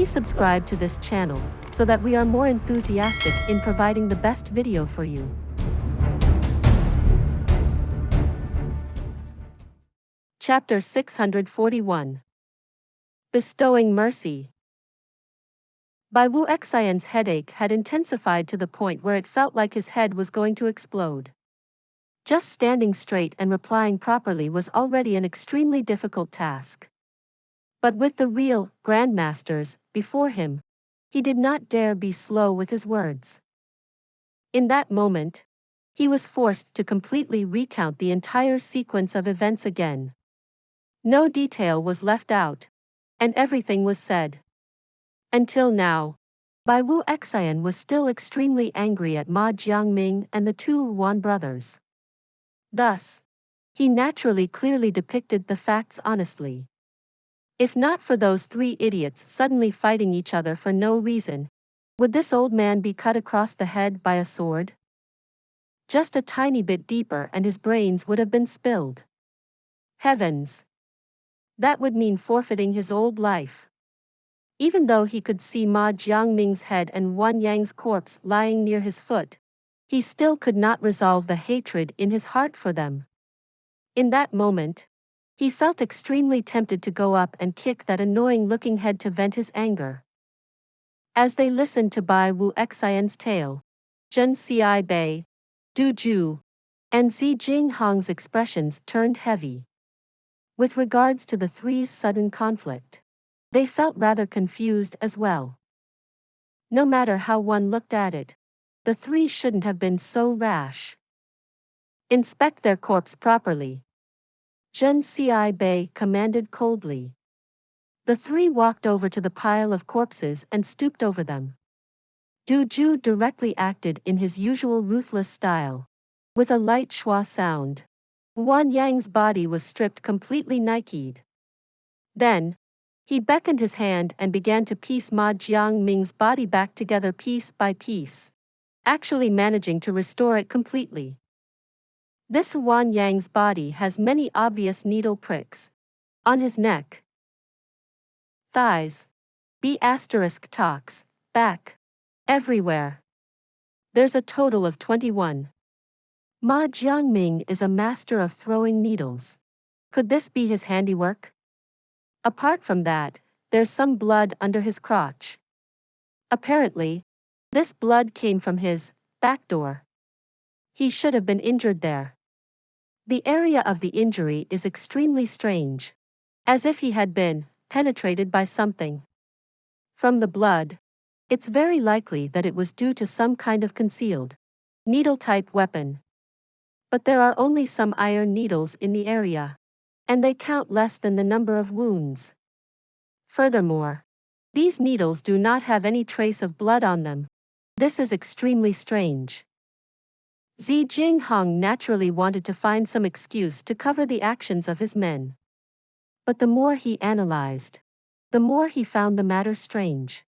Please subscribe to this channel so that we are more enthusiastic in providing the best video for you. Chapter 641. Bestowing Mercy. Bai Wu Xian's headache had intensified to the point where it felt like his head was going to explode. Just standing straight and replying properly was already an extremely difficult task. But with the real grandmasters before him, he did not dare be slow with his words. In that moment, he was forced to completely recount the entire sequence of events again. No detail was left out, and everything was said. Until now, Bai Wu Xian was still extremely angry at Ma Jiangming and the two Wan brothers. Thus, he naturally clearly depicted the facts honestly. If not for those three idiots suddenly fighting each other for no reason, would this old man be cut across the head by a sword? Just a tiny bit deeper and his brains would have been spilled. Heavens! That would mean forfeiting his old life. Even though he could see Ma Jiangming's head and Wan Yang's corpse lying near his foot, he still could not resolve the hatred in his heart for them. In that moment, he felt extremely tempted to go up and kick that annoying-looking head to vent his anger. As they listened to Bai Wu Xian's tale, Jun Xie Bei, Du Ju, and Zi Jinghong's expressions turned heavy. With regards to the three's sudden conflict, they felt rather confused as well. No matter how one looked at it, the three shouldn't have been so rash. Inspect their corpse properly, Jun Xie Bei commanded coldly. The three walked over to the pile of corpses and stooped over them. Du Ju directly acted in his usual ruthless style. With a light schwa sound, Wan Yang's body was stripped completely naked. Then, he beckoned his hand and began to piece Ma Jiangming's body back together piece by piece, actually managing to restore it completely. This Wan Yang's body has many obvious needle pricks on his neck, thighs, *talks, back, everywhere. There's a total of 21. Ma Jiangming is a master of throwing needles. Could this be his handiwork? Apart from that, there's some blood under his crotch. Apparently, this blood came from his back door. He should have been injured there. The area of the injury is extremely strange, as if he had been penetrated by something. From the blood, it's very likely that it was due to some kind of concealed needle-type weapon. But there are only some iron needles in the area, and they count less than the number of wounds. Furthermore, these needles do not have any trace of blood on them. This is extremely strange. Zi Jinghong naturally wanted to find some excuse to cover the actions of his men. But the more he analyzed, the more he found the matter strange.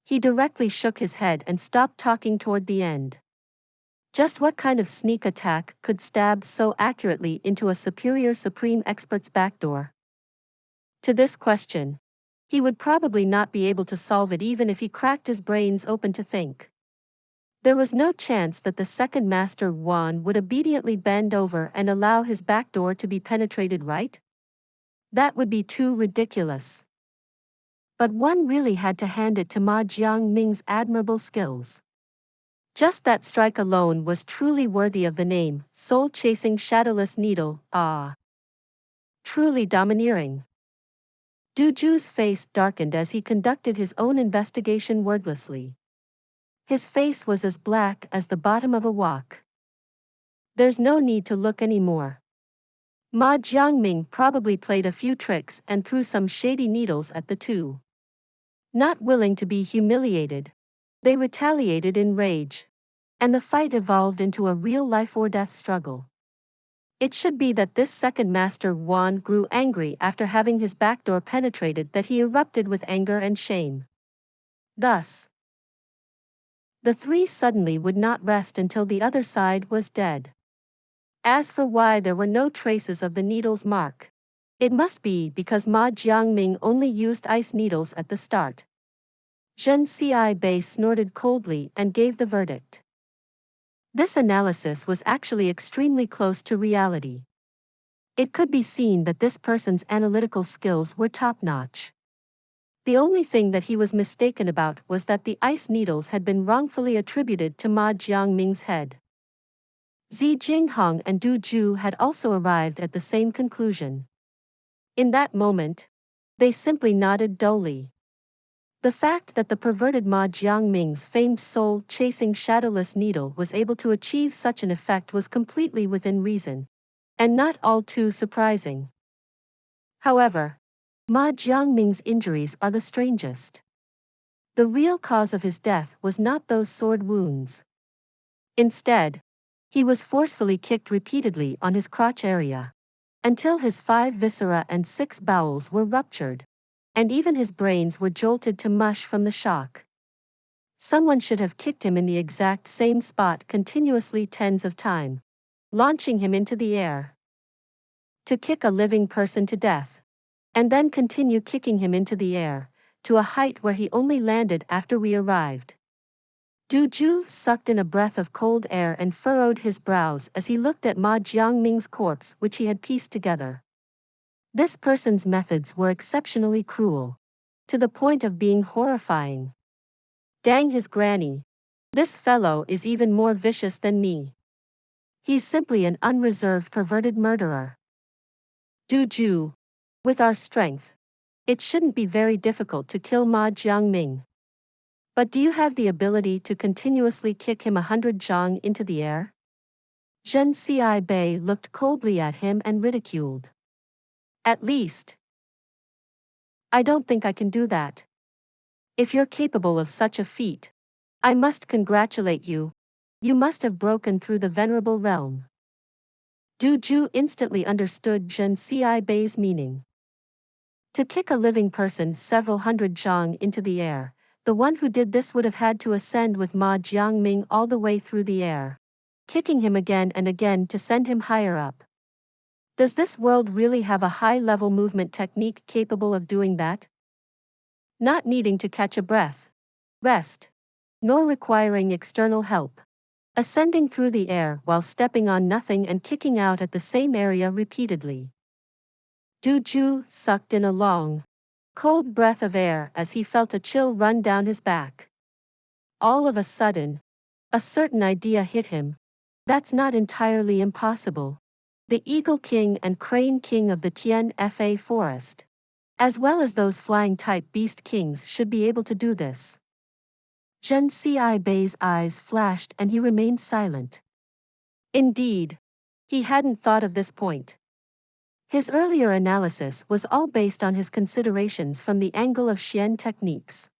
He directly shook his head and stopped talking toward the end. Just what kind of sneak attack could stab so accurately into a superior supreme expert's backdoor? To this question, he would probably not be able to solve it even if he cracked his brains open to think. There was no chance that the second master Wan would obediently bend over and allow his backdoor to be penetrated, right? That would be too ridiculous. But one really had to hand it to Ma Jiangming's admirable skills. Just that strike alone was truly worthy of the name, soul-chasing shadowless needle, truly domineering. Du Ju's face darkened as he conducted his own investigation wordlessly. His face was as black as the bottom of a wok. There's no need to look anymore. Ma Jiangming probably played a few tricks and threw some shady needles at the two. Not willing to be humiliated, they retaliated in rage, and the fight evolved into a real life-or-death struggle. It should be that this second master Wan grew angry after having his backdoor penetrated that he erupted with anger and shame. Thus, the three suddenly would not rest until the other side was dead. As for why there were no traces of the needle's mark, it must be because Ma Jiangming only used ice needles at the start. Jun Xie snorted coldly and gave the verdict. This analysis was actually extremely close to reality. It could be seen that this person's analytical skills were top-notch. The only thing that he was mistaken about was that the ice needles had been wrongfully attributed to Ma Jiangming's head. Zi Jinghong and Du Zhu had also arrived at the same conclusion. In that moment, they simply nodded dully. The fact that the perverted Ma Jiangming's famed soul-chasing shadowless needle was able to achieve such an effect was completely within reason, and not all too surprising. However, Ma Jiangming's injuries are the strangest. The real cause of his death was not those sword wounds. Instead, he was forcefully kicked repeatedly on his crotch area, until his 5 viscera and 6 bowels were ruptured, and even his brains were jolted to mush from the shock. Someone should have kicked him in the exact same spot continuously tens of times, launching him into the air. To kick a living person to death, and then continue kicking him into the air, to a height where he only landed after we arrived. Du Zhu sucked in a breath of cold air and furrowed his brows as he looked at Ma Jiangming's corpse which he had pieced together. This person's methods were exceptionally cruel, to the point of being horrifying. Dang his granny. This fellow is even more vicious than me. He's simply an unreserved perverted murderer. Du Zhu, with our strength, it shouldn't be very difficult to kill Ma Jiangming. But do you have the ability to continuously kick him 100 zhang into the air? Jun Xie looked coldly at him and ridiculed. At least. I don't think I can do that. If you're capable of such a feat, I must congratulate you. You must have broken through the venerable realm. Du Zhu instantly understood Jun Xie's meaning. To kick a living person several hundred zhang into the air, the one who did this would have had to ascend with Ma Jiangming all the way through the air, kicking him again and again to send him higher up. Does this world really have a high-level movement technique capable of doing that? Not needing to catch a breath, rest, nor requiring external help. Ascending through the air while stepping on nothing and kicking out at the same area repeatedly. Du Zhu sucked in a long, cold breath of air as he felt a chill run down his back. All of a sudden, a certain idea hit him. That's not entirely impossible. The Eagle King and Crane King of the Tianfa forest, as well as those flying-type beast kings, should be able to do this. Jun Xie's eyes flashed and he remained silent. Indeed, he hadn't thought of this point. His earlier analysis was all based on his considerations from the angle of Xian techniques.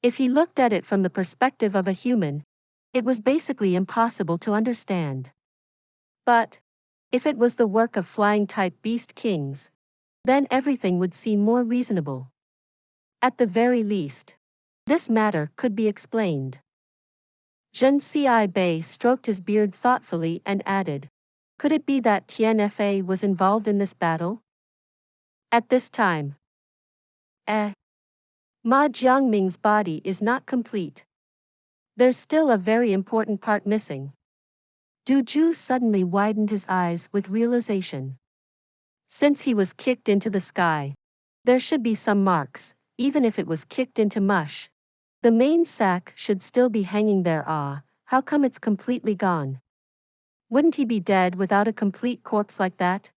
If he looked at it from the perspective of a human, it was basically impossible to understand. But, if it was the work of flying-type beast kings, then everything would seem more reasonable. At the very least, this matter could be explained. Jun Xie stroked his beard thoughtfully and added, could it be that Tianfa was involved in this battle? At this time, Ma Jiangming's body is not complete. There's still a very important part missing. Du Zhu suddenly widened his eyes with realization. Since he was kicked into the sky, there should be some marks, even if it was kicked into mush. The main sack should still be hanging there. How come it's completely gone? Wouldn't he be dead without a complete corpse like that?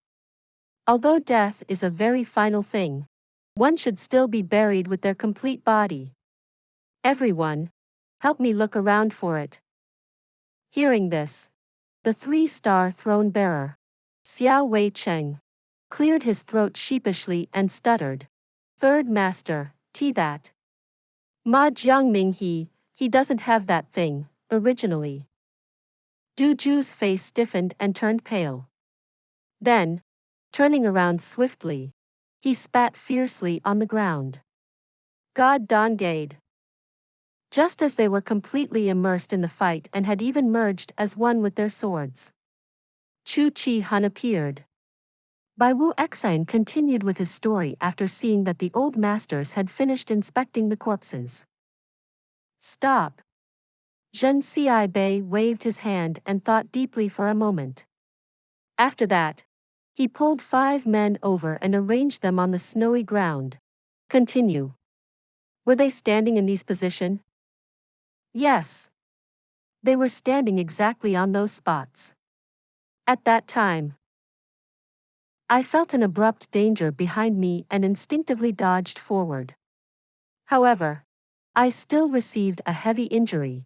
Although death is a very final thing, one should still be buried with their complete body. Everyone, help me look around for it. Hearing this, the 3-star throne bearer, Xiao Wei Cheng, cleared his throat sheepishly and stuttered. Third master, that. Ma Jiangming he doesn't have that thing, originally. Du Zhu's face stiffened and turned pale. Then, turning around swiftly, he spat fiercely on the ground. God Dongade. Just as they were completely immersed in the fight and had even merged as one with their swords, Chu Chi Han appeared. Bai Wu Exine continued with his story after seeing that the old masters had finished inspecting the corpses. Stop. Jun Xie waved his hand and thought deeply for a moment. After that, he pulled 5 men over and arranged them on the snowy ground. Continue. Were they standing in these positions? Yes. They were standing exactly on those spots. At that time, I felt an abrupt danger behind me and instinctively dodged forward. However, I still received a heavy injury.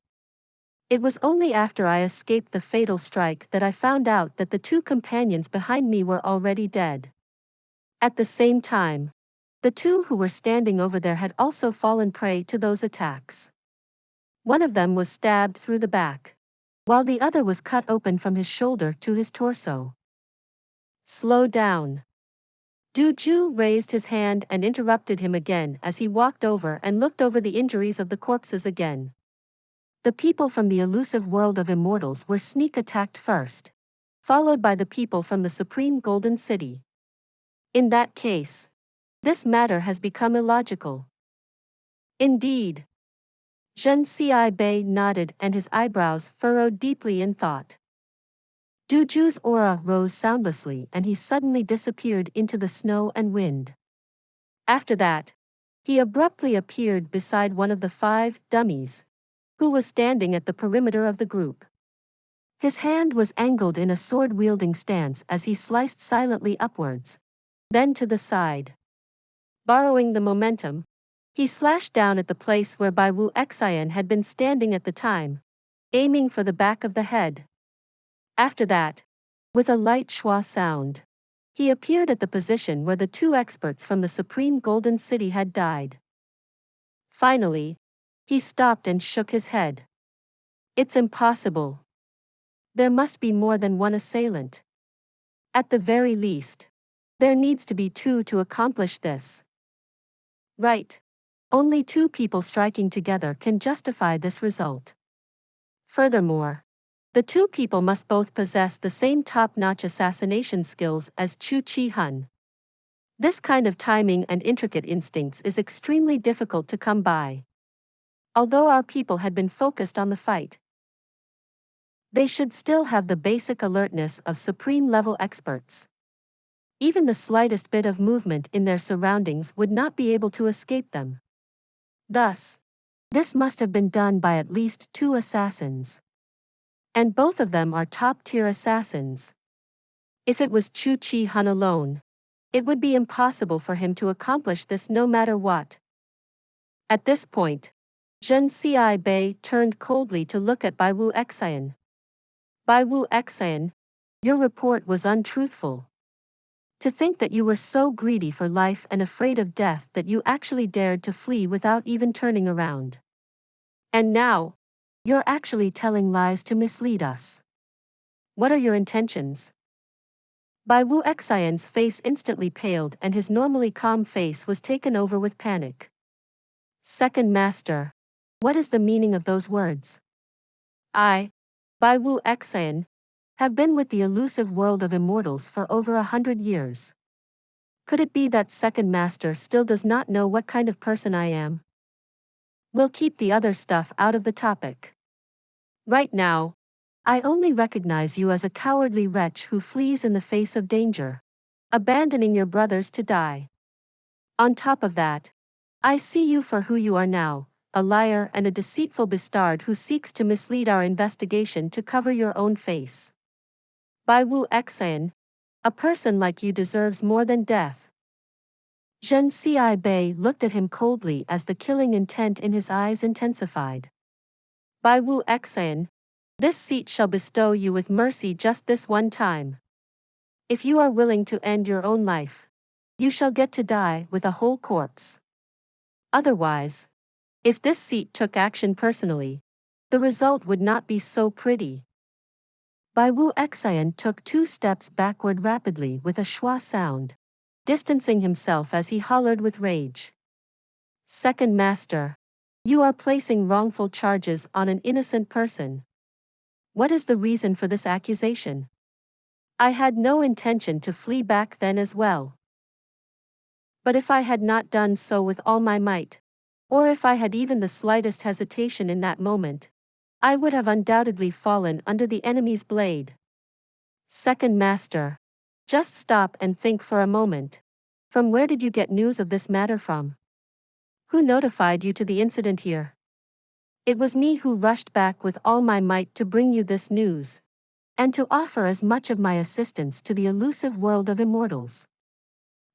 It was only after I escaped the fatal strike that I found out that the 2 companions behind me were already dead. At the same time, the 2 who were standing over there had also fallen prey to those attacks. One of them was stabbed through the back, while the other was cut open from his shoulder to his torso. Slow down. Ju raised his hand and interrupted him again as he walked over and looked over the injuries of the corpses again. The people from the elusive world of immortals were sneak attacked first, followed by the people from the Supreme Golden City. In that case, this matter has become illogical. Indeed. Jun Xie nodded and his eyebrows furrowed deeply in thought. Ju's aura rose soundlessly and he suddenly disappeared into the snow and wind. After that, he abruptly appeared beside one of the 5 dummies, who was standing at the perimeter of the group. His hand was angled in a sword-wielding stance as he sliced silently upwards, then to the side. Borrowing the momentum, he slashed down at the place where Wu Xie had been standing at the time, aiming for the back of the head. After that, with a light schwa sound, he appeared at the position where the 2 experts from the Supreme Golden City had died. Finally, he stopped and shook his head. It's impossible. There must be more than one assailant. At the very least, there needs to be 2 to accomplish this. Right. Only 2 people striking together can justify this result. Furthermore, the 2 people must both possess the same top-notch assassination skills as Chu Chi Hun. This kind of timing and intricate instincts is extremely difficult to come by. Although our people had been focused on the fight, they should still have the basic alertness of supreme-level experts. Even the slightest bit of movement in their surroundings would not be able to escape them. Thus, this must have been done by at least 2 assassins. And both of them are top-tier assassins. If it was Chu Chi Hun alone, it would be impossible for him to accomplish this no matter what. At this point, Jun Xie turned coldly to look at Wu Xie. Wu Xie, your report was untruthful. To think that you were so greedy for life and afraid of death that you actually dared to flee without even turning around. And now, you're actually telling lies to mislead us. What are your intentions? Wu Xie's face instantly paled and his normally calm face was taken over with panic. Second Master, what is the meaning of those words? I, Wu Xie, have been with the elusive world of immortals for over 100 years. Could it be that Second Master still does not know what kind of person I am? We'll keep the other stuff out of the topic. Right now, I only recognize you as a cowardly wretch who flees in the face of danger, abandoning your brothers to die. On top of that, I see you for who you are now, a liar and a deceitful bastard who seeks to mislead our investigation to cover your own face. Wu Xie, a person like you deserves more than death. Jun Xie looked at him coldly as the killing intent in his eyes intensified. Wu Xie, this seat shall bestow you with mercy just this one time. If you are willing to end your own life, you shall get to die with a whole corpse. Otherwise, if this seat took action personally, the result would not be so pretty. Wu Xie took 2 steps backward rapidly with a schwa sound, distancing himself as he hollered with rage. Second Master, you are placing wrongful charges on an innocent person. What is the reason for this accusation? I had no intention to flee back then as well. But if I had not done so with all my might, Or if I had even the slightest hesitation in that moment, I would have undoubtedly fallen under the enemy's blade. Second Master. Just stop and think for a moment. From where did you get news of this matter from? Who notified you to the incident here? It was me who rushed back with all my might to bring you this news, and to offer as much of my assistance to the elusive world of immortals.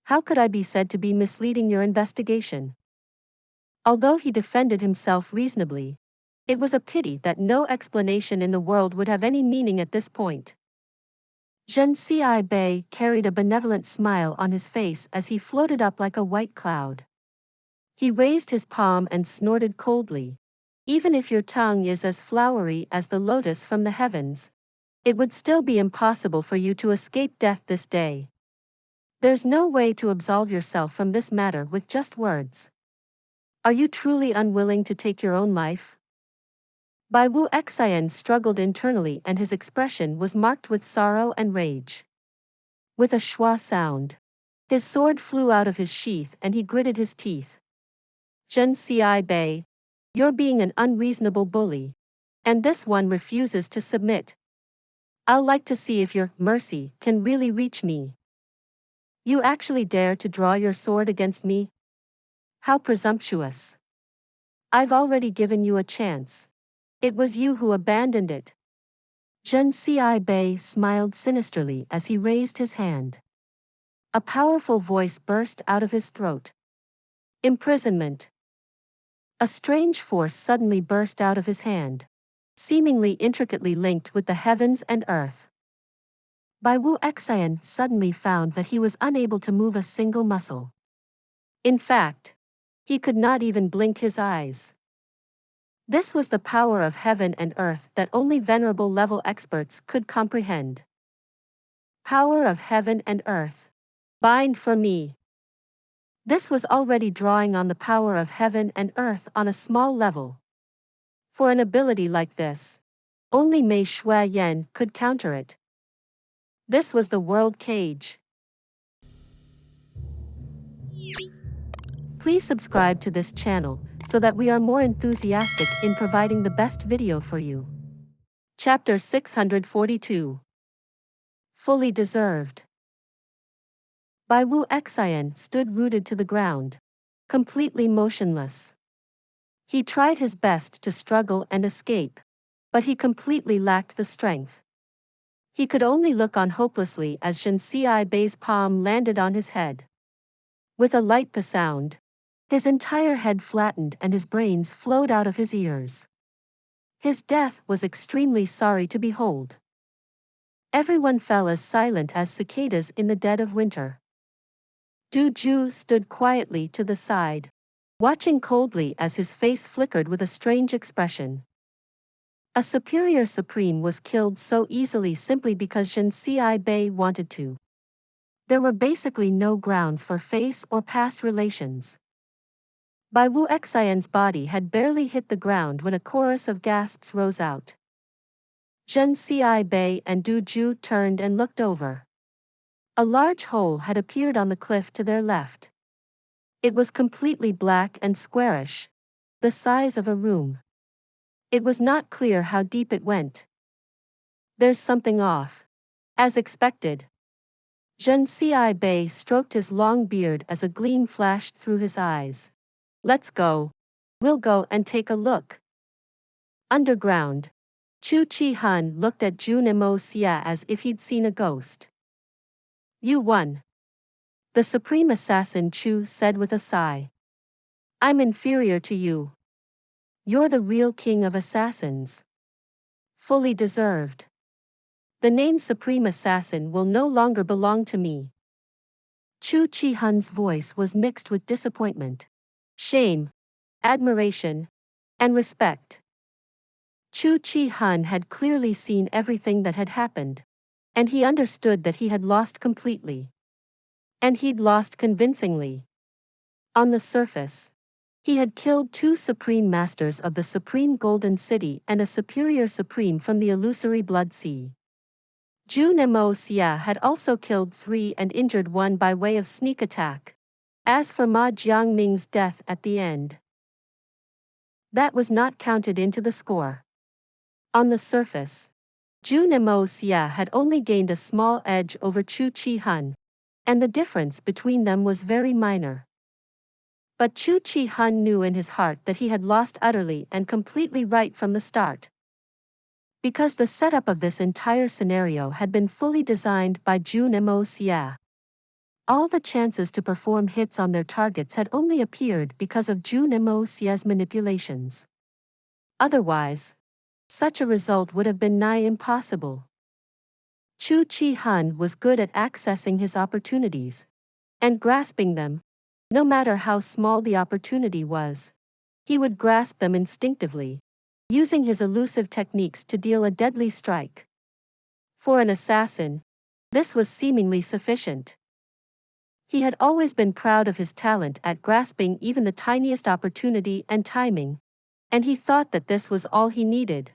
How could I be said to be misleading your investigation? Although he defended himself reasonably, it was a pity that no explanation in the world would have any meaning at this point. Jun Xie carried a benevolent smile on his face as he floated up like a white cloud. He raised his palm and snorted coldly. Even if your tongue is as flowery as the lotus from the heavens, it would still be impossible for you to escape death this day. There's no way to absolve yourself from this matter with just words. Are you truly unwilling to take your own life? Bai Wu Xian struggled internally and his expression was marked with sorrow and rage. With a schwa sound, his sword flew out of his sheath and he gritted his teeth. Jun Xie, you're being an unreasonable bully. And this one refuses to submit. I'll like to see if your mercy can really reach me. You actually dare to draw your sword against me? How presumptuous. I've already given you a chance. It was you who abandoned it. Jun Xie smiled sinisterly as he raised his hand. A powerful voice burst out of his throat. Imprisonment. A strange force suddenly burst out of his hand, seemingly intricately linked with the heavens and earth. Bai Wu Xian suddenly found that he was unable to move a single muscle. In fact, he could not even blink his eyes. This was the power of heaven and earth that only venerable level experts could comprehend. Power of heaven and earth. Bind for me. This was already drawing on the power of heaven and earth on a small level. For an ability like this, only Mei Shui Yan could counter it. This was the world cage. Please subscribe to this channel so that we are more enthusiastic in providing the best video for you. Chapter 642. Fully deserved. Bai Wu Xian stood rooted to the ground, completely motionless. He tried his best to struggle and escape, but he completely lacked the strength. He could only look on hopelessly as Jun Xi's palm landed on his head. With a light sound, his entire head flattened and his brains flowed out of his ears. His death was extremely sorry to behold. Everyone fell as silent as cicadas in the dead of winter. Du Ju stood quietly to the side, watching coldly as his face flickered with a strange expression. A superior supreme was killed so easily simply because Jun Xie wanted to. There were basically no grounds for face or past relations. Bai Wu Xian's body had barely hit the ground when a chorus of gasps rose out. Jun Xie and Du Ju turned and looked over. A large hole had appeared on the cliff to their left. It was completely black and squarish, the size of a room. It was not clear how deep it went. There's something off. As expected. Jun Xie stroked his long beard as a gleam flashed through his eyes. Let's go. We'll go and take a look. Underground. Chu Chi Han looked at Jun Moxie as if he'd seen a ghost. You won. The supreme assassin Chu said with a sigh. I'm inferior to you. You're the real king of assassins. Fully deserved. The name Supreme Assassin will no longer belong to me. Chu Chi Han's voice was mixed with disappointment, shame, admiration, and respect. Chu Chi Han had clearly seen everything that had happened, and he understood that he had lost completely. And he'd lost convincingly. On the surface, he had killed 2 supreme masters of the Supreme Golden City and a superior supreme from the illusory Blood Sea. Jun Moxie had also killed 3 and injured 1 by way of sneak attack. As for Ma Jiangming's death at the end, that was not counted into the score. On the surface, Jun Moxie had only gained a small edge over Chu Chi-hun, and the difference between them was very minor. But Chu Chi-hun knew in his heart that he had lost utterly and completely right from the start. Because the setup of this entire scenario had been fully designed by Jun Moxie. All the chances to perform hits on their targets had only appeared because of Jun Moxie's manipulations. Otherwise, such a result would have been nigh impossible. Chu Chi-hun was good at accessing his opportunities and grasping them, no matter how small the opportunity was. He would grasp them instinctively, using his elusive techniques to deal a deadly strike. For an assassin, this was seemingly sufficient. He had always been proud of his talent at grasping even the tiniest opportunity and timing, and he thought that this was all he needed.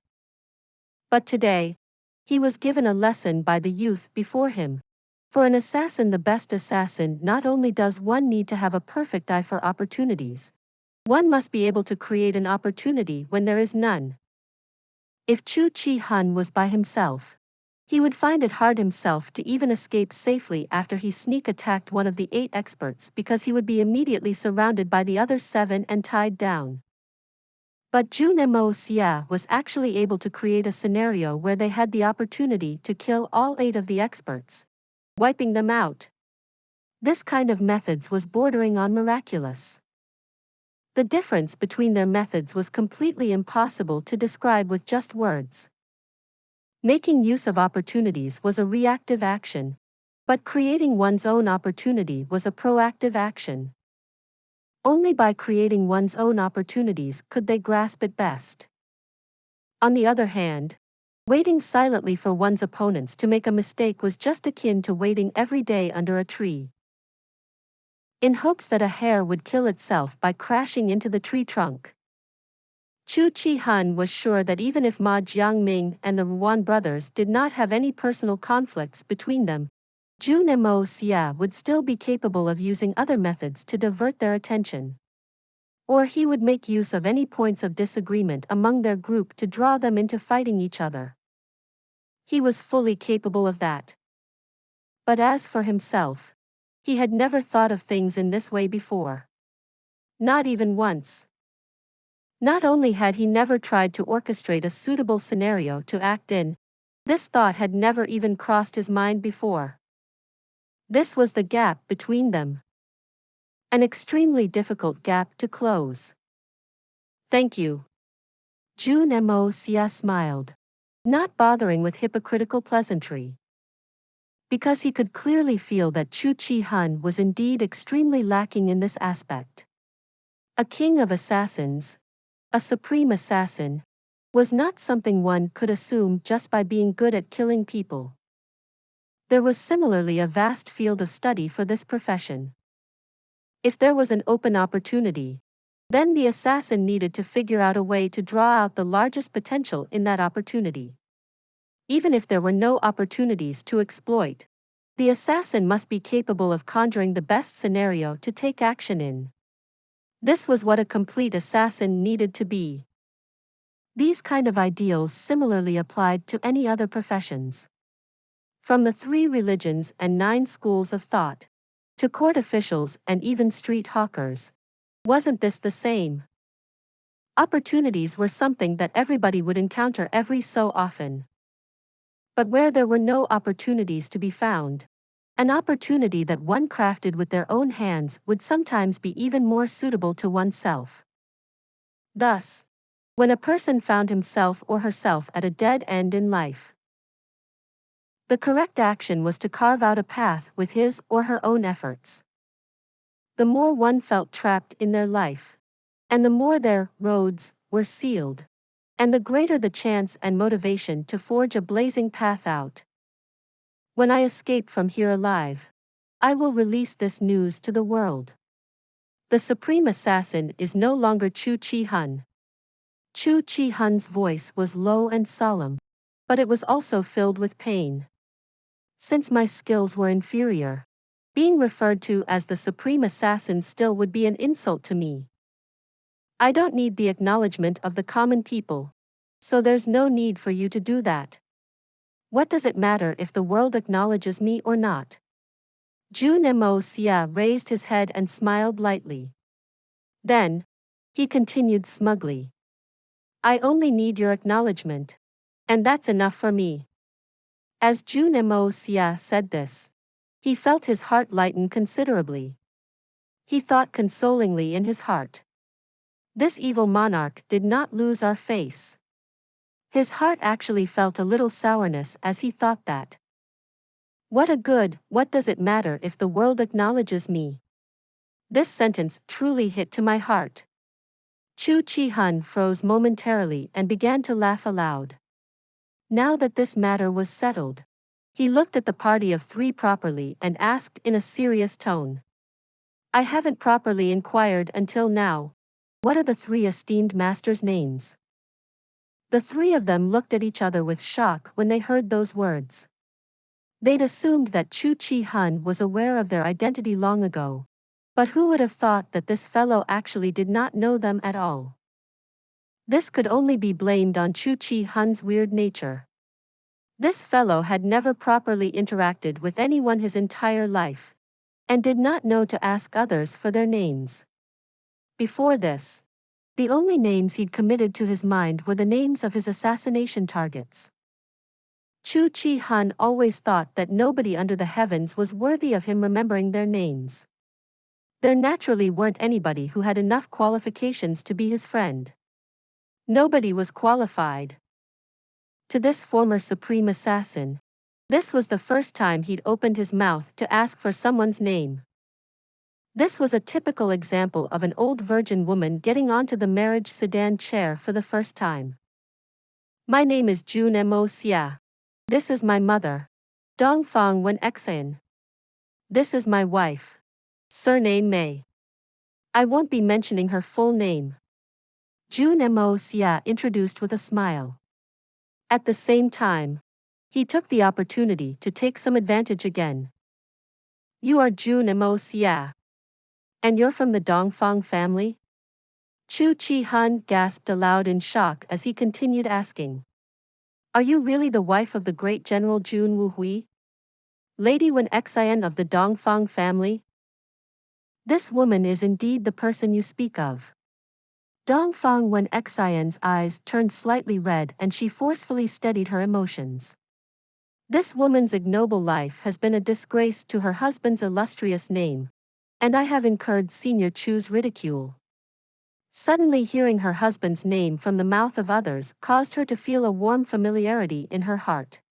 But today, he was given a lesson by the youth before him. For an assassin, the best assassin, not only does one need to have a perfect eye for opportunities, one must be able to create an opportunity when there is none. If Chu Chi-hun was by himself, he would find it hard himself to even escape safely after he sneak attacked one of the 8 experts, because he would be immediately surrounded by the other 7 and tied down. But Jun Moxie was actually able to create a scenario where they had the opportunity to kill all 8 of the experts, wiping them out. This kind of methods was bordering on miraculous. The difference between their methods was completely impossible to describe with just words. Making use of opportunities was a reactive action, but creating one's own opportunity was a proactive action. Only by creating one's own opportunities could they grasp it best. On the other hand, waiting silently for one's opponents to make a mistake was just akin to waiting every day under a tree, in hopes that a hare would kill itself by crashing into the tree trunk. Chu Chi-hun was sure that even if Ma Jiangming and the Ruan brothers did not have any personal conflicts between them, Jun Moxie would still be capable of using other methods to divert their attention. Or he would make use of any points of disagreement among their group to draw them into fighting each other. He was fully capable of that. But as for himself, he had never thought of things in this way before. Not even once. Not only had he never tried to orchestrate a suitable scenario to act in, this thought had never even crossed his mind before. This was the gap between them. An extremely difficult gap to close. Thank you. Jun Moxie smiled, not bothering with hypocritical pleasantry. Because he could clearly feel that Chu Chi-hun was indeed extremely lacking in this aspect. A king of assassins, a supreme assassin, was not something one could assume just by being good at killing people. There was similarly a vast field of study for this profession. If there was an open opportunity, then the assassin needed to figure out a way to draw out the largest potential in that opportunity. Even if there were no opportunities to exploit, the assassin must be capable of conjuring the best scenario to take action in. This was what a complete assassin needed to be. These kind of ideals similarly applied to any other professions. From the 3 religions and 9 schools of thought, to court officials and even street hawkers. Wasn't this the same? Opportunities were something that everybody would encounter every so often. But where there were no opportunities to be found, an opportunity that one crafted with their own hands would sometimes be even more suitable to oneself. Thus, when a person found himself or herself at a dead end in life, the correct action was to carve out a path with his or her own efforts. The more one felt trapped in their life, and the more their roads were sealed, and the greater the chance and motivation to forge a blazing path out. When I escape from here alive, I will release this news to the world. The supreme assassin is no longer Chu Chi-hun. Chu Chi-hun's voice was low and solemn, but it was also filled with pain. Since my skills were inferior, being referred to as the supreme assassin still would be an insult to me. I don't need the acknowledgement of the common people. So there's no need for you to do that. What does it matter if the world acknowledges me or not? Jun Moxie raised his head and smiled lightly. Then, he continued smugly. I only need your acknowledgement. And that's enough for me. As Jun Moxie said this, he felt his heart lighten considerably. He thought consolingly in his heart. This evil monarch did not lose our face. His heart actually felt a little sourness as he thought that. What does it matter if the world acknowledges me? This sentence truly hit to my heart. Chu Chi-hun froze momentarily and began to laugh aloud. Now that this matter was settled, he looked at the party of three properly and asked in a serious tone. I haven't properly inquired until now. What are the three esteemed masters' names? The three of them looked at each other with shock when they heard those words. They'd assumed that Chu Chi-hun was aware of their identity long ago. But who would have thought that this fellow actually did not know them at all? This could only be blamed on Chu Chi-hun's weird nature. This fellow had never properly interacted with anyone his entire life, and did not know to ask others for their names. Before this, the only names he'd committed to his mind were the names of his assassination targets. Chu Chi-hun always thought that nobody under the heavens was worthy of him remembering their names. There naturally weren't anybody who had enough qualifications to be his friend. Nobody was qualified. To this former supreme assassin, this was the first time he'd opened his mouth to ask for someone's name. This was a typical example of an old virgin woman getting onto the marriage sedan chair for the first time. My name is Jun Moxie. This is my mother, donghua Xie. This is my wife, surname Mei. I won't be mentioning her full name. Jun Moxie introduced with a smile. At the same time, he took the opportunity to take some advantage again. You are Jun Moxie. And you're from the Donghua family? Chu Chi-hun gasped aloud in shock as he continued asking. Are you really the wife of the great General Jun Wuhui? Lady Wen Xie of the Donghua family? This woman is indeed the person you speak of. Donghua Wen Xie's eyes turned slightly red and she forcefully steadied her emotions. This woman's ignoble life has been a disgrace to her husband's illustrious name, and I have incurred Senior Chu's ridicule. Suddenly hearing her husband's name from the mouth of others caused her to feel a warm familiarity in her heart.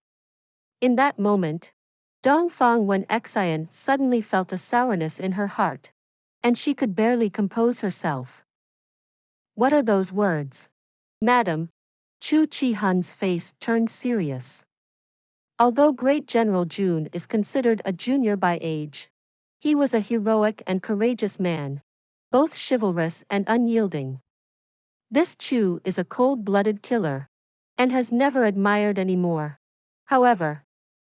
In that moment, Donghua Wen Xie suddenly felt a sourness in her heart, and she could barely compose herself. What are those words? Madam, Chu Chi-hun's face turned serious. Although Great General Jun is considered a junior by age, he was a heroic and courageous man, both chivalrous and unyielding. This Chu is a cold-blooded killer, and has never admired any more. However,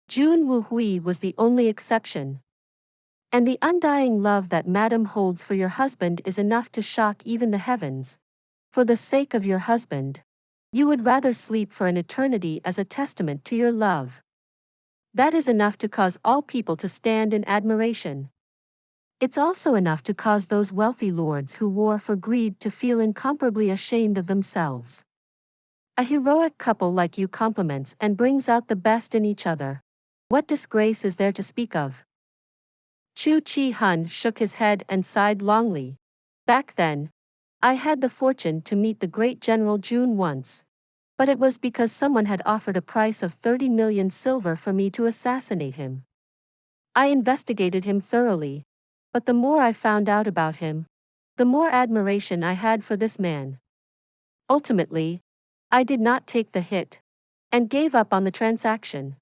Jun Wuhui was the only exception. And the undying love that Madam holds for your husband is enough to shock even the heavens. For the sake of your husband, you would rather sleep for an eternity as a testament to your love. That is enough to cause all people to stand in admiration. It's also enough to cause those wealthy lords who war for greed to feel incomparably ashamed of themselves. A heroic couple like you complements and brings out the best in each other. What disgrace is there to speak of? Chu Chi-hun shook his head and sighed longly. Back then, I had the fortune to meet the great General Jun once. But it was because someone had offered a price of 30 million silver for me to assassinate him. I investigated him thoroughly, but the more I found out about him, the more admiration I had for this man. Ultimately, I did not take the hit, and gave up on the transaction.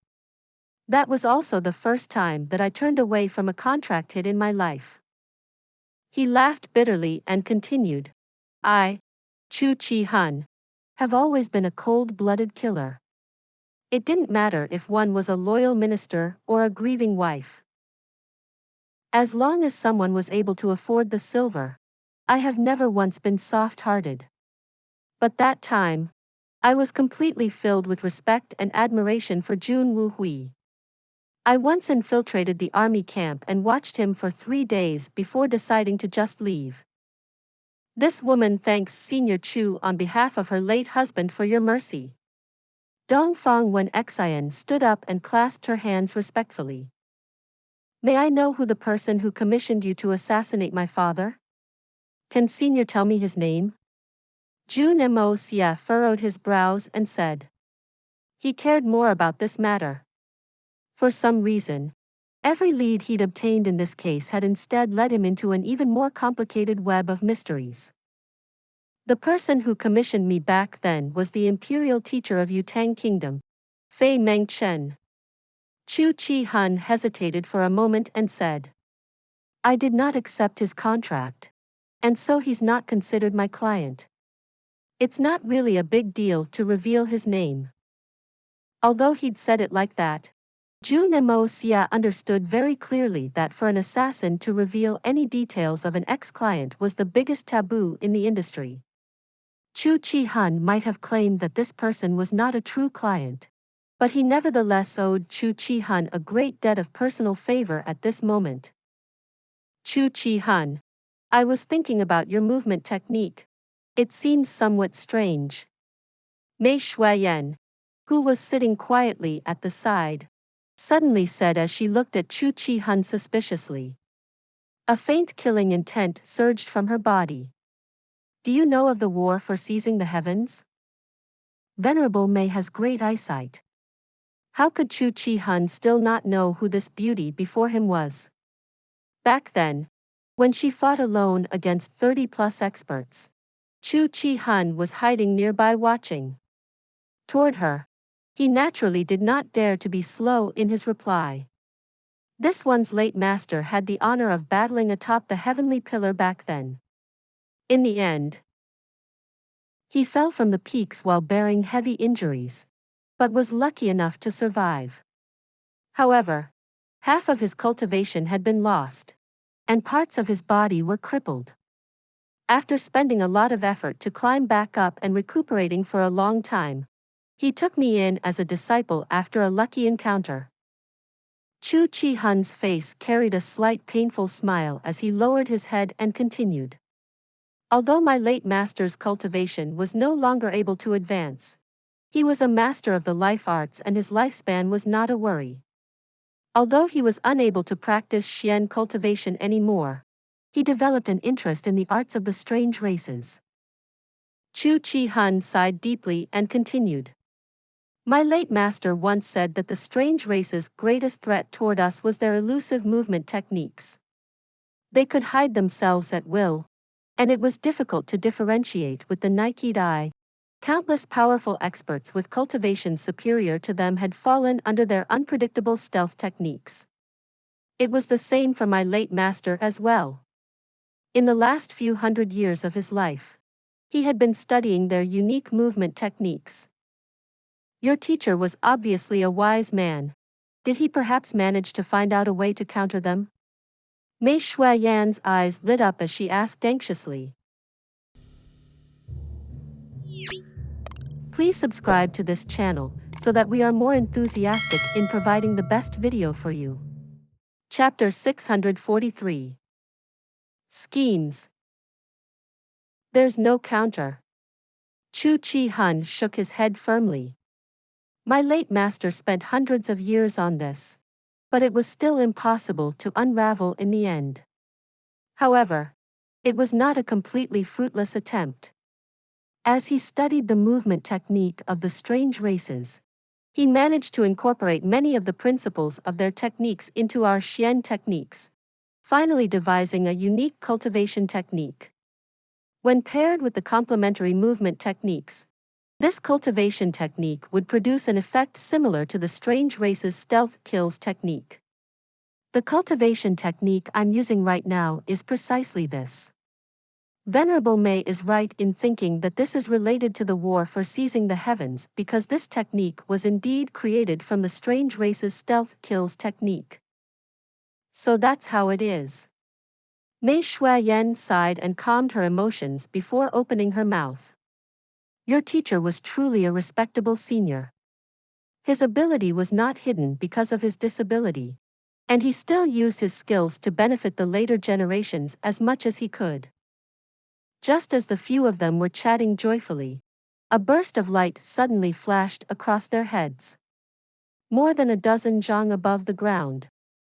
That was also the first time that I turned away from a contract hit in my life. He laughed bitterly and continued. I, Chu Chi-hun, have always been a cold-blooded killer. It didn't matter if one was a loyal minister or a grieving wife. As long as someone was able to afford the silver, I have never once been soft-hearted. But that time, I was completely filled with respect and admiration for Jun Xie. I once infiltrated the army camp and watched him for 3 days before deciding to just leave. This woman thanks Senior Chu on behalf of her late husband for your mercy. Dongfang Wen Xian stood up and clasped her hands respectfully. May I know who the person who commissioned you to assassinate my father? Can Senior tell me his name? Jun Moxie furrowed his brows and said. He cared more about this matter. For some reason, every lead he'd obtained in this case had instead led him into an even more complicated web of mysteries. The person who commissioned me back then was the imperial teacher of Yutang Kingdom, Fei Mengchen. Chu Chi Hun hesitated for a moment and said. I did not accept his contract. And so he's not considered my client. It's not really a big deal to reveal his name. Although he'd said it like that, Jun Moxie understood very clearly that for an assassin to reveal any details of an ex-client was the biggest taboo in the industry. Chu Chi Hun might have claimed that this person was not a true client, but he nevertheless owed Chu Chi Hun a great debt of personal favor at this moment. Chu Chi Hun, I was thinking about your movement technique. It seems somewhat strange. Mei Shuiyan, who was sitting quietly at the side, suddenly said as she looked at Chu Chi Hun suspiciously. A faint killing intent surged from her body. Do you know of the war for seizing the heavens? Venerable Mei has great eyesight. How could Chu Chi Hun still not know who this beauty before him was? Back then, when she fought alone against 30+ experts, Chu Chi Hun was hiding nearby watching. Toward her, he naturally did not dare to be slow in his reply. This one's late master had the honor of battling atop the heavenly pillar back then. In the end, he fell from the peaks while bearing heavy injuries, but was lucky enough to survive. However, half of his cultivation had been lost, and parts of his body were crippled. After spending a lot of effort to climb back up and recuperating for a long time, he took me in as a disciple after a lucky encounter. Chu Chi Hun's face carried a slight painful smile as he lowered his head and continued. Although my late master's cultivation was no longer able to advance, he was a master of the life arts and his lifespan was not a worry. Although he was unable to practice Xian cultivation anymore, he developed an interest in the arts of the strange races. Chu Chi Hun sighed deeply and continued. My late master once said that the strange race's greatest threat toward us was their elusive movement techniques. They could hide themselves at will, and it was difficult to differentiate with the naked eye. Countless powerful experts with cultivation superior to them had fallen under their unpredictable stealth techniques. It was the same for my late master as well. In the last few hundred years of his life, he had been studying their unique movement techniques. Your teacher was obviously a wise man. Did he perhaps manage to find out a way to counter them? Mei Shuiyan's eyes lit up as she asked anxiously. Please subscribe to this channel, so that we are more enthusiastic in providing the best video for you. Chapter 643. Schemes. There's no counter. Chu Chi Hun shook his head firmly. My late master spent hundreds of years on this, but it was still impossible to unravel in the end. However, it was not a completely fruitless attempt. As he studied the movement technique of the strange races, he managed to incorporate many of the principles of their techniques into our Xian techniques, finally devising a unique cultivation technique. When paired with the complementary movement techniques, this cultivation technique would produce an effect similar to the strange race's stealth kills technique. The cultivation technique I'm using right now is precisely this. Venerable Mei is right in thinking that this is related to the war for seizing the heavens because this technique was indeed created from the strange race's stealth kills technique. So that's how it is. Mei Shuayan sighed and calmed her emotions before opening her mouth. Your teacher was truly a respectable senior. His ability was not hidden because of his disability. And he still used his skills to benefit the later generations as much as he could. Just as the few of them were chatting joyfully, a burst of light suddenly flashed across their heads. More than a dozen zhang above the ground,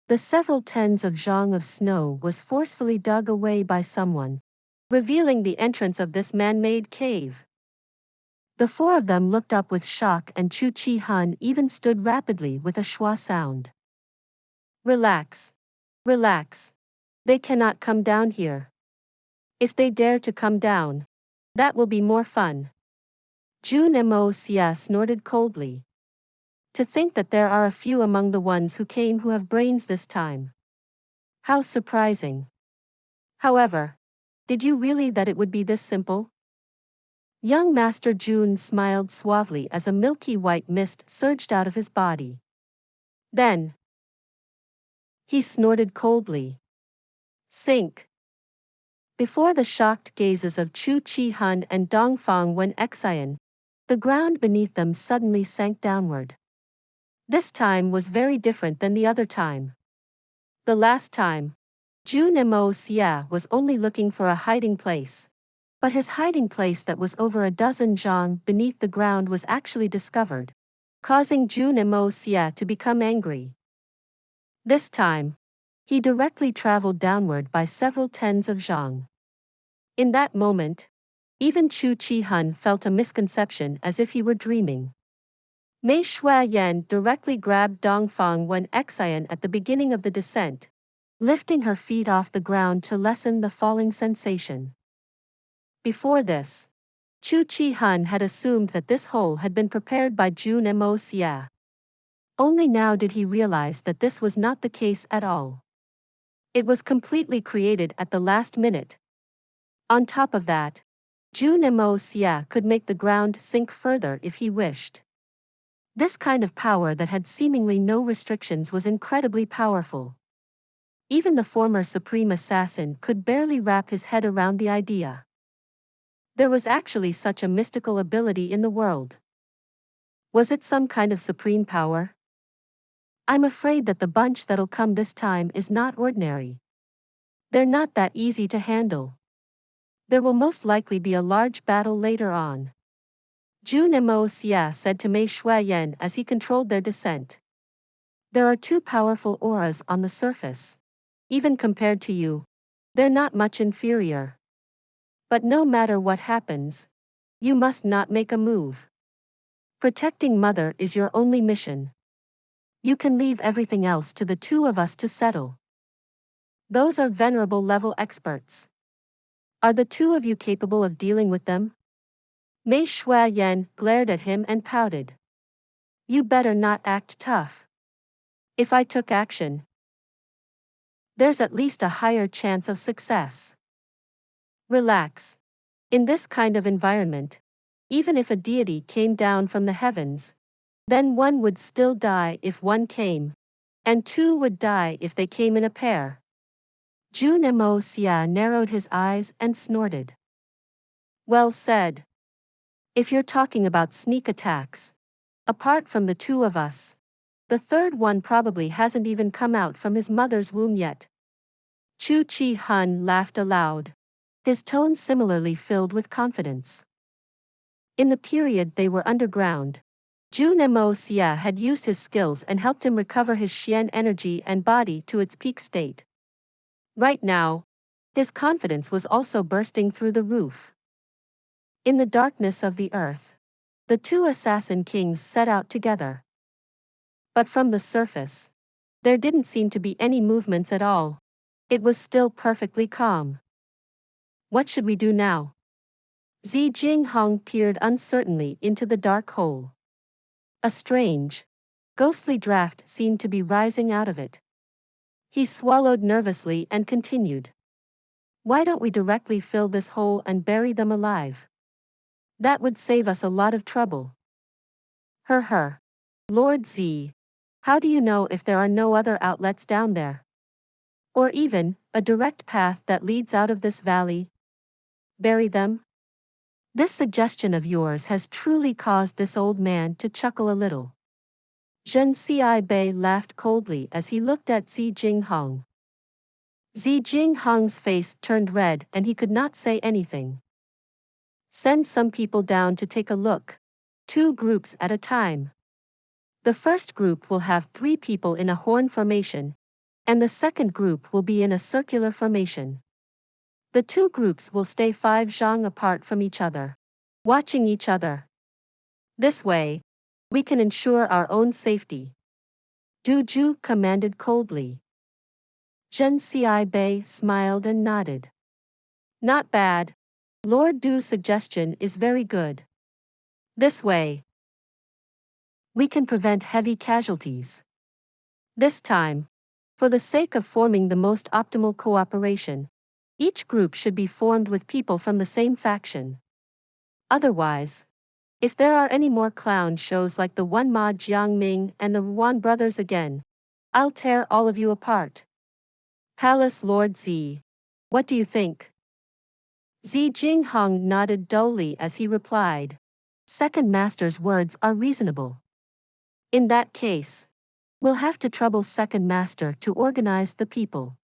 the several tens of zhang of snow was forcefully dug away by someone, revealing the entrance of this man-made cave. The four of them looked up with shock, and Chu Chi Han even stood rapidly with a schwa sound. Relax. Relax. They cannot come down here. If they dare to come down, that will be more fun. Jun Moxie snorted coldly. To think that there are a few among the ones who came who have brains this time. How surprising. However, did you really that it would be this simple? Young Master Jun smiled suavely as a milky white mist surged out of his body. Then, he snorted coldly. Sink. Before the shocked gazes of Chu Chi Han and Dongfang Wen Xian, the ground beneath them suddenly sank downward. This time was very different than the other time. The last time, Jun Moxie was only looking for a hiding place. But his hiding place that was over a dozen zhang beneath the ground was actually discovered, causing Jun Moxie to become angry. This time, he directly traveled downward by several tens of zhang. In that moment, even Chu Chi Han felt a misconception as if he were dreaming. Mei Shuayan directly grabbed Dongfang Wen Xian at the beginning of the descent, lifting her feet off the ground to lessen the falling sensation. Before this, Chu Chi Han had assumed that this hole had been prepared by Jun Moxie. Only now did he realize that this was not the case at all. It was completely created at the last minute. On top of that, Jun Moxie could make the ground sink further if he wished. This kind of power that had seemingly no restrictions was incredibly powerful. Even the former supreme assassin could barely wrap his head around the idea. There was actually such a mystical ability in the world. Was it some kind of supreme power? I'm afraid that the bunch that'll come this time is not ordinary. They're not that easy to handle. There will most likely be a large battle later on. Jun Moxie said to Mei Shuayan as he controlled their descent. There are two powerful auras on the surface. Even compared to you, they're not much inferior. But no matter what happens, you must not make a move. Protecting Mother is your only mission. You can leave everything else to the two of us to settle. Those are venerable level experts. Are the two of you capable of dealing with them? Mei Shuayan glared at him and pouted. You better not act tough. If I took action, there's at least a higher chance of success. Relax. In this kind of environment, even if a deity came down from the heavens, then one would still die if one came, and two would die if they came in a pair. Jun Moxie narrowed his eyes and snorted. Well said. If you're talking about sneak attacks, apart from the two of us, the third one probably hasn't even come out from his mother's womb yet. Chu Chi Han laughed aloud, his tone similarly filled with confidence. In the period they were underground, Jun Moxie had used his skills and helped him recover his Xian energy and body to its peak state. Right now, his confidence was also bursting through the roof. In the darkness of the earth, the two assassin kings set out together. But from the surface, there didn't seem to be any movements at all. It was still perfectly calm. What should we do now? Zi Jinghong peered uncertainly into the dark hole. A strange, ghostly draft seemed to be rising out of it. He swallowed nervously and continued. Why don't we directly fill this hole and bury them alive? That would save us a lot of trouble. Lord Z, how do you know if there are no other outlets down there? Or even, a direct path that leads out of this valley? Bury them? This suggestion of yours has truly caused this old man to chuckle a little. Jun Xie laughed coldly as he looked at Zi Jinghong. Zi Jinghong's face turned red and he could not say anything. Send some people down to take a look. 2 groups at a time. The first group will have 3 people in a horn formation, and the second group will be in a circular formation. The 2 groups will stay 5 zhang apart from each other, watching each other. This way, we can ensure our own safety. Du Zhu commanded coldly. Jun Xie smiled and nodded. Not bad. Lord Du's suggestion is very good. This way, we can prevent heavy casualties. This time, for the sake of forming the most optimal cooperation, each group should be formed with people from the same faction. Otherwise, if there are any more clown shows like the one Ma Jiangming and the Wan brothers again, I'll tear all of you apart. Palace Lord Zi, what do you think? Zi Jinghong nodded dully as he replied. Second Master's words are reasonable. In that case, we'll have to trouble Second Master to organize the people.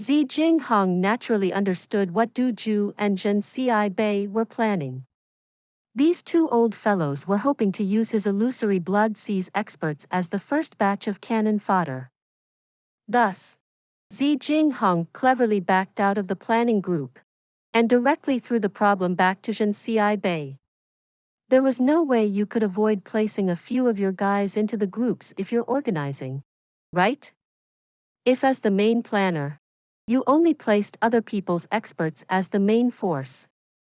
Zi Jinghong naturally understood what Du Zhu and Jun Xie were planning. These 2 old fellows were hoping to use his illusory blood seas experts as the first batch of cannon fodder. Thus, Zi Jinghong cleverly backed out of the planning group and directly threw the problem back to Jun Xie. There was no way you could avoid placing a few of your guys into the groups if you're organizing, right? If as the main planner, you only placed other people's experts as the main force,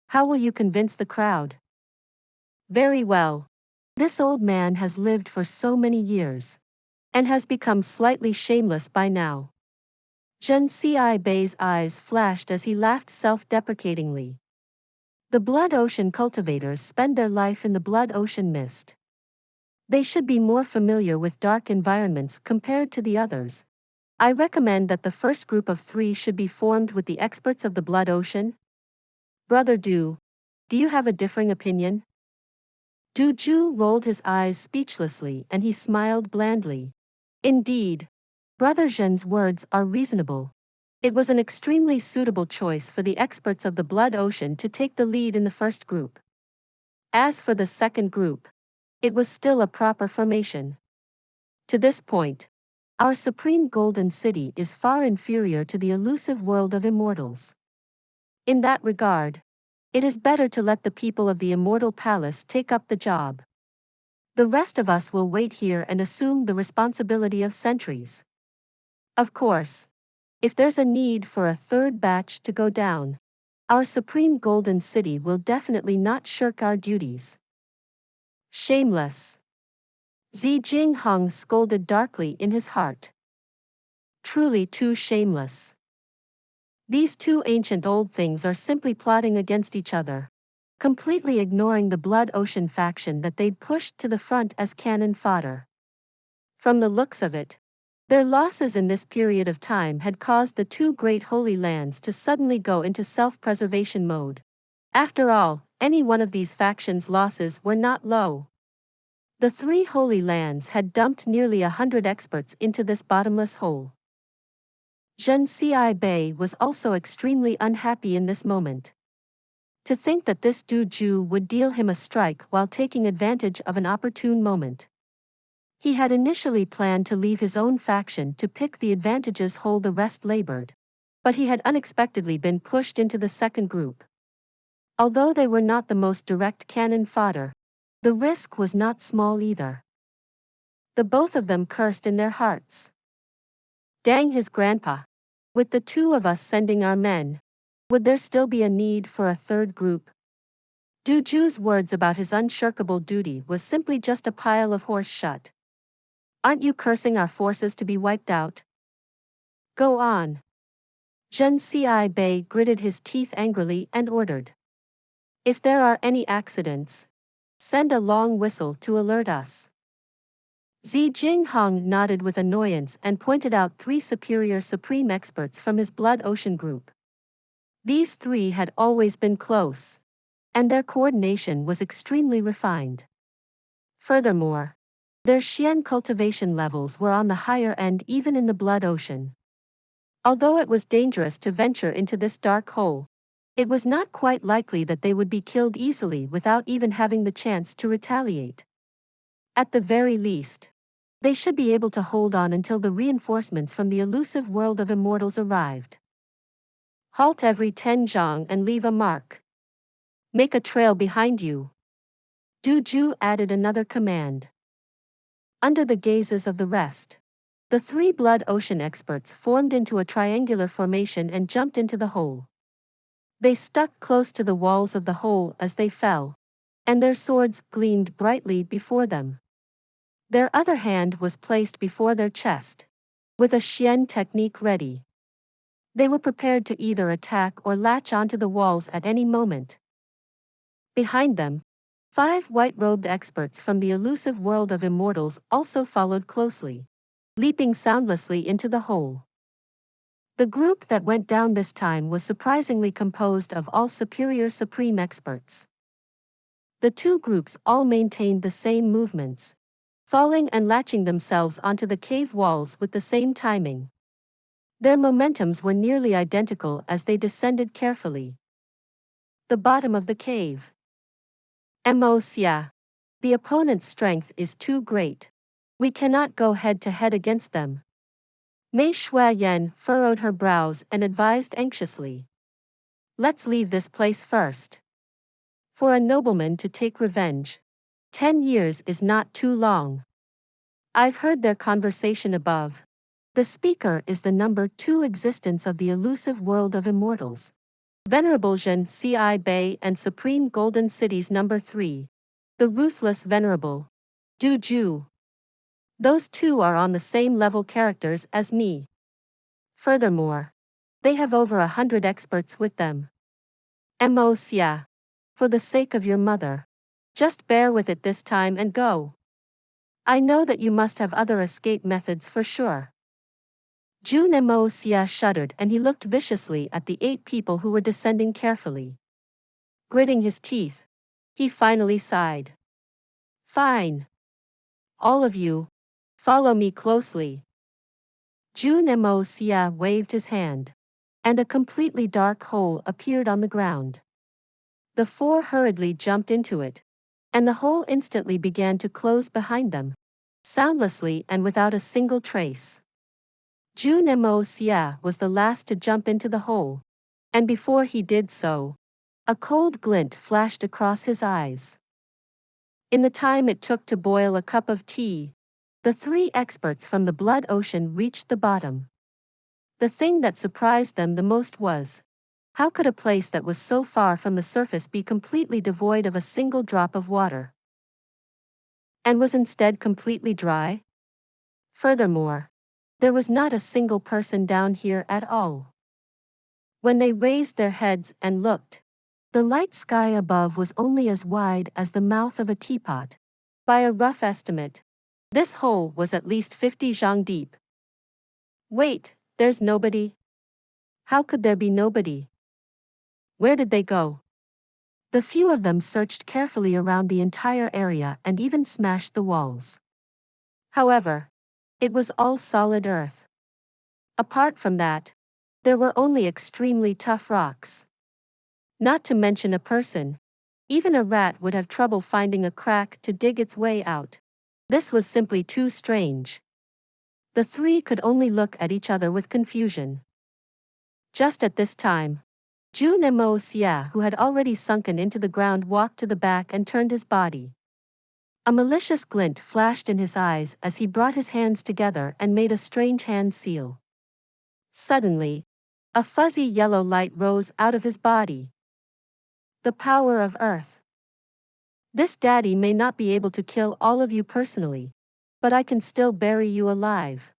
how will you convince the crowd? Very well. This old man has lived for so many years and has become slightly shameless by now. Jun Xi's eyes flashed as he laughed self-deprecatingly. The Blood Ocean cultivators spend their life in the Blood Ocean mist. They should be more familiar with dark environments compared to the others. I recommend that the first group of 3 should be formed with the experts of the Blood Ocean. Brother Du, do you have a differing opinion? Du Zhu rolled his eyes speechlessly and he smiled blandly. Indeed, Brother Zhen's words are reasonable. It was an extremely suitable choice for the experts of the Blood Ocean to take the lead in the first group. As for the second group, it was still a proper formation. To this point, our supreme golden city is far inferior to the elusive world of immortals. In that regard, it is better to let the people of the Immortal Palace take up the job. The rest of us will wait here and assume the responsibility of sentries. Of course, if there's a need for a 3rd batch to go down, our supreme golden city will definitely not shirk our duties. Shameless. Zi Jinghong scolded darkly in his heart. Truly too shameless. These 2 ancient old things are simply plotting against each other, completely ignoring the Blood Ocean faction that they'd pushed to the front as cannon fodder. From the looks of it, their losses in this period of time had caused the 2 great holy lands to suddenly go into self-preservation mode. After all, any one of these factions' losses were not low. The 3 holy lands had dumped nearly 100 experts into this bottomless hole. Jun Xie was also extremely unhappy in this moment. To think that this Du Zhu would deal him a strike while taking advantage of an opportune moment. He had initially planned to leave his own faction to pick the advantages while the rest labored, but he had unexpectedly been pushed into the second group. Although they were not the most direct cannon fodder, the risk was not small either. The both of them cursed in their hearts. Dang his grandpa. With the 2 of us sending our men, would there still be a need for a 3rd group? Du Zhu's words about his unshirkable duty was simply just a pile of horse shit. Aren't you cursing our forces to be wiped out? Go on. Jun Xie gritted his teeth angrily and ordered. If there are any accidents, send a long whistle to alert us. Xi Jinghong nodded with annoyance and pointed out 3 superior supreme experts from his Blood Ocean group. These 3 had always been close, and their coordination was extremely refined. Furthermore, their Xian cultivation levels were on the higher end even in the Blood Ocean. Although it was dangerous to venture into this dark hole, it was not quite likely that they would be killed easily without even having the chance to retaliate. At the very least, they should be able to hold on until the reinforcements from the elusive world of immortals arrived. Halt every 10 zhang and leave a mark. Make a trail behind you. Du Zhu added another command. Under the gazes of the rest, the 3 Blood Ocean experts formed into a triangular formation and jumped into the hole. They stuck close to the walls of the hole as they fell, and their swords gleamed brightly before them. Their other hand was placed before their chest, with a Xian technique ready. They were prepared to either attack or latch onto the walls at any moment. Behind them, 5 white-robed experts from the elusive world of immortals also followed closely, leaping soundlessly into the hole. The group that went down this time was surprisingly composed of all superior supreme experts. The 2 groups all maintained the same movements, falling and latching themselves onto the cave walls with the same timing. Their momentums were nearly identical as they descended carefully. The bottom of the cave. Xia. The opponent's strength is too great. We cannot go head-to-head against them. Mei Shuayan furrowed her brows and advised anxiously. Let's leave this place first. For a nobleman to take revenge, 10 years is not too long. I've heard their conversation above. The speaker is the number 2 existence of the elusive world of immortals. Venerable Jun Xie Bei and Supreme Golden City's number 3. The ruthless Venerable Du Zhu. Those 2 are on the same level characters as me. Furthermore, they have over 100 experts with them. Xia. For the sake of your mother, just bear with it this time and go. I know that you must have other escape methods for sure. Jun Xie shuddered and he looked viciously at the 8 people who were descending carefully. Gritting his teeth, he finally sighed. Fine. All of you, follow me closely. Jun Xie waved his hand, and a completely dark hole appeared on the ground. The 4 hurriedly jumped into it, and the hole instantly began to close behind them, soundlessly and without a single trace. Jun Xie was the last to jump into the hole, and before he did so, a cold glint flashed across his eyes. In the time it took to boil a cup of tea, the 3 experts from the Blood Ocean reached the bottom. The thing that surprised them the most was, how could a place that was so far from the surface be completely devoid of a single drop of water? And was instead completely dry? Furthermore, there was not a single person down here at all. When they raised their heads and looked, the light sky above was only as wide as the mouth of a teapot. By a rough estimate, this hole was at least 50 zhang deep. Wait, there's nobody? How could there be nobody? Where did they go? The few of them searched carefully around the entire area and even smashed the walls. However, it was all solid earth. Apart from that, there were only extremely tough rocks. Not to mention a person. Even a rat would have trouble finding a crack to dig its way out. This was simply too strange. The 3 could only look at each other with confusion. Just at this time, Jun Xie, who had already sunken into the ground, walked to the back and turned his body. A malicious glint flashed in his eyes as he brought his hands together and made a strange hand seal. Suddenly, a fuzzy yellow light rose out of his body. The power of Earth. This daddy may not be able to kill all of you personally, but I can still bury you alive.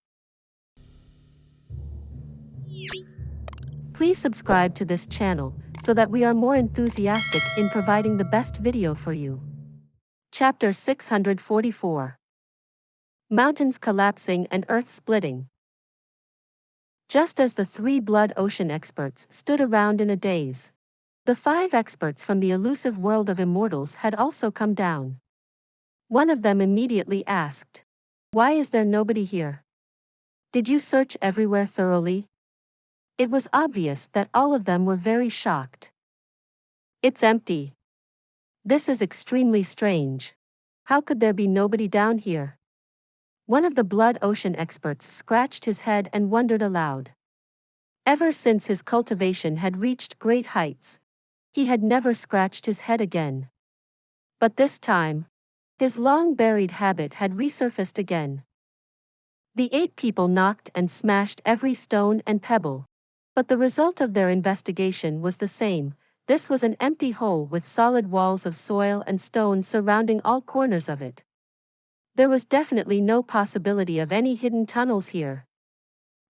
Please subscribe to this channel so that we are more enthusiastic in providing the best video for you. Chapter 644. mountains collapsing and earth splitting. Just as the 3 blood ocean experts stood around in a daze, the 5 experts from the elusive world of immortals had also come down. One of them immediately asked, "Why is there nobody here? Did you search everywhere thoroughly?" It was obvious that all of them were very shocked. "It's empty. This is extremely strange. How could there be nobody down here?" One of the blood ocean experts scratched his head and wondered aloud. Ever since his cultivation had reached great heights, he had never scratched his head again. But this time, his long-buried habit had resurfaced again. The 8 people knocked and smashed every stone and pebble, but the result of their investigation was the same. This was an empty hole with solid walls of soil and stone surrounding all corners of it. There was definitely no possibility of any hidden tunnels here.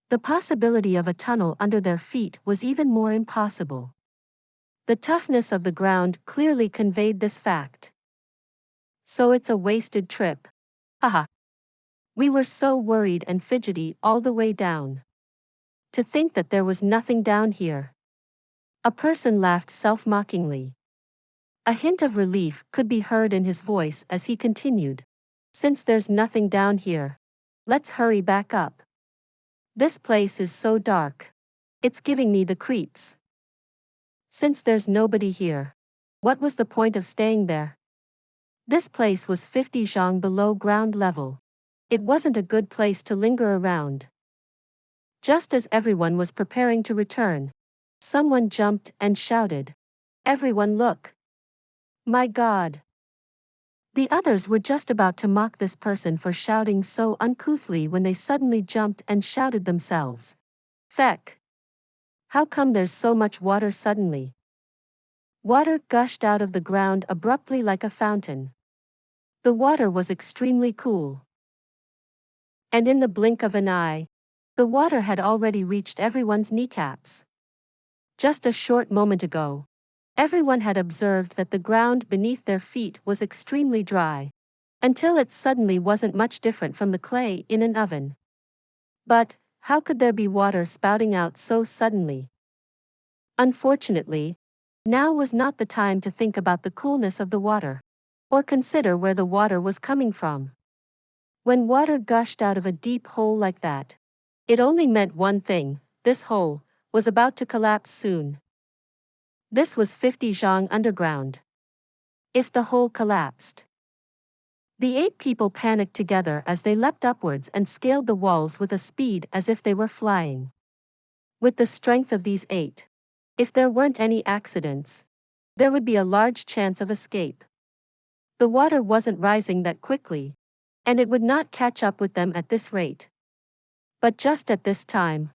The possibility of a tunnel under their feet was even more impossible. The toughness of the ground clearly conveyed this fact. "So it's a wasted trip. Haha. We were so worried and fidgety all the way down. To think that there was nothing down here." A person laughed self-mockingly. A hint of relief could be heard in his voice as he continued. "Since there's nothing down here, let's hurry back up. This place is so dark. It's giving me the creeps. Since there's nobody here, what was the point of staying there?" This place was 50 zhang below ground level. It wasn't a good place to linger around. Just as everyone was preparing to return, someone jumped and shouted, "Everyone look! My God!" The others were just about to mock this person for shouting so uncouthly when they suddenly jumped and shouted themselves. "Feck! How come there's so much water suddenly?" Water gushed out of the ground abruptly like a fountain. The water was extremely cool. And in the blink of an eye, the water had already reached everyone's kneecaps. Just a short moment ago, everyone had observed that the ground beneath their feet was extremely dry, until it suddenly wasn't much different from the clay in an oven. But, how could there be water spouting out so suddenly? Unfortunately, now was not the time to think about the coolness of the water, or consider where the water was coming from. When water gushed out of a deep hole like that, it only meant one thing: this hole was about to collapse soon. This was 50 zhang underground. If the hole collapsed, the 8 people panicked together as they leapt upwards and scaled the walls with a speed as if they were flying. With the strength of these 8, if there weren't any accidents, there would be a large chance of escape. The water wasn't rising that quickly, and it would not catch up with them at this rate. But just at this time,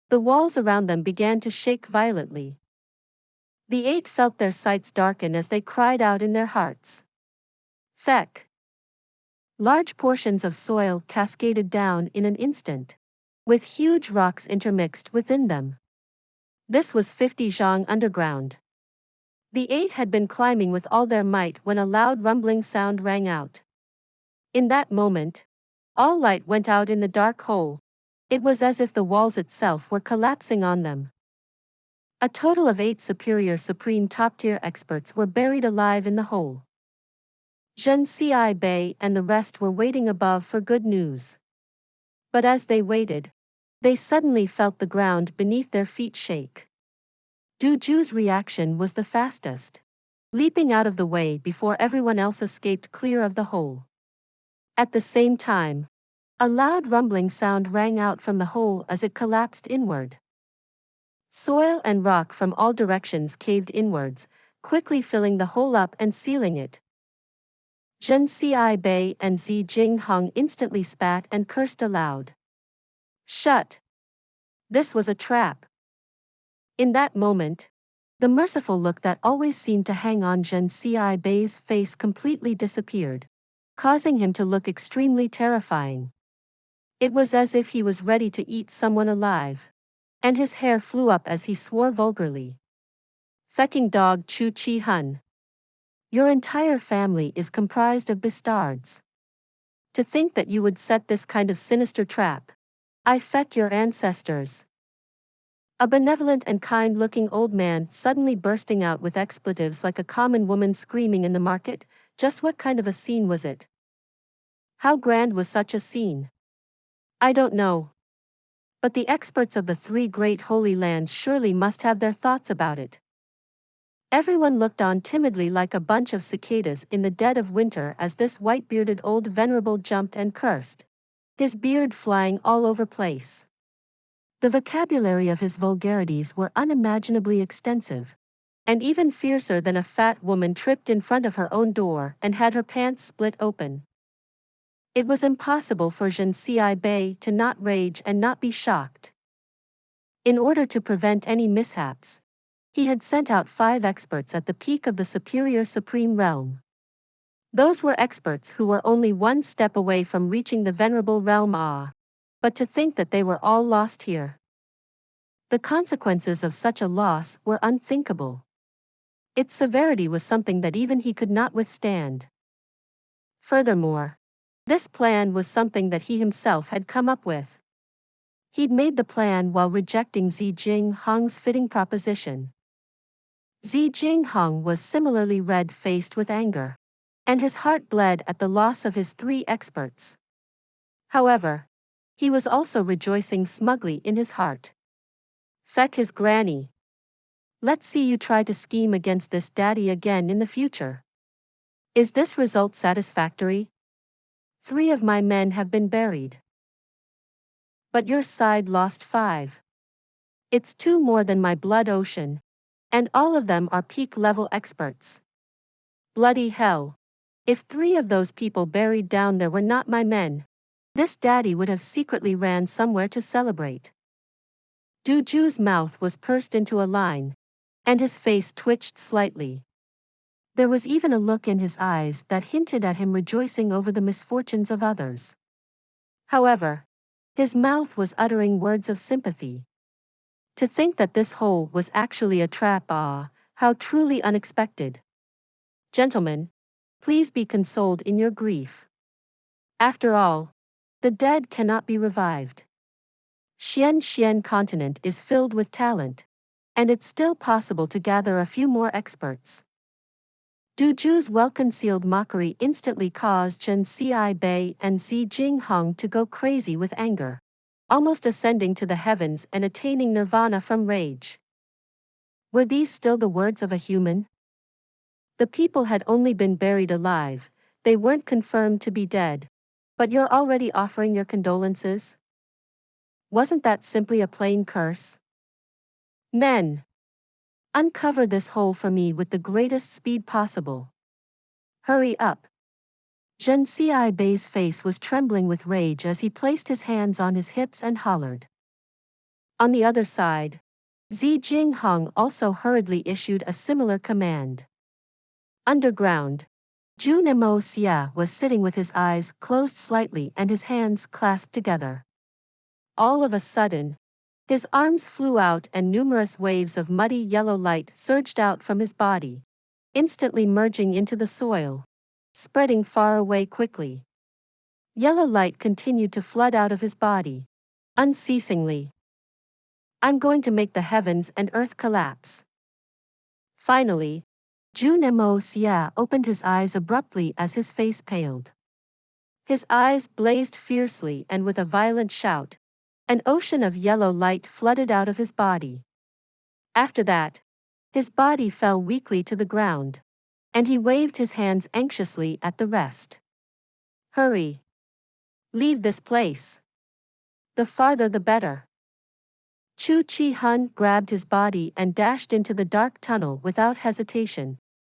the walls around them began to shake violently. The 8 felt their sights darken as they cried out in their hearts. "Feck!" Large portions of soil cascaded down in an instant, with huge rocks intermixed within them. This was 50 zhang underground. The 8 had been climbing with all their might when a loud rumbling sound rang out. In that moment, all light went out in the dark hole. It was as if the walls itself were collapsing on them. A total of 8 superior supreme top-tier experts were buried alive in the hole. Jun Xie and the rest were waiting above for good news. But as they waited, they suddenly felt the ground beneath their feet shake. Du Ju's reaction was the fastest, leaping out of the way before everyone else escaped clear of the hole. At the same time, a loud rumbling sound rang out from the hole as it collapsed inward. Soil and rock from all directions caved inwards, quickly filling the hole up and sealing it. Jun Xie and Zi Jinghong instantly spat and cursed aloud. "Shut! This was a trap." In that moment, the merciful look that always seemed to hang on Jun Xie's face completely disappeared, causing him to look extremely terrifying. It was as if he was ready to eat someone alive, and his hair flew up as he swore vulgarly. "Fecking dog Chu Chi Hun. Your entire family is comprised of bastards. To think that you would set this kind of sinister trap. I feck your ancestors. A benevolent and kind-looking old man suddenly bursting out with expletives like a common woman screaming in the market. Just what kind of a scene was it? How grand was such a scene? I don't know. But the experts of the three great holy lands surely must have their thoughts about it. Everyone looked on timidly like a bunch of cicadas in the dead of winter as this white-bearded old venerable jumped and cursed, his beard flying all over place. The vocabulary of his vulgarities were unimaginably extensive, and even fiercer than a fat woman tripped in front of her own door and had her pants split open. It was impossible for Jun Xie to not rage and not be shocked. In order to prevent any mishaps, he had sent out 5 experts at the peak of the superior supreme realm. Those were experts who were only one step away from reaching the venerable realm. But to think that they were all lost here. The consequences of such a loss were unthinkable. Its severity was something that even he could not withstand. Furthermore, this plan was something that he himself had come up with. He'd made the plan while rejecting Zi Jinghong's fitting proposition. Zi Jinghong was similarly red-faced with anger, and his heart bled at the loss of his 3 experts. However, he was also rejoicing smugly in his heart. Feck his granny. Let's see you try to scheme against this daddy again in the future. Is this result satisfactory? 3 of my men have been buried. But your side lost 5. It's 2 more than my blood ocean, and all of them are peak-level experts. Bloody hell. If 3 of those people buried down there were not my men, this daddy would have secretly ran somewhere to celebrate. Du Ju's mouth was pursed into a line, and his face twitched slightly. There was even a look in his eyes that hinted at him rejoicing over the misfortunes of others. However, his mouth was uttering words of sympathy. To think that this hole was actually a trap, how truly unexpected. Gentlemen, please be consoled in your grief. After all, the dead cannot be revived. Xian continent is filled with talent, and it's still possible to gather a few more experts. Du Ju's well-concealed mockery instantly caused Jun Xie and Zi Jinghong to go crazy with anger, almost ascending to the heavens and attaining nirvana from rage. Were these still the words of a human? The people had only been buried alive, they weren't confirmed to be dead. But you're already offering your condolences? Wasn't that simply a plain curse? Men! Uncover this hole for me with the greatest speed possible. Hurry up! Jun Xi's face was trembling with rage as he placed his hands on his hips and hollered. On the other side, Zi Jinghong also hurriedly issued a similar command. Underground, Jun Moxie was sitting with his eyes closed slightly and his hands clasped together. All of a sudden, his arms flew out and numerous waves of muddy yellow light surged out from his body, instantly merging into the soil, spreading far away quickly. Yellow light continued to flood out of his body, unceasingly. I'm going to make the heavens and earth collapse. Finally, Jun Moxie opened his eyes abruptly as his face paled. His eyes blazed fiercely and with a violent shout, an ocean of yellow light flooded out of his body. After that, his body fell weakly to the ground, and he waved his hands anxiously at the rest. Hurry! Leave this place! The farther the better. Chu Chi-hun grabbed his body and dashed into the dark tunnel without hesitation.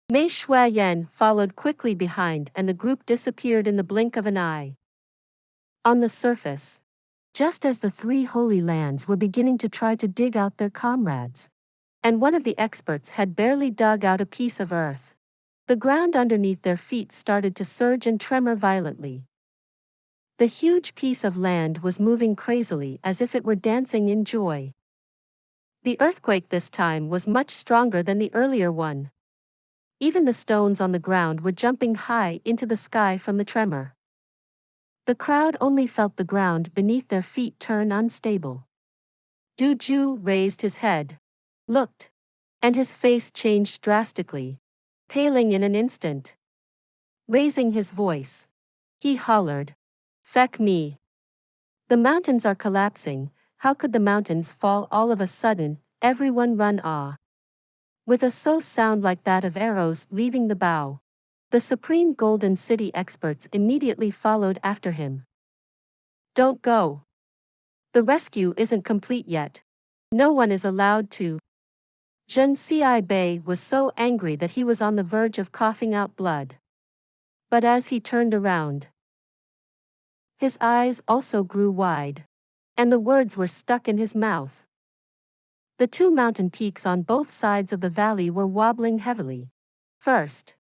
Mei Shuayan followed quickly behind and the group disappeared in the blink of an eye. On the surface, just as the 3 holy lands were beginning to try to dig out their comrades, and one of the experts had barely dug out a piece of earth, the ground underneath their feet started to surge and tremor violently. The huge piece of land was moving crazily as if it were dancing in joy. The earthquake this time was much stronger than the earlier one. Even the stones on the ground were jumping high into the sky from the tremor. The crowd only felt the ground beneath their feet turn unstable. Du Ju raised his head, looked, and his face changed drastically, paling in an instant. Raising his voice, he hollered, "Feck me! The mountains are collapsing, how could the mountains fall all of a sudden, everyone run ah." With a sound like that of arrows leaving the bow, the supreme Golden City experts immediately followed after him. "Don't go. The rescue isn't complete yet. No one is allowed to." Jun Xie was so angry that he was on the verge of coughing out blood. But as he turned around, his eyes also grew wide, and the words were stuck in his mouth. The two mountain peaks on both sides of the valley were wobbling heavily. First,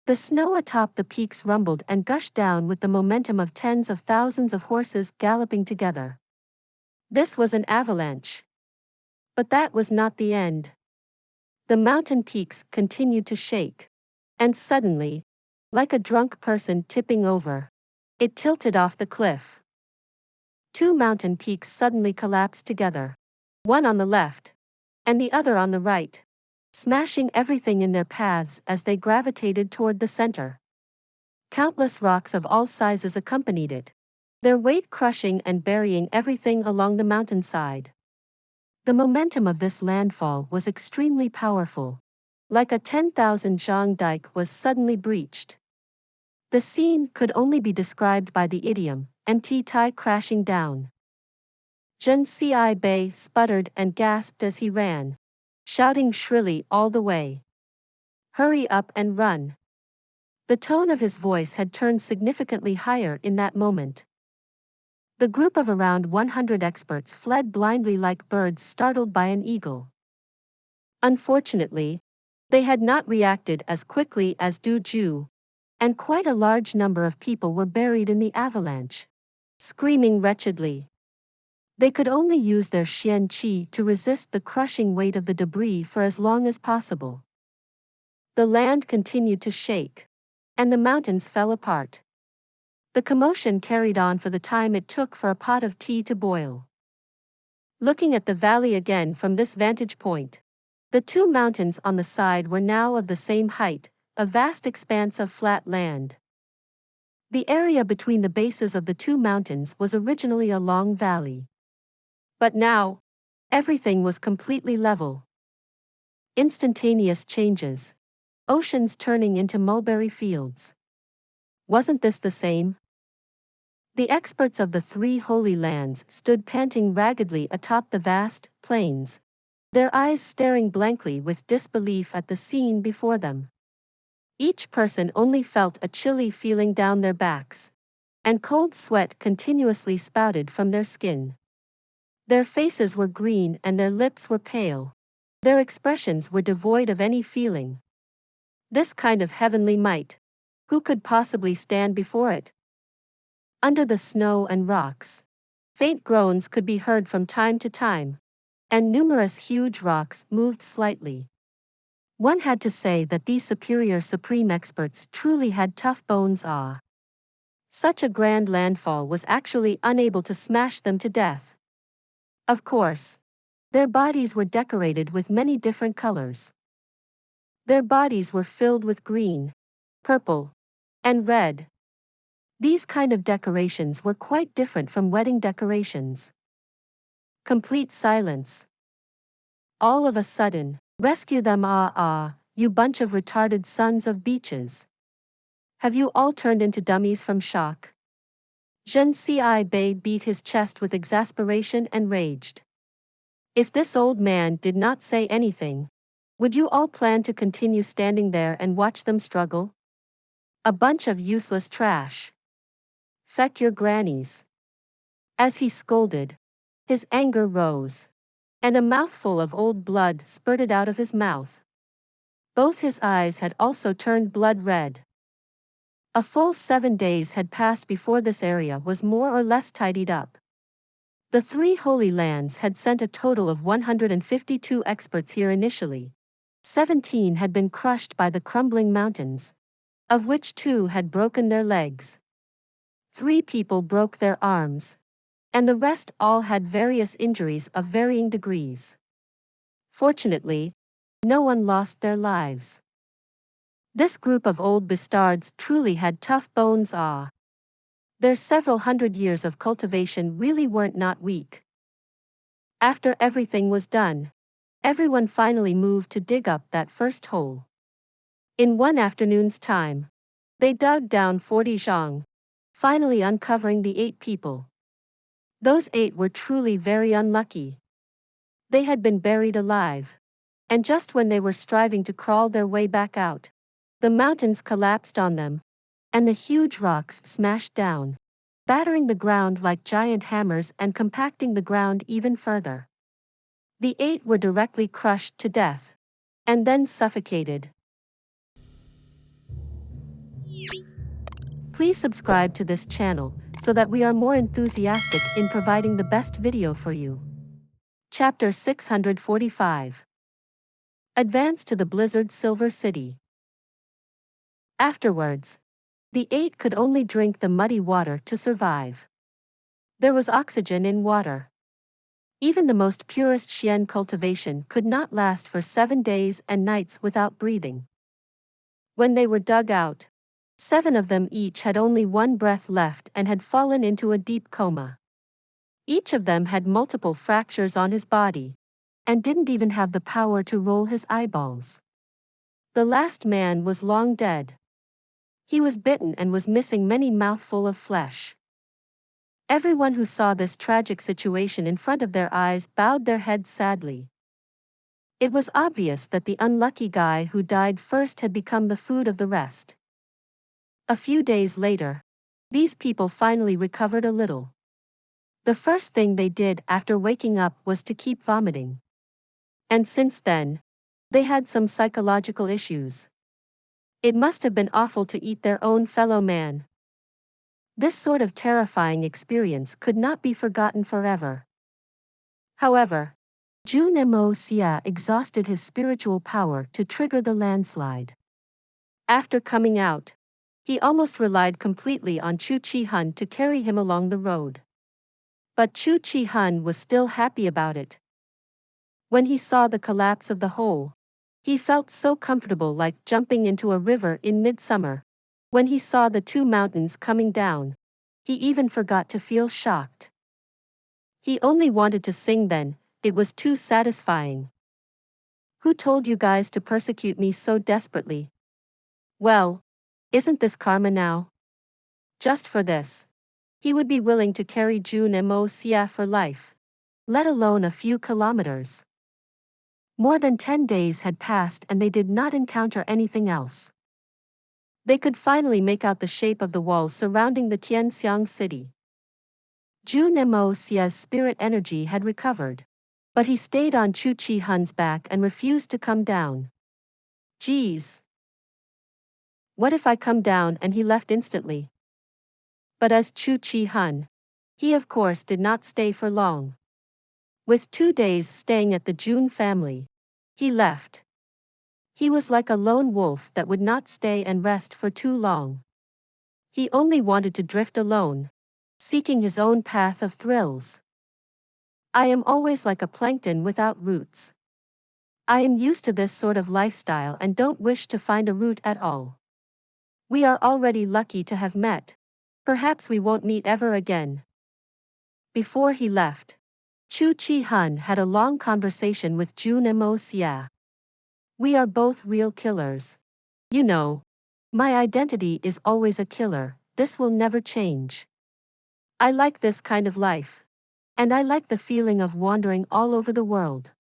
the snow atop the peaks rumbled and gushed down with the momentum of tens of thousands of horses galloping together. This was an avalanche. But that was not the end. The mountain peaks continued to shake. And suddenly, like a drunk person tipping over, it tilted off the cliff. Two mountain peaks suddenly collapsed together, one on the left, and the other on the right, smashing everything in their paths as they gravitated toward the center. Countless rocks of all sizes accompanied it, their weight crushing and burying everything along the mountainside. The momentum of this landfall was extremely powerful. Like a 10,000 zhang dike was suddenly breached. The scene could only be described by the idiom, MT-Tai crashing down. Jun Xie sputtered and gasped as he ran, shouting shrilly all the way, "Hurry up and run." The tone of his voice had turned significantly higher in that moment. The group of around 100 experts fled blindly like birds startled by an eagle. Unfortunately, they had not reacted as quickly as Du Ju, and quite a large number of people were buried in the avalanche, screaming wretchedly. They could only use their Xian Qi to resist the crushing weight of the debris for as long as possible. The land continued to shake, and the mountains fell apart. The commotion carried on for the time it took for a pot of tea to boil. Looking at the valley again from this vantage point, the two mountains on the side were now of the same height, a vast expanse of flat land. The area between the bases of the two mountains was originally a long valley. But now, everything was completely level. Instantaneous changes. Oceans turning into mulberry fields. Wasn't this the same? The experts of the three holy lands stood panting raggedly atop the vast plains, their eyes staring blankly with disbelief at the scene before them. Each person only felt a chilly feeling down their backs, and cold sweat continuously spouted from their skin. Their faces were green and their lips were pale. Their expressions were devoid of any feeling. This kind of heavenly might, who could possibly stand before it? Under the snow and rocks, faint groans could be heard from time to time, and numerous huge rocks moved slightly. One had to say that these superior supreme experts truly had tough bones. Such a grand landfall was actually unable to smash them to death. Of course, their bodies were decorated with many different colors. Their bodies were filled with green, purple, and red. These kind of decorations were quite different from wedding decorations. Complete silence. All of a sudden, "Rescue them, you bunch of retarded sons of beaches. Have you all turned into dummies from shock?" Jun Xie beat his chest with exasperation and raged. If this old man did not say anything, would you all plan to continue standing there and watch them struggle? A bunch of useless trash. Feck your grannies. As he scolded, his anger rose, and a mouthful of old blood spurted out of his mouth. Both his eyes had also turned blood red. A full 7 days had passed before this area was more or less tidied up. The three holy lands had sent a total of 152 experts here initially. 17 had been crushed by the crumbling mountains, of which 2 had broken their legs. 3 people broke their arms, and the rest all had various injuries of varying degrees. Fortunately, no one lost their lives. This group of old bastards truly had tough bones. Their several hundred years of cultivation really weren't not weak. After everything was done, everyone finally moved to dig up that first hole. In one afternoon's time, they dug down 40 zhang, finally uncovering the 8 people. Those 8 were truly very unlucky. They had been buried alive, and just when they were striving to crawl their way back out, the mountains collapsed on them, and the huge rocks smashed down, battering the ground like giant hammers and compacting the ground even further. The 8 were directly crushed to death, and then suffocated. Please subscribe to this channel, so that we are more enthusiastic in providing the best video for you. Chapter 645. Advance to the Blizzard Silver City. Afterwards, the 8 could only drink the muddy water to survive. There was oxygen in water. Even the most purest Xian cultivation could not last for 7 days and nights without breathing. When they were dug out, 7 of them each had only 1 breath left and had fallen into a deep coma. Each of them had multiple fractures on his body, and didn't even have the power to roll his eyeballs. The last man was long dead. He was bitten and was missing many mouthfuls of flesh. Everyone who saw this tragic situation in front of their eyes bowed their heads sadly. It was obvious that the unlucky guy who died first had become the food of the rest. A few days later, these people finally recovered a little. The first thing they did after waking up was to keep vomiting. And since then, they had some psychological issues. It must have been awful to eat their own fellow man. This sort of terrifying experience could not be forgotten forever. However, Jun Moxie exhausted his spiritual power to trigger the landslide. After coming out, he almost relied completely on Chu Chi-hun to carry him along the road. But Chu Chi-hun was still happy about it. When he saw the collapse of the hole, he felt so comfortable, like jumping into a river in midsummer. When he saw the 2 mountains coming down, he even forgot to feel shocked. He only wanted to sing then, it was too satisfying. Who told you guys to persecute me so desperately? Well, isn't this karma now? Just for this, he would be willing to carry Jun Moxie for life, let alone a few kilometers. More than 10 days had passed and they did not encounter anything else. They could finally make out the shape of the walls surrounding the Tianxiang city. Jun Moxie's spirit energy had recovered, but he stayed on Chu Chi-hun's back and refused to come down. Geez. What if I come down? And he left instantly. But as Chu Chi-hun, he of course did not stay for long. With 2 days staying at the Jun family, he left. He was like a lone wolf that would not stay and rest for too long. He only wanted to drift alone, seeking his own path of thrills. I am always like a plankton without roots. I am used to this sort of lifestyle and don't wish to find a root at all. We are already lucky to have met. Perhaps we won't meet ever again. Before he left, Chu Chi-hun had a long conversation with Jun Moxie. We are both real killers. You know, my identity is always a killer, this will never change. I like this kind of life. And I like the feeling of wandering all over the world.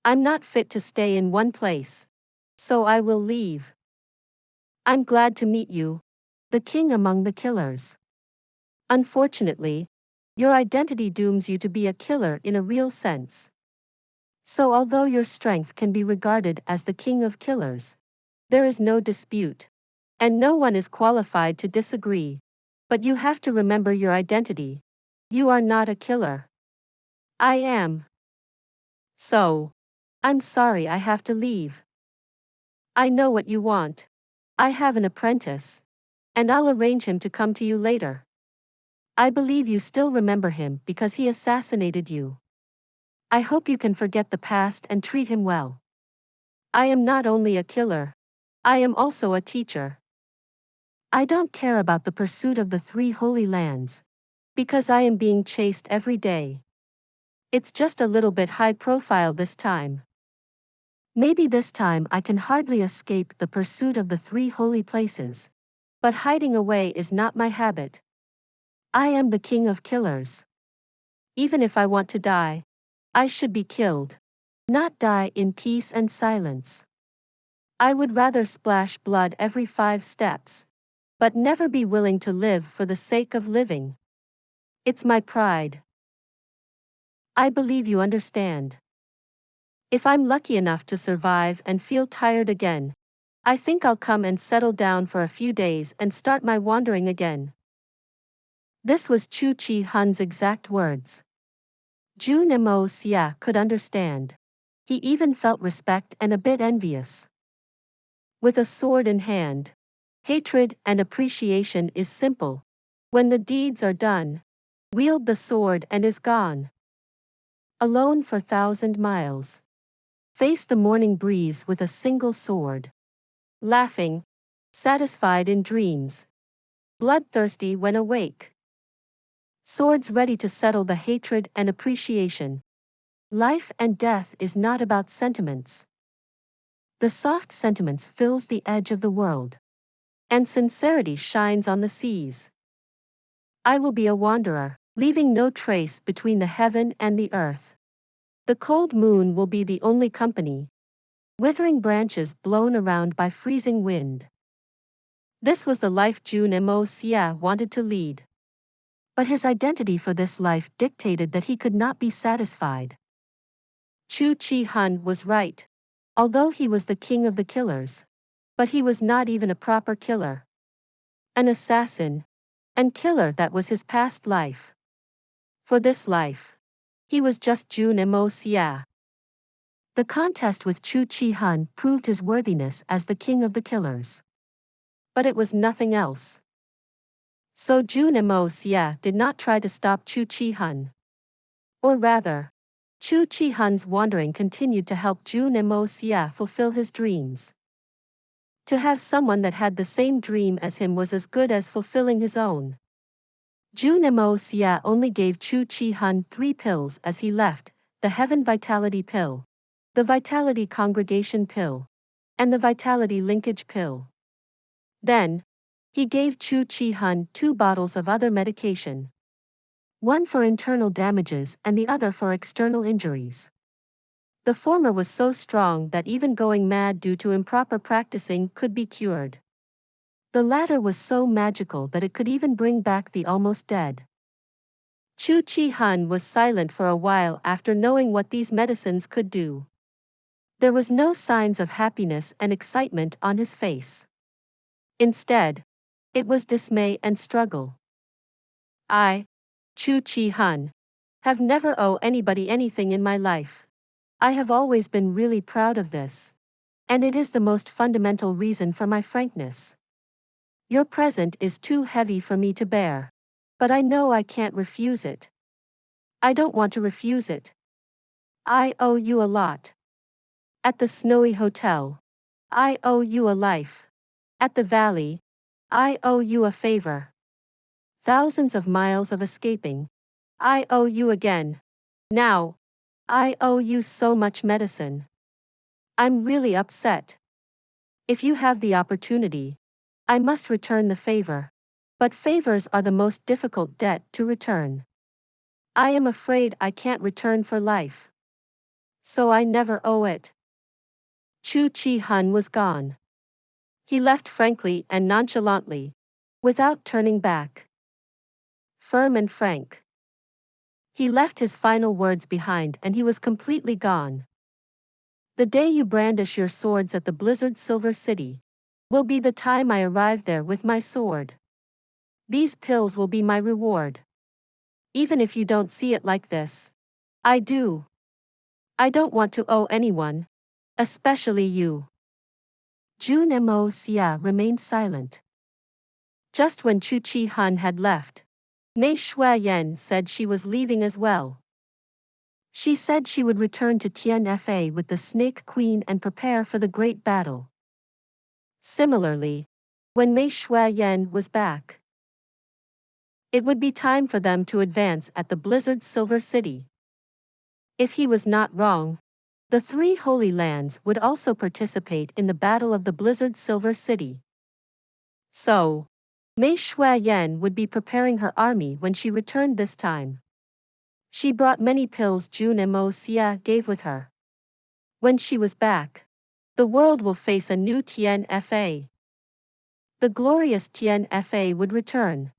I'm not fit to stay in one place. So I will leave. I'm glad to meet you, the king among the killers. Unfortunately, your identity dooms you to be a killer in a real sense. So although your strength can be regarded as the king of killers, there is no dispute, and no one is qualified to disagree. But you have to remember your identity. You are not a killer. I am. So, I'm sorry I have to leave. I know what you want. I have an apprentice. And I'll arrange him to come to you later. I believe you still remember him because he assassinated you. I hope you can forget the past and treat him well. I am not only a killer. I am also a teacher. I don't care about the pursuit of the 3 holy lands. Because I am being chased every day. It's just a little bit high profile this time. Maybe this time I can hardly escape the pursuit of the 3 holy places. But hiding away is not my habit. I am the king of killers. Even if I want to die, I should be killed. Not die in peace and silence. I would rather splash blood every 5 steps. But never be willing to live for the sake of living. It's my pride. I believe you understand. If I'm lucky enough to survive and feel tired again, I think I'll come and settle down for a few days and start my wandering again. This was Chu Chi Hun's exact words. Jun Moxie could understand. He even felt respect and a bit envious. With a sword in hand, hatred and appreciation is simple. When the deeds are done, wield the sword and is gone. Alone for 1,000 miles. Face the morning breeze with a single sword. Laughing, satisfied in dreams. Bloodthirsty when awake. Swords ready to settle the hatred and appreciation. Life and death is not about sentiments. The soft sentiments fills the edge of the world. And sincerity shines on the seas. I will be a wanderer, leaving no trace between the heaven and the earth. The cold moon will be the only company. Withering branches blown around by freezing wind. This was the life Jun Moxie wanted to lead. But his identity for this life dictated that he could not be satisfied. Chu Chi Hun was right. Although he was the king of the killers. But he was not even a proper killer. An assassin. And killer that was his past life. For this life, he was just Jun Moxie. The contest with Chu Chi Hun proved his worthiness as the king of the killers. But it was nothing else. So Jun Moxie did not try to stop Chu Chi Hun. Or rather, Chu Chi Hun's wandering continued to help Jun Moxie fulfill his dreams. To have someone that had the same dream as him was as good as fulfilling his own. Jun Moxie only gave Chu Chi Hun 3 pills as he left, the Heaven Vitality Pill, the Vitality Congregation Pill, and the Vitality Linkage Pill. Then, he gave Chu Chi Hun 2 bottles of other medication. One for internal damages and the other for external injuries. The former was so strong that even going mad due to improper practicing could be cured. The latter was so magical that it could even bring back the almost dead. Chu Chi Hun was silent for a while after knowing what these medicines could do. There was no signs of happiness and excitement on his face. Instead, it was dismay and struggle. I, Chu Chi Hun, have never owed anybody anything in my life. I have always been really proud of this. And it is the most fundamental reason for my frankness. Your present is too heavy for me to bear. But I know I can't refuse it. I don't want to refuse it. I owe you a lot. At the snowy hotel, I owe you a life. At the valley, I owe you a favor. Thousands of miles of escaping. I owe you again. Now, I owe you so much medicine. I'm really upset. If you have the opportunity, I must return the favor. But favors are the most difficult debt to return. I am afraid I can't return for life. So I never owe it. Chu Chi Hun was gone. He left frankly and nonchalantly, without turning back. Firm and frank. He left his final words behind and he was completely gone. The day you brandish your swords at the Blizzard Silver City will be the time I arrive there with my sword. These pills will be my reward. Even if you don't see it like this, I do. I don't want to owe anyone, especially you. Jun Moxie remained silent. Just when Chu Chi Hun had left, Mei Shuayan said she was leaving as well. She said she would return to Tianfa with the Snake Queen and prepare for the great battle. Similarly, when Mei Shuayan was back, it would be time for them to advance at the Blizzard Silver City. If he was not wrong, the three Holy Lands would also participate in the Battle of the Blizzard Silver City. So, Mei Shuayan would be preparing her army when she returned this time. She brought many pills Jun Moxie gave with her. When she was back, the world will face a new Tianfa. The glorious Tianfa would return.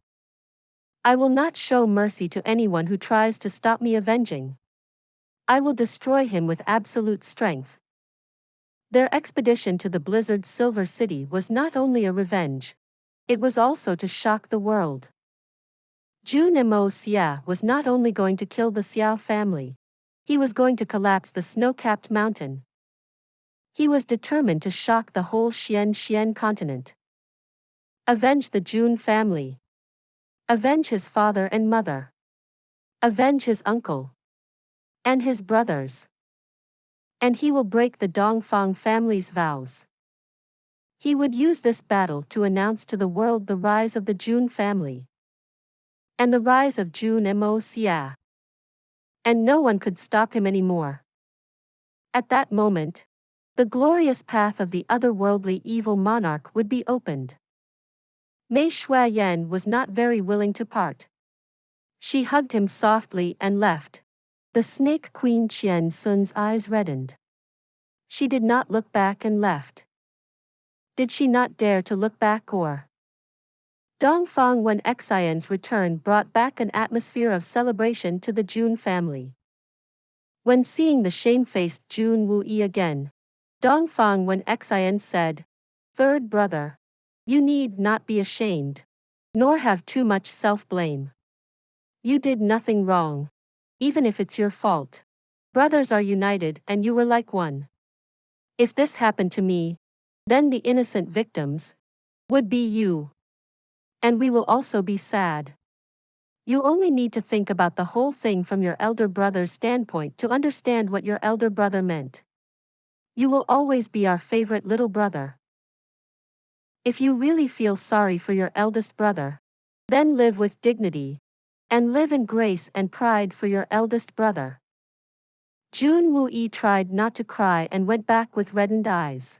I will not show mercy to anyone who tries to stop me avenging. I will destroy him with absolute strength. Their expedition to the Blizzard Silver City was not only a revenge, it was also to shock the world. Jun Moxie was not only going to kill the Xiao family, he was going to collapse the snow-capped mountain. He was determined to shock the whole Xian continent. Avenge the Jun family. Avenge his father and mother. Avenge his uncle. And his brothers. And he will break the Dongfang family's vows. He would use this battle to announce to the world the rise of the Jun family. And the rise of Jun Moxie. And no one could stop him anymore. At that moment, the glorious path of the otherworldly evil monarch would be opened. Mei Shuayan was not very willing to part. She hugged him softly and left. The Snake Queen Qian Sun's eyes reddened. She did not look back and left. Did she not dare to look back or? Dongfang Wen Xian's return brought back an atmosphere of celebration to the Jun family. When seeing the shamefaced Jun Wuyi again, Dongfang Wen Xian said, "Third brother, you need not be ashamed, nor have too much self-blame. You did nothing wrong, even if it's your fault. Brothers are united and you were like one. If this happened to me, then the innocent victims would be you. And we will also be sad. You only need to think about the whole thing from your elder brother's standpoint to understand what your elder brother meant. You will always be our favorite little brother. If you really feel sorry for your eldest brother, then live with dignity, and live in grace and pride for your eldest brother." Jun Wuyi tried not to cry and went back with reddened eyes.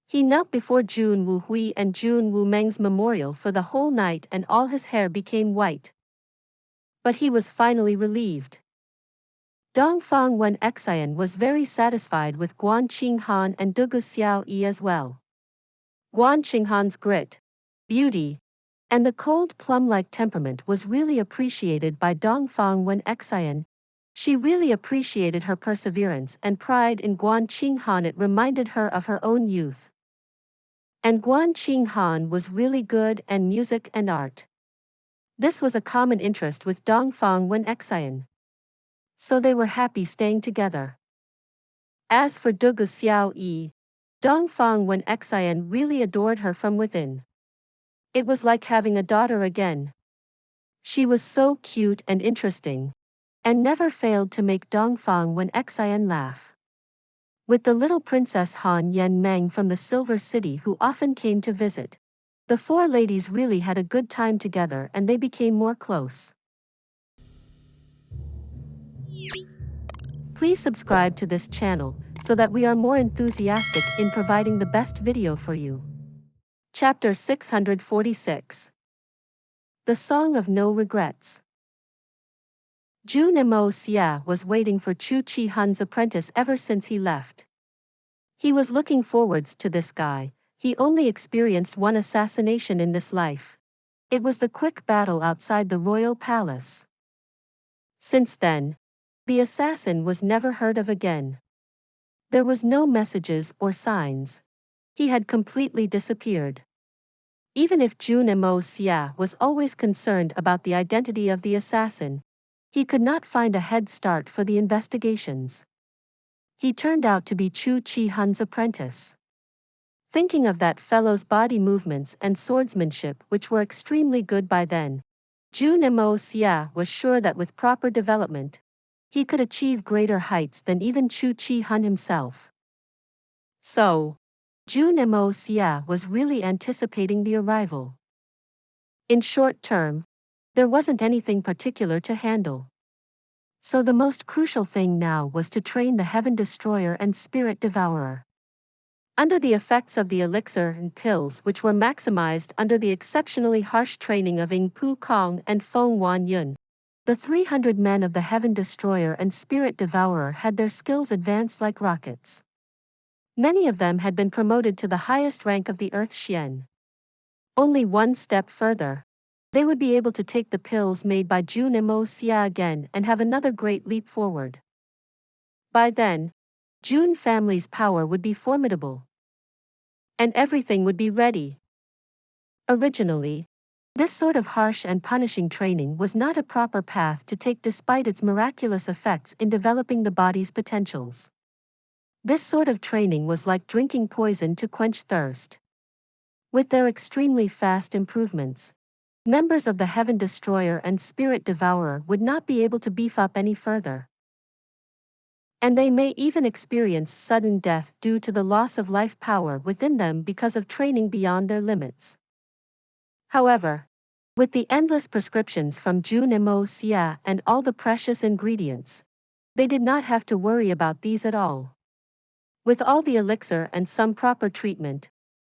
He knelt before Jun Wuhui and Jun Wumeng's memorial for the whole night and all his hair became white. But he was finally relieved. Dongfang Wen Xian was very satisfied with Guan Qinghan and Dugu Xiao Yi as well. Guan Qinghan's grit, beauty, and the cold plum-like temperament was really appreciated by Dongfang Wen Xian. She really appreciated her perseverance and pride in Guan Qinghan. It reminded her of her own youth. And Guan Qinghan was really good at music and art. This was a common interest with Dongfang Wen Xian. So they were happy staying together. As for Dugu Xiao Yi, Dongfang Wen Xian really adored her from within. It was like having a daughter again. She was so cute and interesting, and never failed to make Dongfang Wen Xian laugh. With the little Princess Han Yen Meng from the Silver City who often came to visit, the four ladies really had a good time together and they became more close. Please subscribe to this channel so that we are more enthusiastic in providing the best video for you. Chapter 646. The Song of No Regrets. Jun Moxie was waiting for Chu Chi Hun's apprentice ever since he left. He was looking forwards to this guy. He only experienced one assassination in this life. It was the quick battle outside the royal palace. Since then, the assassin was never heard of again. There was no messages or signs. He had completely disappeared. Even if Jun Moxie was always concerned about the identity of the assassin, he could not find a head start for the investigations. He turned out to be Chu Chi Hun's apprentice. Thinking of that fellow's body movements and swordsmanship which were extremely good by then, Jun Xie was sure that with proper development, he could achieve greater heights than even Chu Chi Han himself. So, Jun Xie was really anticipating the arrival. In short term, there wasn't anything particular to handle. So the most crucial thing now was to train the Heaven Destroyer and Spirit Devourer. Under the effects of the elixir and pills which were maximized under the exceptionally harsh training of Ing Pu Kong and Feng Wan Yun, the 300 men of the Heaven Destroyer and Spirit Devourer had their skills advanced like rockets. Many of them had been promoted to the highest rank of the Earth Xian. Only one step further, they would be able to take the pills made by Jun Xie again and have another great leap forward. By then, Jun family's power would be formidable. And everything would be ready. Originally, this sort of harsh and punishing training was not a proper path to take despite its miraculous effects in developing the body's potentials. This sort of training was like drinking poison to quench thirst. With their extremely fast improvements, members of the Heaven Destroyer and Spirit Devourer would not be able to beef up any further. And they may even experience sudden death due to the loss of life power within them because of training beyond their limits. However, with the endless prescriptions from Jun Xie and all the precious ingredients, they did not have to worry about these at all. With all the elixir and some proper treatment,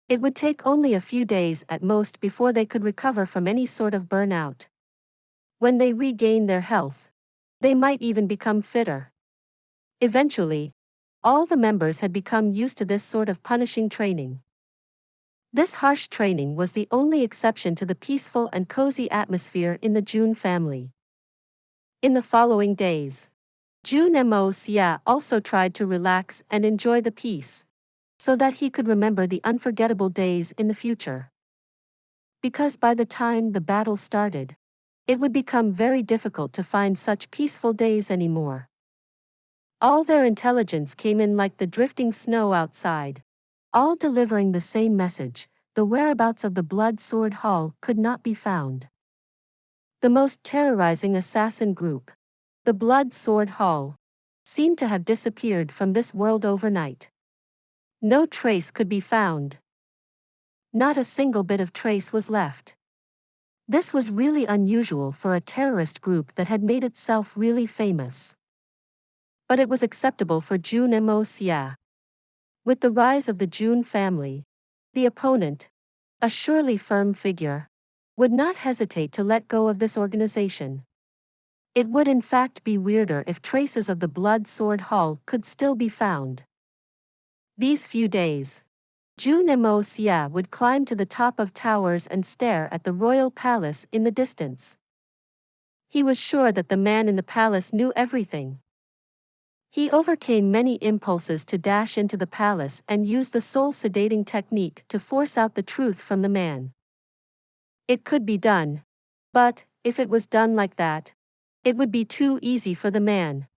it would take only a few days at most before they could recover from any sort of burnout. When they regain their health, they might even become fitter. Eventually, all the members had become used to this sort of punishing training. This harsh training was the only exception to the peaceful and cozy atmosphere in the Jun family. In the following days, Jun Xie also tried to relax and enjoy the peace, so that he could remember the unforgettable days in the future. Because by the time the battle started, it would become very difficult to find such peaceful days anymore. All their intelligence came in like the drifting snow outside, all delivering the same message: the whereabouts of the Blood Sword Hall could not be found. The most terrorizing assassin group, the Blood Sword Hall, seemed to have disappeared from this world overnight. No trace could be found. Not a single bit of trace was left. This was really unusual for a terrorist group that had made itself really famous. But it was acceptable for Jun Xie. With the rise of the Jun family, the opponent, a surely firm figure, would not hesitate to let go of this organization. It would in fact be weirder if traces of the Blood Sword Hall could still be found. These few days, Jun Xie would climb to the top of towers and stare at the royal palace in the distance. He was sure that the man in the palace knew everything. He overcame many impulses to dash into the palace and use the soul-sedating technique to force out the truth from the man. It could be done, but, if it was done like that, it would be too easy for the man.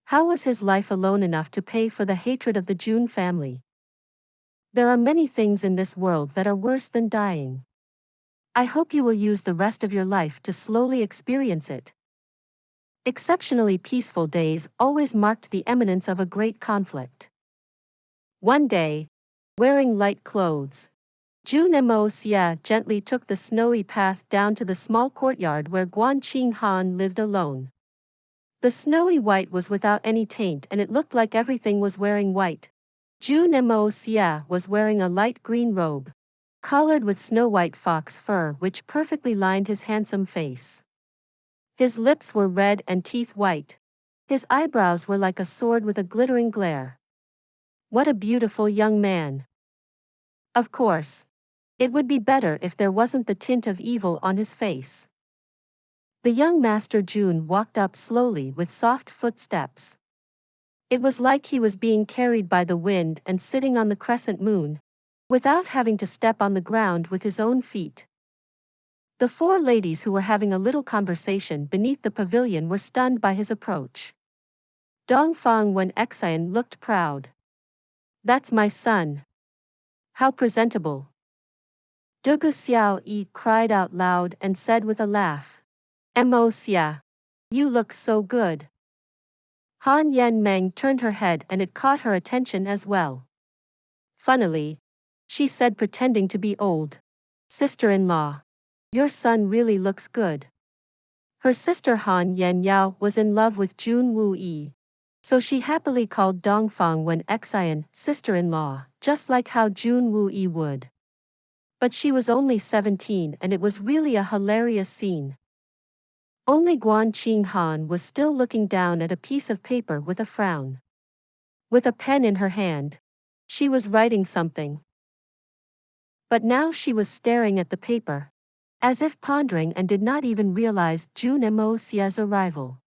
How was his life alone enough to pay for the hatred of the Jun family? There are many things in this world that are worse than dying. I hope you will use the rest of your life to slowly experience it. Exceptionally peaceful days always marked the imminence of a great conflict. One day, wearing light clothes, Jun Xie gently took the snowy path down to the small courtyard where Guan Qing Han lived alone. The snowy white was without any taint and it looked like everything was wearing white. Jun Xie was wearing a light green robe, collared with snow-white fox fur which perfectly lined his handsome face. His lips were red and teeth white. His eyebrows were like a sword with a glittering glare. What a beautiful young man. Of course, it would be better if there wasn't the tint of evil on his face. The young Master Jun walked up slowly with soft footsteps. It was like he was being carried by the wind and sitting on the crescent moon, without having to step on the ground with his own feet. The four ladies who were having a little conversation beneath the pavilion were stunned by his approach. Dongfang Wen Xian looked proud. That's my son. How presentable. Dugu Xiao cried out loud and said with a laugh. Mo Xia. You look so good. Han Yen Meng turned her head and it caught her attention as well. Funnily, she said, pretending to be old. Sister-in-law. Your son really looks good. Her sister Han Yen Yao was in love with Jun Wu Yi, so she happily called Dongfang Wen Xian sister-in-law, just like how Jun Wu Yi would. But she was only 17 and it was really a hilarious scene. Only Guan Qing Han was still looking down at a piece of paper with a frown. With a pen in her hand, she was writing something. But now she was staring at the paper, as if pondering, and did not even realize Jun Moxie's arrival.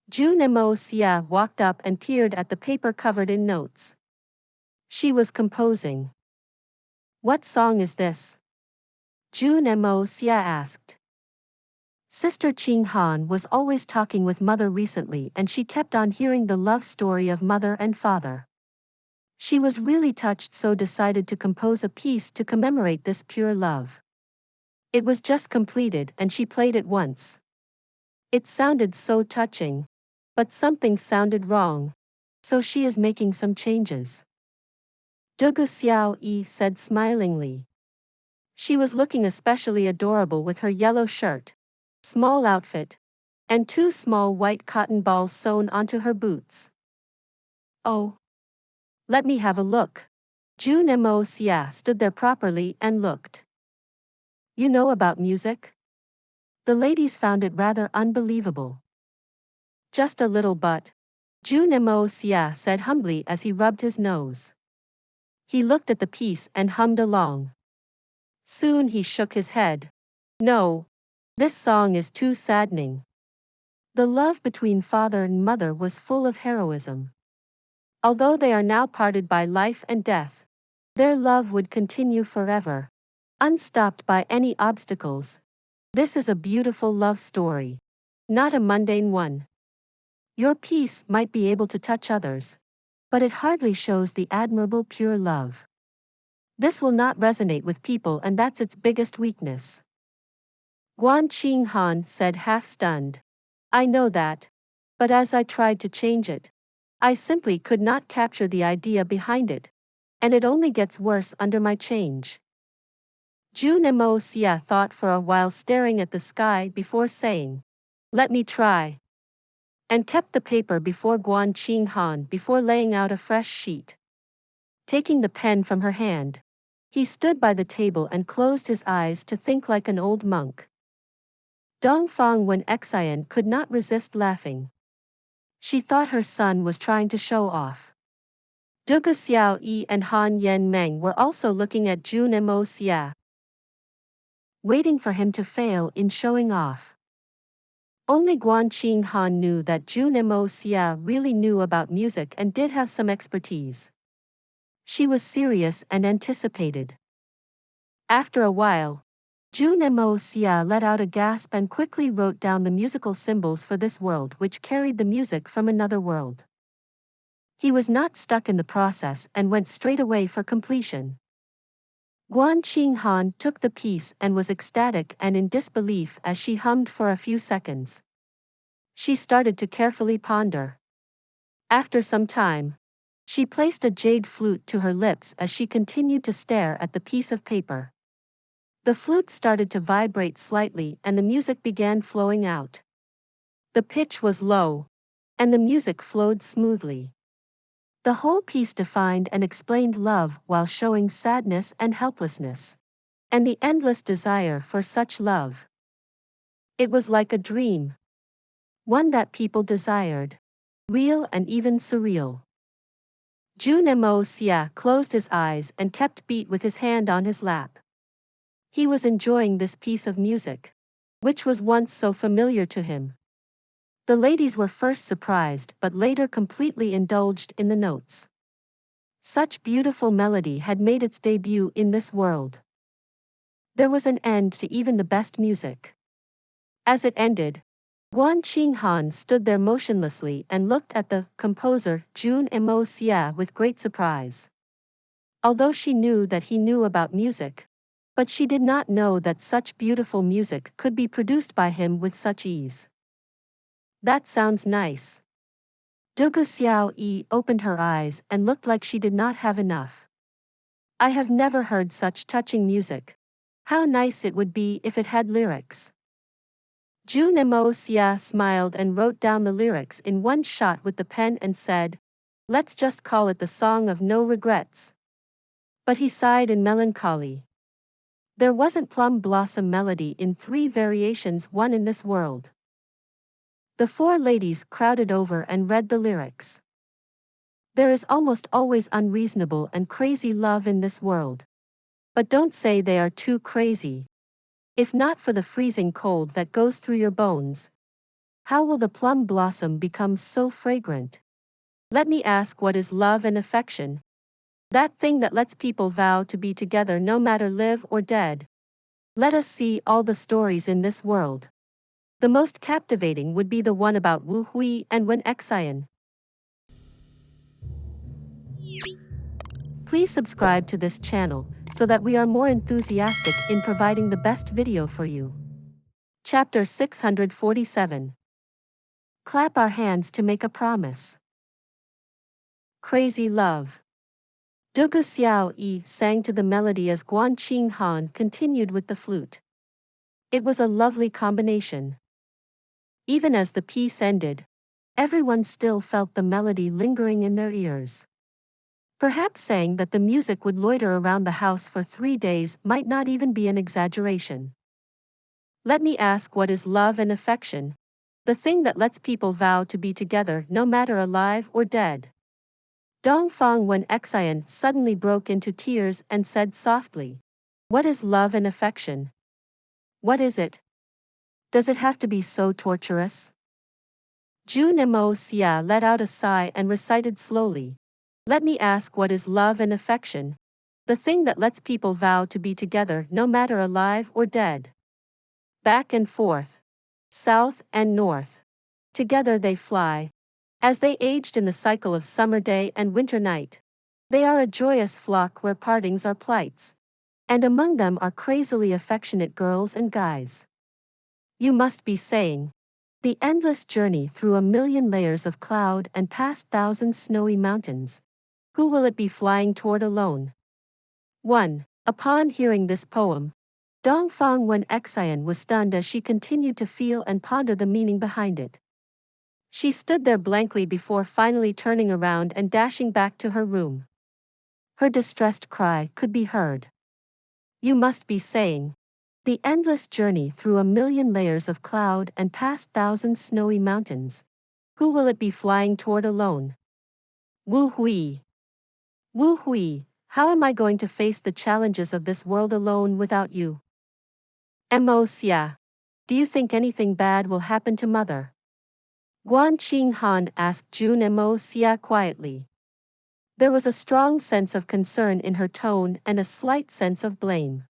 Jun Moxie walked up and peered at the paper covered in notes. She was composing. What song is this? Jun Moxie asked. Sister Qing Han was always talking with mother recently and she kept on hearing the love story of mother and father. She was really touched, so decided to compose a piece to commemorate this pure love. It was just completed and she played it once. It sounded so touching, but something sounded wrong, so she is making some changes. Dugu Xiao said smilingly. She was looking especially adorable with her yellow shirt, small outfit, and 2 small white cotton balls sewn onto her boots. Oh. Let me have a look. Jun Moxie stood there properly and looked. You know about music? The ladies found it rather unbelievable. Just a little, but Jun Moxie said humbly as he rubbed his nose. He looked at the piece and hummed along. Soon he shook his head. No, this song is too saddening. The love between father and mother was full of heroism. Although they are now parted by life and death, their love would continue forever, unstopped by any obstacles. This is a beautiful love story, not a mundane one. Your piece might be able to touch others, but it hardly shows the admirable pure love. This will not resonate with people, and that's its biggest weakness. Guan Qing Han said, half stunned. I know that, but as I tried to change it, I simply could not capture the idea behind it, and it only gets worse under my change. Jun Moxie thought for a while, staring at the sky before saying, let me try, and kept the paper before Guan Qing Han before laying out a fresh sheet. Taking the pen from her hand, he stood by the table and closed his eyes to think like an old monk. Dongfang Wen Xian could not resist laughing. She thought her son was trying to show off. Dugu Xiao and Han Yen Meng were also looking at Jun Moxie, waiting for him to fail in showing off. Only Guan Qing Han knew that Jun Moxie really knew about music and did have some expertise. She was serious and anticipated. After a while, Jun Moxie let out a gasp and quickly wrote down the musical symbols for this world, which carried the music from another world. He was not stuck in the process and went straight away for completion. Guan Qing Han took the piece and was ecstatic and in disbelief as she hummed for a few seconds. She started to carefully ponder. After some time, she placed a jade flute to her lips as she continued to stare at the piece of paper. The flute started to vibrate slightly and the music began flowing out. The pitch was low, and the music flowed smoothly. The whole piece defined and explained love while showing sadness and helplessness, and the endless desire for such love. It was like a dream. One that people desired, real and even surreal. Jun Moxie closed his eyes and kept beat with his hand on his lap. He was enjoying this piece of music, which was once so familiar to him. The ladies were first surprised but later completely indulged in the notes. Such beautiful melody had made its debut in this world. There was an end to even the best music. As it ended, Guan Qing Han stood there motionlessly and looked at the composer Jun Moxie with great surprise. Although she knew that he knew about music, But she did not know that such beautiful music could be produced by him with such ease. That sounds nice. Dugu Xiao opened her eyes and looked like she did not have enough. I have never heard such touching music. How nice it would be if it had lyrics. Jun Xie smiled and wrote down the lyrics in one shot with the pen and said, "Let's just call it the Song of No Regrets." But he sighed in melancholy. There wasn't plum blossom melody in 3 variations, one in this world. The 4 ladies crowded over and read the lyrics. There is almost always unreasonable and crazy love in this world. But don't say they are too crazy. If not for the freezing cold that goes through your bones, how will the plum blossom become so fragrant? Let me ask, what is love and affection? That thing that lets people vow to be together no matter live or dead. Let us see all the stories in this world. The most captivating would be the one about Wu Hui and Wen Xian. Please subscribe to this channel so that we are more enthusiastic in providing the best video for you. Chapter 647. Clap our hands to make a promise. Crazy Love. Dugu Xiao sang to the melody as Guan Qing Han continued with the flute. It was a lovely combination. Even as the piece ended, everyone still felt the melody lingering in their ears. Perhaps saying that the music would loiter around the house for 3 days might not even be an exaggeration. Let me ask, what is love and affection? The thing that lets people vow to be together no matter alive or dead. Dongfang Wen Xian suddenly broke into tears and said softly, "What is love and affection? What is it? Does it have to be so torturous?" Jun Moxie let out a sigh and recited slowly, "Let me ask, what is love and affection? The thing that lets people vow to be together no matter alive or dead." Back and forth, south and north, together they fly. As they aged in the cycle of summer day and winter night, they are a joyous flock where partings are plights, and among them are crazily affectionate girls and guys. You must be saying, the endless journey through 1,000,000 layers of cloud and past 1,000 snowy mountains. Who will it be flying toward alone? 1. Upon hearing this poem, Dongfang Wen Xian was stunned as she continued to feel and ponder the meaning behind it. She stood there blankly before finally turning around and dashing back to her room. Her distressed cry could be heard. You must be saying, the endless journey through 1,000,000 layers of cloud and past 1,000 snowy mountains. Who will it be flying toward alone? Wu Hui. Wu Hui, how am I going to face the challenges of this world alone without you? Moxie. Do you think anything bad will happen to Mother? Guan Qing Han asked Jun Moxie quietly. There was a strong sense of concern in her tone and a slight sense of blame.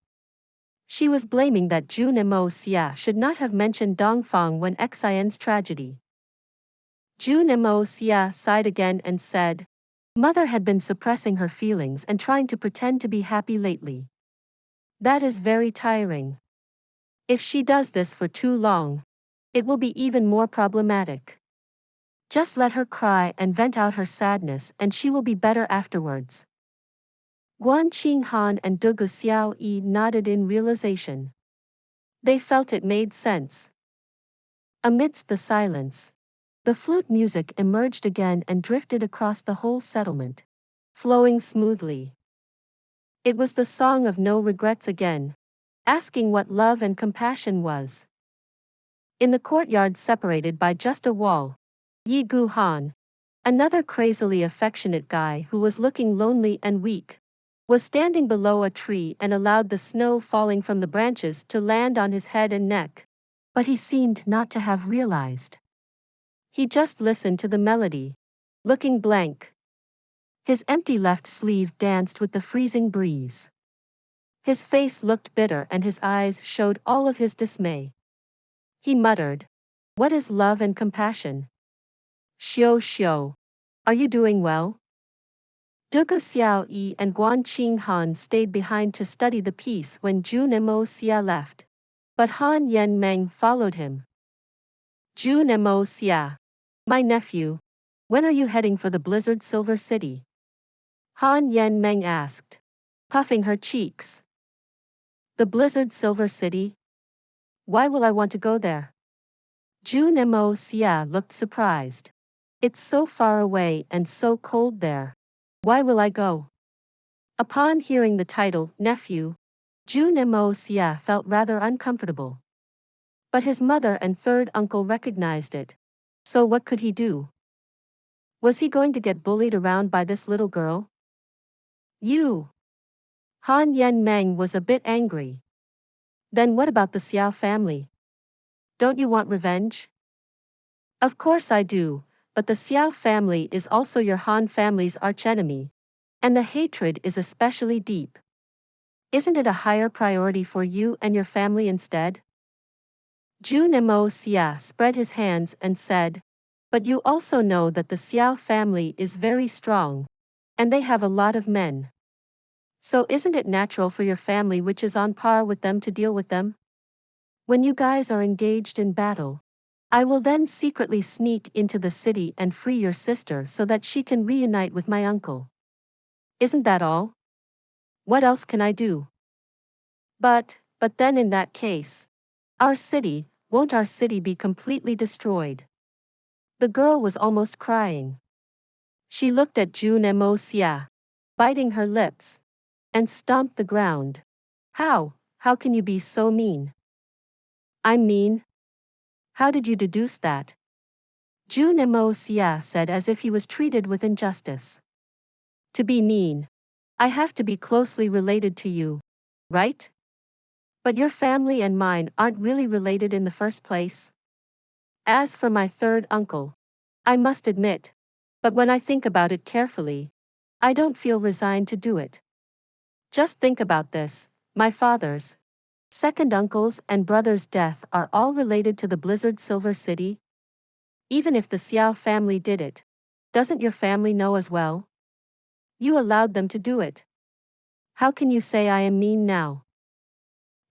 She was blaming that Jun Moxie should not have mentioned Dongfang Wen Xian's tragedy. Jun Moxie sighed again and said, Mother had been suppressing her feelings and trying to pretend to be happy lately. That is very tiring. If she does this for too long, it will be even more problematic. Just let her cry and vent out her sadness and she will be better afterwards. Guan Qing Han and Dugu Xiao nodded in realization. They felt it made sense. Amidst the silence, the flute music emerged again and drifted across the whole settlement, flowing smoothly. It was the song of no regrets again, asking what love and compassion was. In the courtyard separated by just a wall, Yi Gu Han, another crazily affectionate guy who was looking lonely and weak, was standing below a tree and allowed the snow falling from the branches to land on his head and neck, but he seemed not to have realized. He just listened to the melody, looking blank. His empty left sleeve danced with the freezing breeze. His face looked bitter and his eyes showed all of his dismay. He muttered, "What is love and compassion? Xiao Xiao, are you doing well?" Dugu Xiao Yi and Guan Qing Han stayed behind to study the piece when Jun Moxie left. But Han Yen Meng followed him. Jun Moxie. My nephew. When are you heading for the Blizzard Silver City? Han Yen Meng asked, puffing her cheeks. The Blizzard Silver City? Why will I want to go there? Jun Moxie looked surprised. It's so far away and so cold there. Why will I go? Upon hearing the title, nephew, Jun Moxie felt rather uncomfortable. But his mother and third uncle recognized it. So what could he do? Was he going to get bullied around by this little girl? You! Han Yen Meng was a bit angry. Then what about the Xiao family? Don't you want revenge? Of course I do, but the Xiao family is also your Han family's archenemy. And the hatred is especially deep. Isn't it a higher priority for you and your family instead? Jun Moxie spread his hands and said, but you also know that the Xiao family is very strong. And they have a lot of men. So isn't it natural for your family which is on par with them to deal with them? When you guys are engaged in battle, I will then secretly sneak into the city and free your sister so that she can reunite with my uncle. Isn't that all? What else can I do? But then in that case, won't our city be completely destroyed? The girl was almost crying. She looked at Jun Moxie, biting her lips, and stomped the ground. How can you be so mean? I'm mean? How did you deduce that? Jun Moxie said as if he was treated with injustice. To be mean, I have to be closely related to you, right? But your family and mine aren't really related in the first place. As for my third uncle, I must admit, but when I think about it carefully, I don't feel resigned to do it. Just think about this, my father's second uncle's and brother's death are all related to the Blizzard Silver City. Even if the Xiao family did it, doesn't your family know as well? You allowed them to do it. How can you say I am mean now?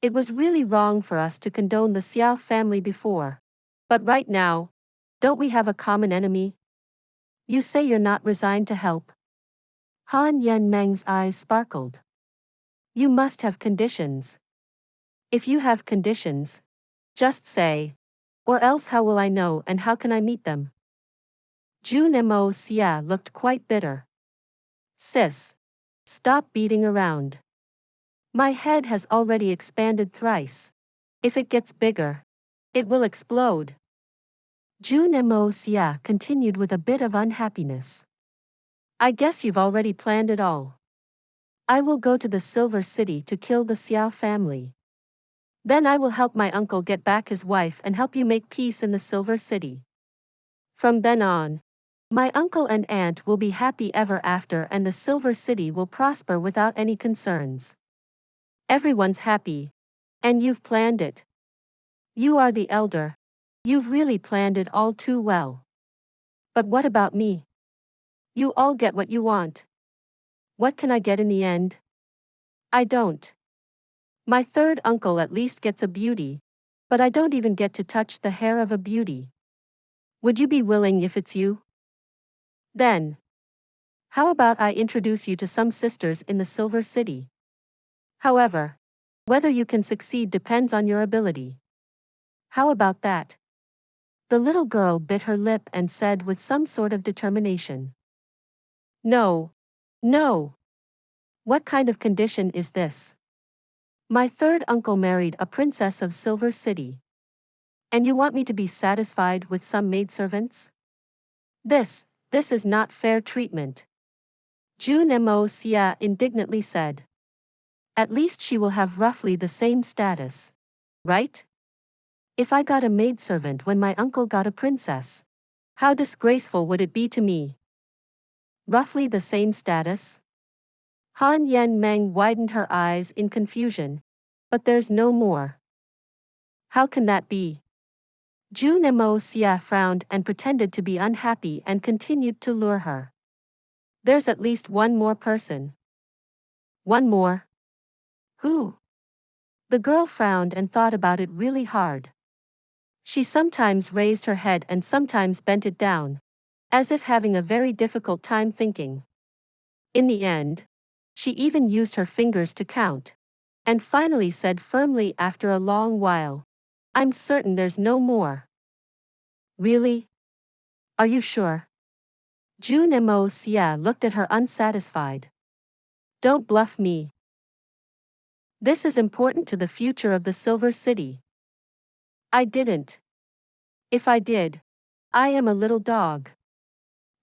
It was really wrong for us to condone the Xiao family before. But right now, don't we have a common enemy? You say you're not resigned to help. Han Yen Meng's eyes sparkled. You must have conditions. If you have conditions, just say. Or else how will I know and how can I meet them? Jun Moxie looked quite bitter. Sis. Stop beating around. My head has already expanded thrice. If it gets bigger, it will explode. Jun Moxie continued with a bit of unhappiness. I guess you've already planned it all. I will go to the Silver City to kill the Xiao family. Then I will help my uncle get back his wife and help you make peace in the Silver City. From then on, my uncle and aunt will be happy ever after and the Silver City will prosper without any concerns. Everyone's happy. And you've planned it. You are the elder. You've really planned it all too well. But what about me? You all get what you want. What can I get in the end? I don't. My third uncle at least gets a beauty, but I don't even get to touch the hair of a beauty. Would you be willing if it's you? Then, how about I introduce you to some sisters in the Silver City? However, whether you can succeed depends on your ability. How about that? The little girl bit her lip and said with some sort of determination. No. No. What kind of condition is this? My third uncle married a princess of Silver City. And you want me to be satisfied with some maidservants? This is not fair treatment. Jun Moxie indignantly said. At least she will have roughly the same status. Right? If I got a maidservant when my uncle got a princess, how disgraceful would it be to me? Roughly the same status? Han Yen Meng widened her eyes in confusion. But there's no more. How can that be? Jun Moxie frowned and pretended to be unhappy and continued to lure her. There's at least one more person. One more? Who? The girl frowned and thought about it really hard. She sometimes raised her head and sometimes bent it down, as if having a very difficult time thinking. In the end, she even used her fingers to count, and finally said firmly after a long while, "I'm certain there's no more." Really? Are you sure? Jun Moxie looked at her unsatisfied. Don't bluff me. This is important to the future of the Silver City. I didn't. If I did, I am a little dog.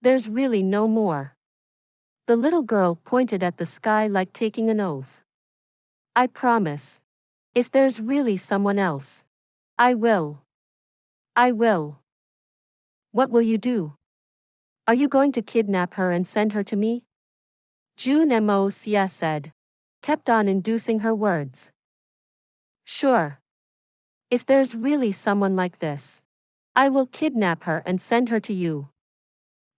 There's really no more. The little girl pointed at the sky like taking an oath. I promise. If there's really someone else, I will. I will. What will you do? Are you going to kidnap her and send her to me? Jun Moxie said, kept on inducing her words. Sure. If there's really someone like this, I will kidnap her and send her to you.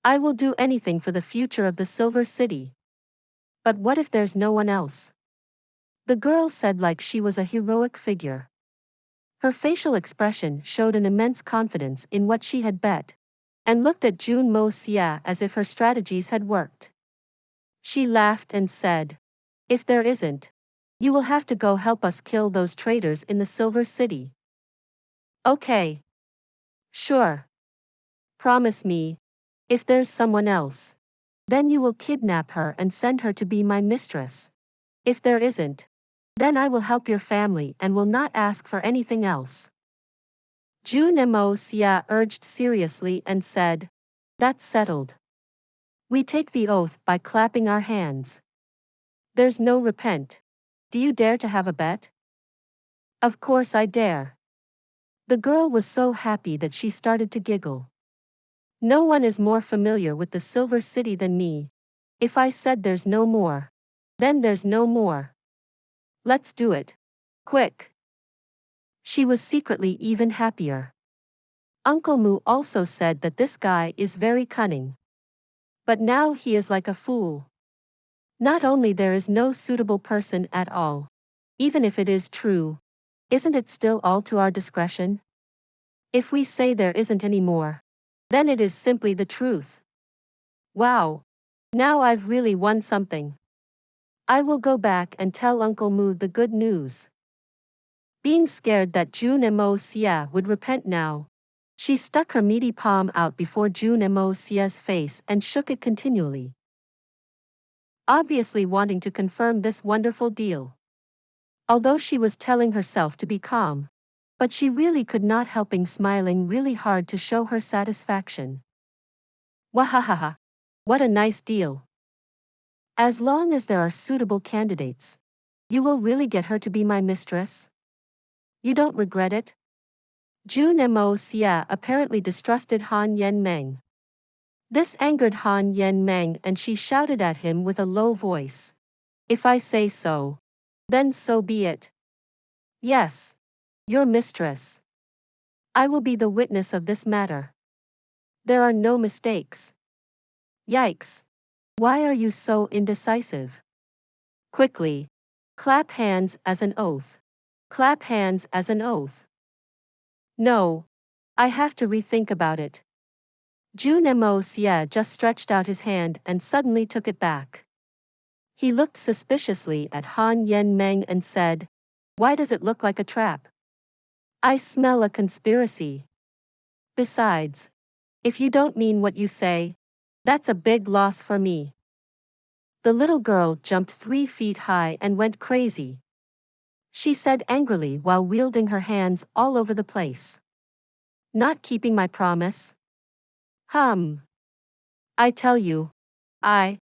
I will do anything for the future of the Silver City. But what if there's no one else? The girl said like she was a heroic figure. Her facial expression showed an immense confidence in what she had bet, and looked at Jun Moxie as if her strategies had worked. She laughed and said, "If there isn't, you will have to go help us kill those traitors in the Silver City." Okay. Sure. Promise me, if there's someone else, then you will kidnap her and send her to be my mistress. If there isn't, then I will help your family and will not ask for anything else. Jun Moxie urged seriously and said, "That's settled. We take the oath by clapping our hands. There's no repent. Do you dare to have a bet?" Of course I dare. The girl was so happy that she started to giggle. No one is more familiar with the Silver City than me. If I said there's no more, then there's no more. Let's do it. Quick. She was secretly even happier. Uncle Mu also said that this guy is very cunning. But now he is like a fool. Not only there is no suitable person at all. Even if it is true, isn't it still all to our discretion? If we say there isn't any more, then it is simply the truth. Wow. Now I've really won something. I will go back and tell Uncle Mu the good news. Being scared that Jun Moxie would repent now, she stuck her meaty palm out before Jun Moxie's face and shook it continually, obviously wanting to confirm this wonderful deal. Although she was telling herself to be calm, but she really could not helping smiling really hard to show her satisfaction. Wahahaha. What a nice deal. As long as there are suitable candidates, you will really get her to be my mistress? You don't regret it? Jun Moxie apparently distrusted Han Yenmeng. This angered Han Yenmeng and she shouted at him with a low voice. If I say so, then so be it. Yes. Your mistress. I will be the witness of this matter. There are no mistakes. Yikes. Why are you so indecisive? Quickly. Clap hands as an oath. Clap hands as an oath. No. I have to rethink about it. Jun Moxie just stretched out his hand and suddenly took it back. He looked suspiciously at Han Yenmeng and said, "Why does it look like a trap? I smell a conspiracy. Besides, if you don't mean what you say, that's a big loss for me." The little girl jumped 3 feet high and went crazy. She said angrily while wielding her hands all over the place. Not keeping my promise? I tell you, I,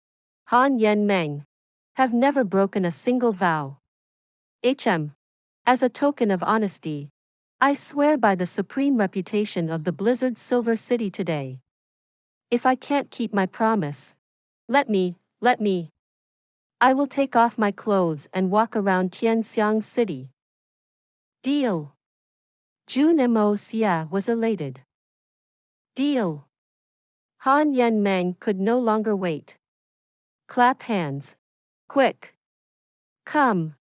Han Yenmeng, have never broken a single vow. As a token of honesty, I swear by the supreme reputation of the Blizzard Silver City today. If I can't keep my promise, let me. I will take off my clothes and walk around Tianxiang City. Deal. Jun Moxie was elated. Deal. Han Yenmeng could no longer wait. Clap hands. Quick. Come.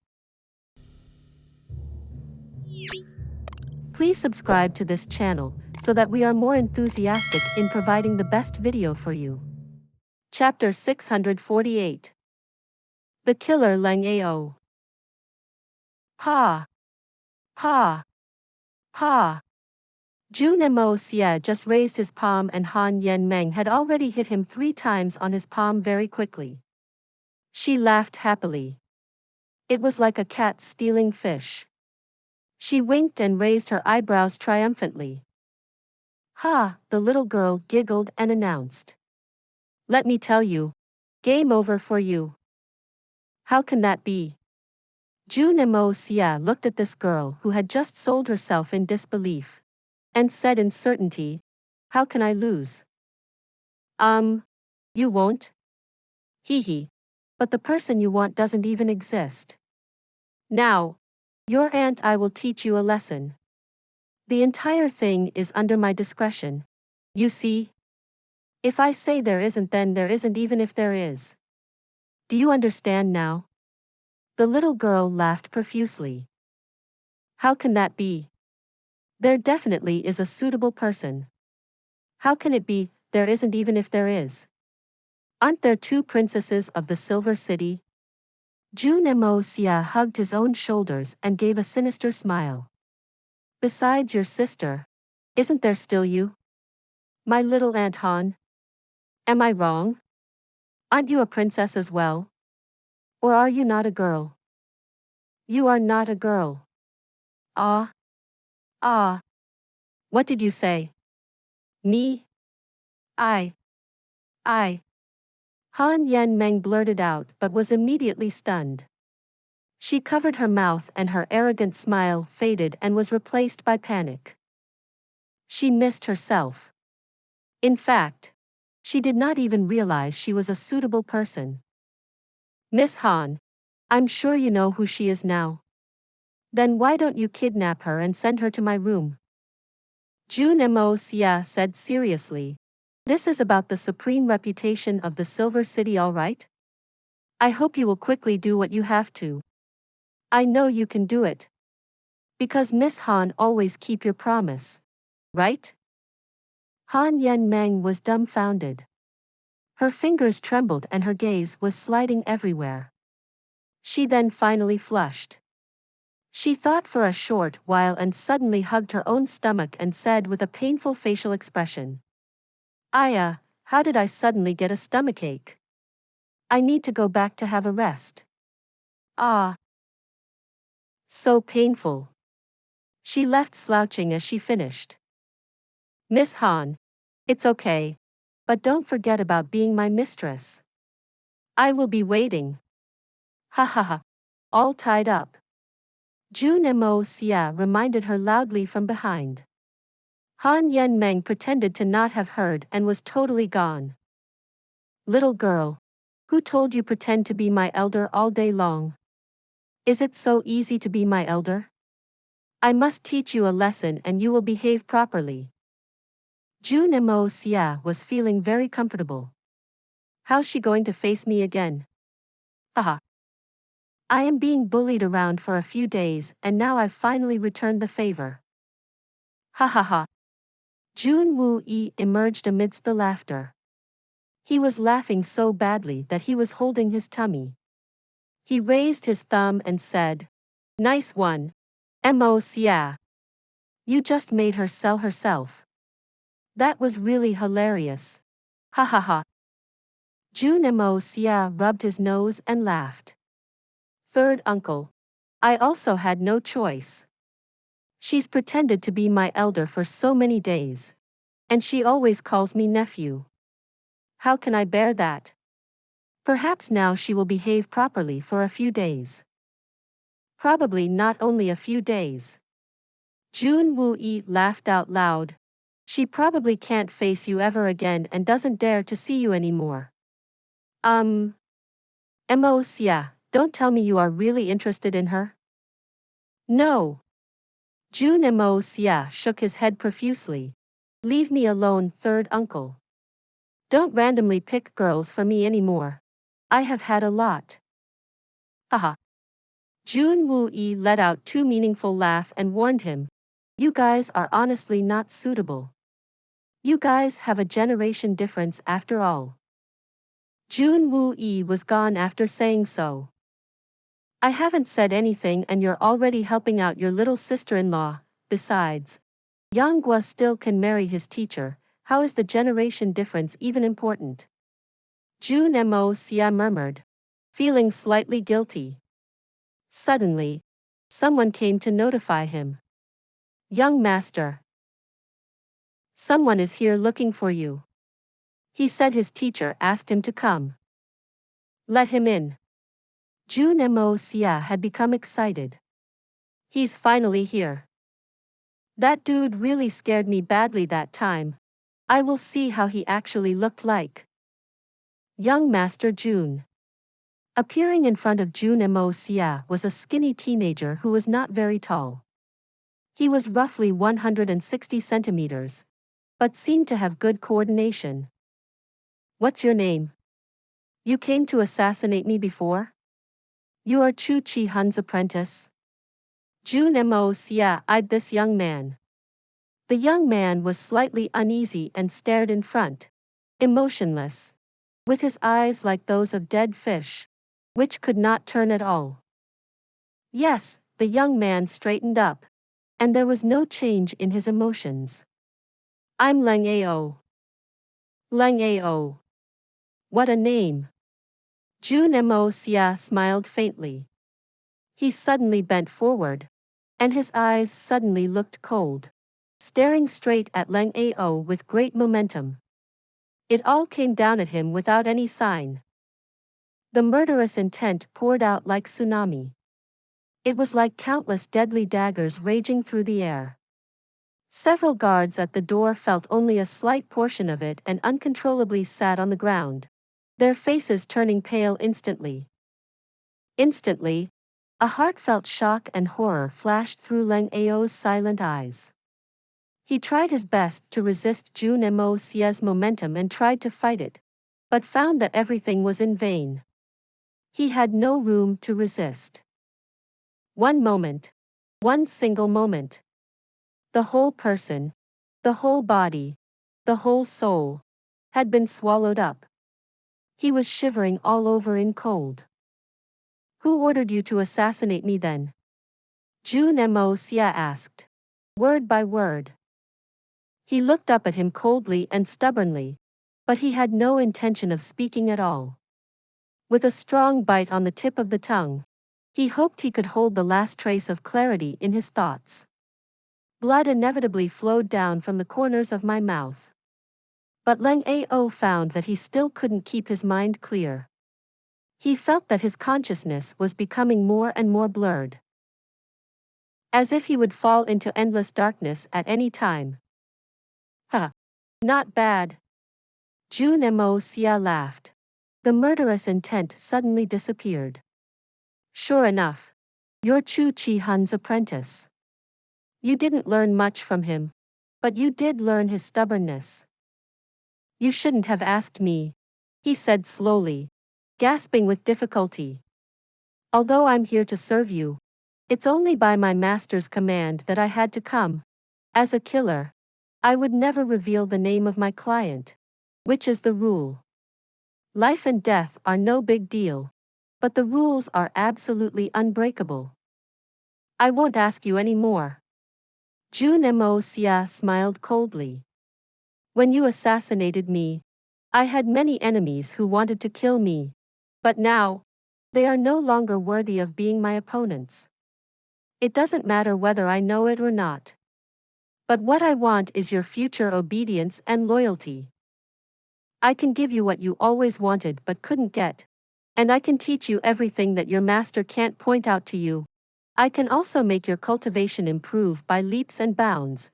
Please subscribe to this channel so that we are more enthusiastic in providing the best video for you. Chapter 648. The Killer Leng Ao. Pa. Pa. Pa. Jun Moxie just raised his palm and Han Yen Meng had already hit him 3 times on his palm very quickly. She laughed happily. It was like a cat stealing fish. She winked and raised her eyebrows triumphantly. Ha, the little girl giggled and announced. Let me tell you. Game over for you. How can that be? Jun Moxie looked at this girl who had just sold herself in disbelief, and said in certainty, how can I lose? You won't? Hee. But the person you want doesn't even exist. Now, your aunt I will teach you a lesson. The entire thing is under my discretion. You see? If I say there isn't, then there isn't, even if there is. Do you understand now? The little girl laughed profusely. How can that be? There definitely is a suitable person. How can it be, there isn't, even if there is? Aren't there 2 princesses of the Silver City? Jun Moxie hugged his own shoulders and gave a sinister smile. Besides your sister, isn't there still you? My little Aunt Han? Am I wrong? Aren't you a princess as well? Or are you not a girl? You are not a girl. Ah. What did you say? Me? I. Han Yen Meng blurted out but was immediately stunned. She covered her mouth and her arrogant smile faded and was replaced by panic. She missed herself. In fact, she did not even realize she was a suitable person. Miss Han, I'm sure you know who she is now. Then why don't you kidnap her and send her to my room? Jun Moxie said seriously. This is about the supreme reputation of the Silver City, all right? I hope you will quickly do what you have to. I know you can do it. Because Miss Han always keep your promise. Right? Han Yen Meng was dumbfounded. Her fingers trembled and her gaze was sliding everywhere. She then finally flushed. She thought for a short while and suddenly hugged her own stomach and said with a painful facial expression. How did I suddenly get a stomachache? I need to go back to have a rest. So painful. She left slouching as she finished. Miss Han, it's okay. But don't forget about being my mistress. I will be waiting. Ha. All tied up. Jun Moxie reminded her loudly from behind. Han Yen Meng pretended to not have heard and was totally gone. Little girl, who told you pretend to be my elder all day long? Is it so easy to be my elder? I must teach you a lesson and you will behave properly. Jun Moxie was feeling very comfortable. How's she going to face me again? Haha. I am being bullied around for a few days and now I've finally returned the favor. Ha. Jun Moxie emerged amidst the laughter. He was laughing so badly that he was holding his tummy. He raised his thumb and said, Nice one, Moxie. You just made her sell herself. That was really hilarious. Ha. Jun Moxie rubbed his nose and laughed. Third uncle. I also had no choice. She's pretended to be my elder for so many days. And she always calls me nephew. How can I bear that? Perhaps now she will behave properly for a few days. Probably not only a few days. Jun Moxie laughed out loud. She probably can't face you ever again and doesn't dare to see you anymore. Moxie, don't tell me you are really interested in her? No. Jun Moxie shook his head profusely. Leave me alone, third uncle. Don't randomly pick girls for me anymore. I have had a lot. Haha. Jun Xie let out two meaningful laugh and warned him. You guys are honestly not suitable. You guys have a generation difference after all. Jun Xie was gone after saying so. I haven't said anything and you're already helping out your little sister-in-law. Besides, Donghua still can marry his teacher. How is the generation difference even important? Jun Moxie murmured, feeling slightly guilty. Suddenly, someone came to notify him. Young master. Someone is here looking for you. He said his teacher asked him to come. Let him in. Jun Moxie had become excited. He's finally here. That dude really scared me badly that time. I will see how he actually looked like. Young Master Jun. Appearing in front of Jun Moxie was a skinny teenager who was not very tall. He was roughly 160 centimeters, but seemed to have good coordination. What's your name? You came to assassinate me before? You are Chu Chi Hun's apprentice? Jun Moxie eyed this young man. The young man was slightly uneasy and stared in front, emotionless, with his eyes like those of dead fish, which could not turn at all. Yes, the young man straightened up, and there was no change in his emotions. I'm Leng Ao. Leng Ao. What a name. Jun Moxie smiled faintly. He suddenly bent forward, and his eyes suddenly looked cold, staring straight at Leng Ao with great momentum. It all came down at him without any sign. The murderous intent poured out like tsunami. It was like countless deadly daggers raging through the air. Several guards at the door felt only a slight portion of it and uncontrollably sat on the ground, their faces turning pale instantly. Instantly, a heartfelt shock and horror flashed through Leng Ao's silent eyes. He tried his best to resist Jun Moxie's momentum and tried to fight it, but found that everything was in vain. He had no room to resist. One moment. One single moment. The whole person, the whole body, the whole soul, had been swallowed up. He was shivering all over in cold. Who ordered you to assassinate me then? Jun Moxie asked, word by word. He looked up at him coldly and stubbornly, but he had no intention of speaking at all. With a strong bite on the tip of the tongue, he hoped he could hold the last trace of clarity in his thoughts. Blood inevitably flowed down from the corners of my mouth. But Leng Ao found that he still couldn't keep his mind clear. He felt that his consciousness was becoming more and more blurred, as if he would fall into endless darkness at any time. Huh. Not bad. Jun Moxie laughed. The murderous intent suddenly disappeared. Sure enough. You're Chu Chi Hun's apprentice. You didn't learn much from him, but you did learn his stubbornness. You shouldn't have asked me, he said slowly, gasping with difficulty. Although I'm here to serve you, it's only by my master's command that I had to come. As a killer, I would never reveal the name of my client, which is the rule. Life and death are no big deal, but the rules are absolutely unbreakable. I won't ask you any more. Jun Moxie smiled coldly. When you assassinated me, I had many enemies who wanted to kill me, but now, they are no longer worthy of being my opponents. It doesn't matter whether I know it or not. But what I want is your future obedience and loyalty. I can give you what you always wanted but couldn't get. And I can teach you everything that your master can't point out to you. I can also make your cultivation improve by leaps and bounds.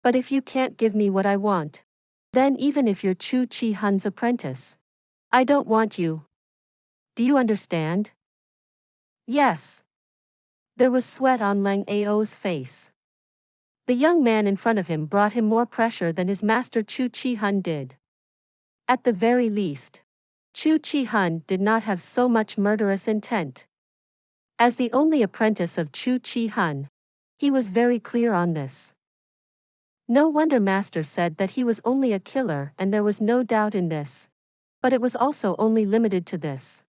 But if you can't give me what I want, then even if you're Chu Chi Hun's apprentice, I don't want you. Do you understand? Yes. There was sweat on Leng Ao's face. The young man in front of him brought him more pressure than his master Chu Chi Hun did. At the very least, Chu Chi-hun did not have so much murderous intent. As the only apprentice of Chu Chi-hun, he was very clear on this. No wonder Master said that he was only a killer, and there was no doubt in this. But it was also only limited to this.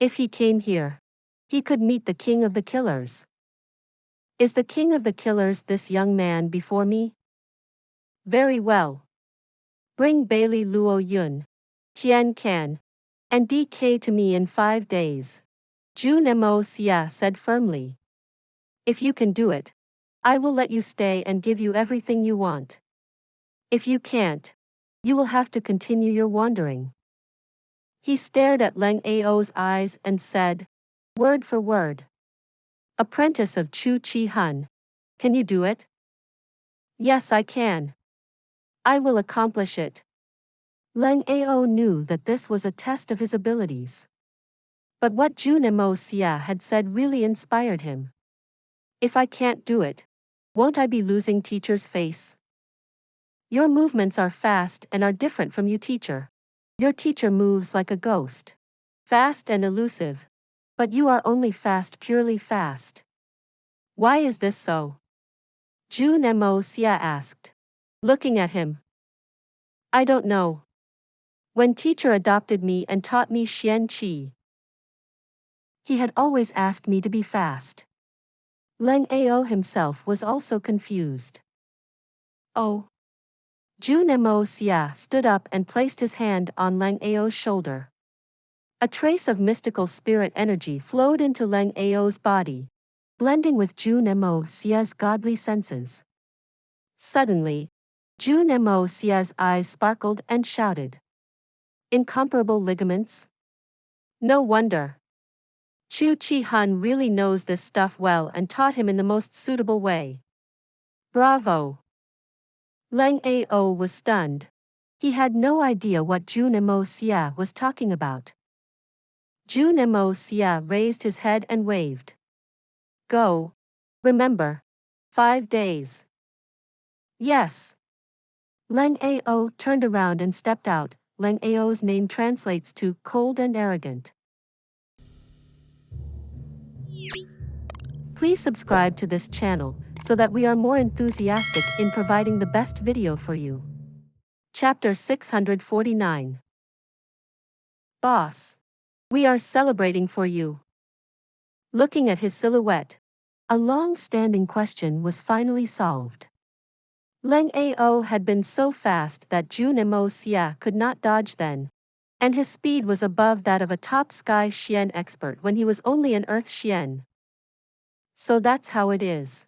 If he came here, he could meet the king of the killers. Is the king of the killers this young man before me? Very well. Bring Bailey Luo Yun, Tian Can, and DK to me in 5 days. Jun Moxie said firmly. If you can do it, I will let you stay and give you everything you want. If you can't, you will have to continue your wandering. He stared at Leng Ao's eyes and said, word for word. Apprentice of Chu Chi-hun, can you do it? Yes, I can. I will accomplish it. Leng Ao knew that this was a test of his abilities. But what Jun Moxie had said really inspired him. If I can't do it, won't I be losing teacher's face? Your movements are fast and are different from you, teacher. Your teacher moves like a ghost. Fast and elusive. But you are only fast, purely fast. Why is this so? Jun Moxie asked, looking at him. I don't know. When teacher adopted me and taught me Xian Qi, he had always asked me to be fast. Leng Ao himself was also confused. Oh. Jun Moxie stood up and placed his hand on Leng Ao's shoulder. A trace of mystical spirit energy flowed into Leng Ao's body, blending with Jun Moxie's godly senses. Suddenly, Jun Moxie's eyes sparkled and shouted. Incomparable ligaments? No wonder. Chu Chi-hun really knows this stuff well and taught him in the most suitable way. Bravo! Leng Ao was stunned. He had no idea what Jun Moxie was talking about. Jun Moxie raised his head and waved. Go. Remember. 5 days. Yes. Leng Ao turned around and stepped out. Leng Ao's name translates to cold and arrogant. Please subscribe to this channel so that we are more enthusiastic in providing the best video for you. Chapter 649. Boss. We are celebrating for you. Looking at his silhouette, a long-standing question was finally solved. Leng Ao had been so fast that Jun Moxie could not dodge then, and his speed was above that of a top sky Xian expert when he was only an earth Xian. So that's how it is.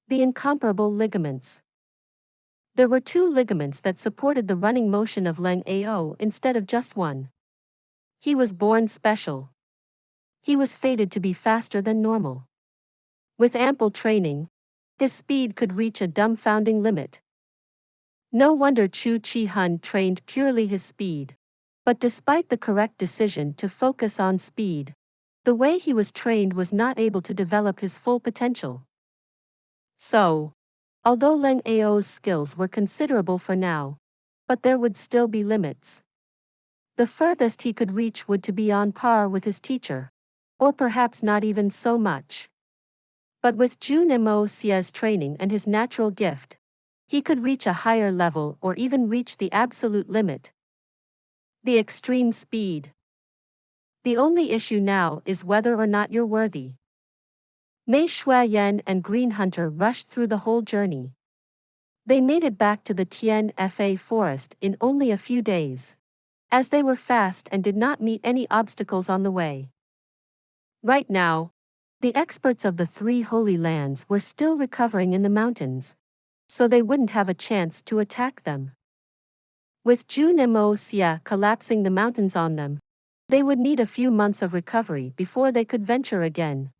The incomparable ligaments. There were 2 ligaments that supported the running motion of Leng Ao instead of just one. He was born special. He was fated to be faster than normal. With ample training, his speed could reach a dumbfounding limit. No wonder Chu Chi-hun trained purely his speed. But despite the correct decision to focus on speed, the way he was trained was not able to develop his full potential. So, although Leng Ao's skills were considerable for now, but there would still be limits. The furthest he could reach would to be on par with his teacher, or perhaps not even so much. But with Jun Moxie's training and his natural gift, he could reach a higher level or even reach the absolute limit. The extreme speed. The only issue now is whether or not you're worthy. Mei Shuayan and Green Hunter rushed through the whole journey. They made it back to the Tian Fa forest in only a few days, as they were fast and did not meet any obstacles on the way. Right now, the experts of the 3 holy lands were still recovering in the mountains, so they wouldn't have a chance to attack them. With Jun Moxie collapsing the mountains on them, they would need a few months of recovery before they could venture again.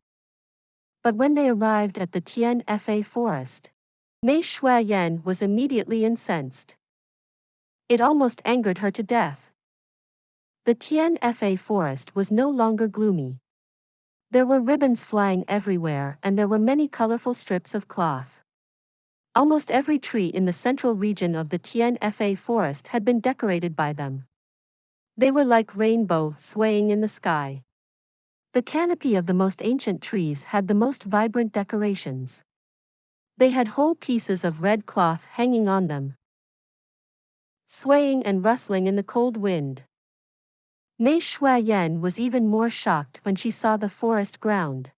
But when they arrived at the Tian Fa forest, Mei Shuayan was immediately incensed. It almost angered her to death. The Tian Fa forest was no longer gloomy. There were ribbons flying everywhere and there were many colorful strips of cloth. Almost every tree in the central region of the Tian Fa forest had been decorated by them. They were like rainbow swaying in the sky. The canopy of the most ancient trees had the most vibrant decorations. They had whole pieces of red cloth hanging on them, swaying and rustling in the cold wind. Mei Shuayan was even more shocked when she saw the forest ground.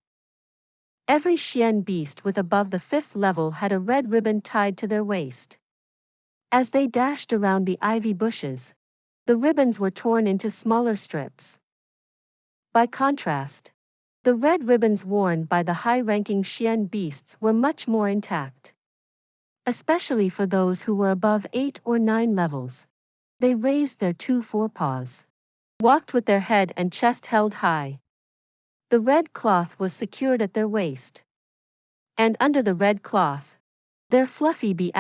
Every Xian beast with above the 5th level had a red ribbon tied to their waist. As they dashed around the ivy bushes, the ribbons were torn into smaller strips. By contrast, the red ribbons worn by the high-ranking Xian beasts were much more intact. Especially for those who were above 8 or 9 levels. They raised their 2 forepaws, walked with their head and chest held high. The red cloth was secured at their waist. And under the red cloth, their fluffy B**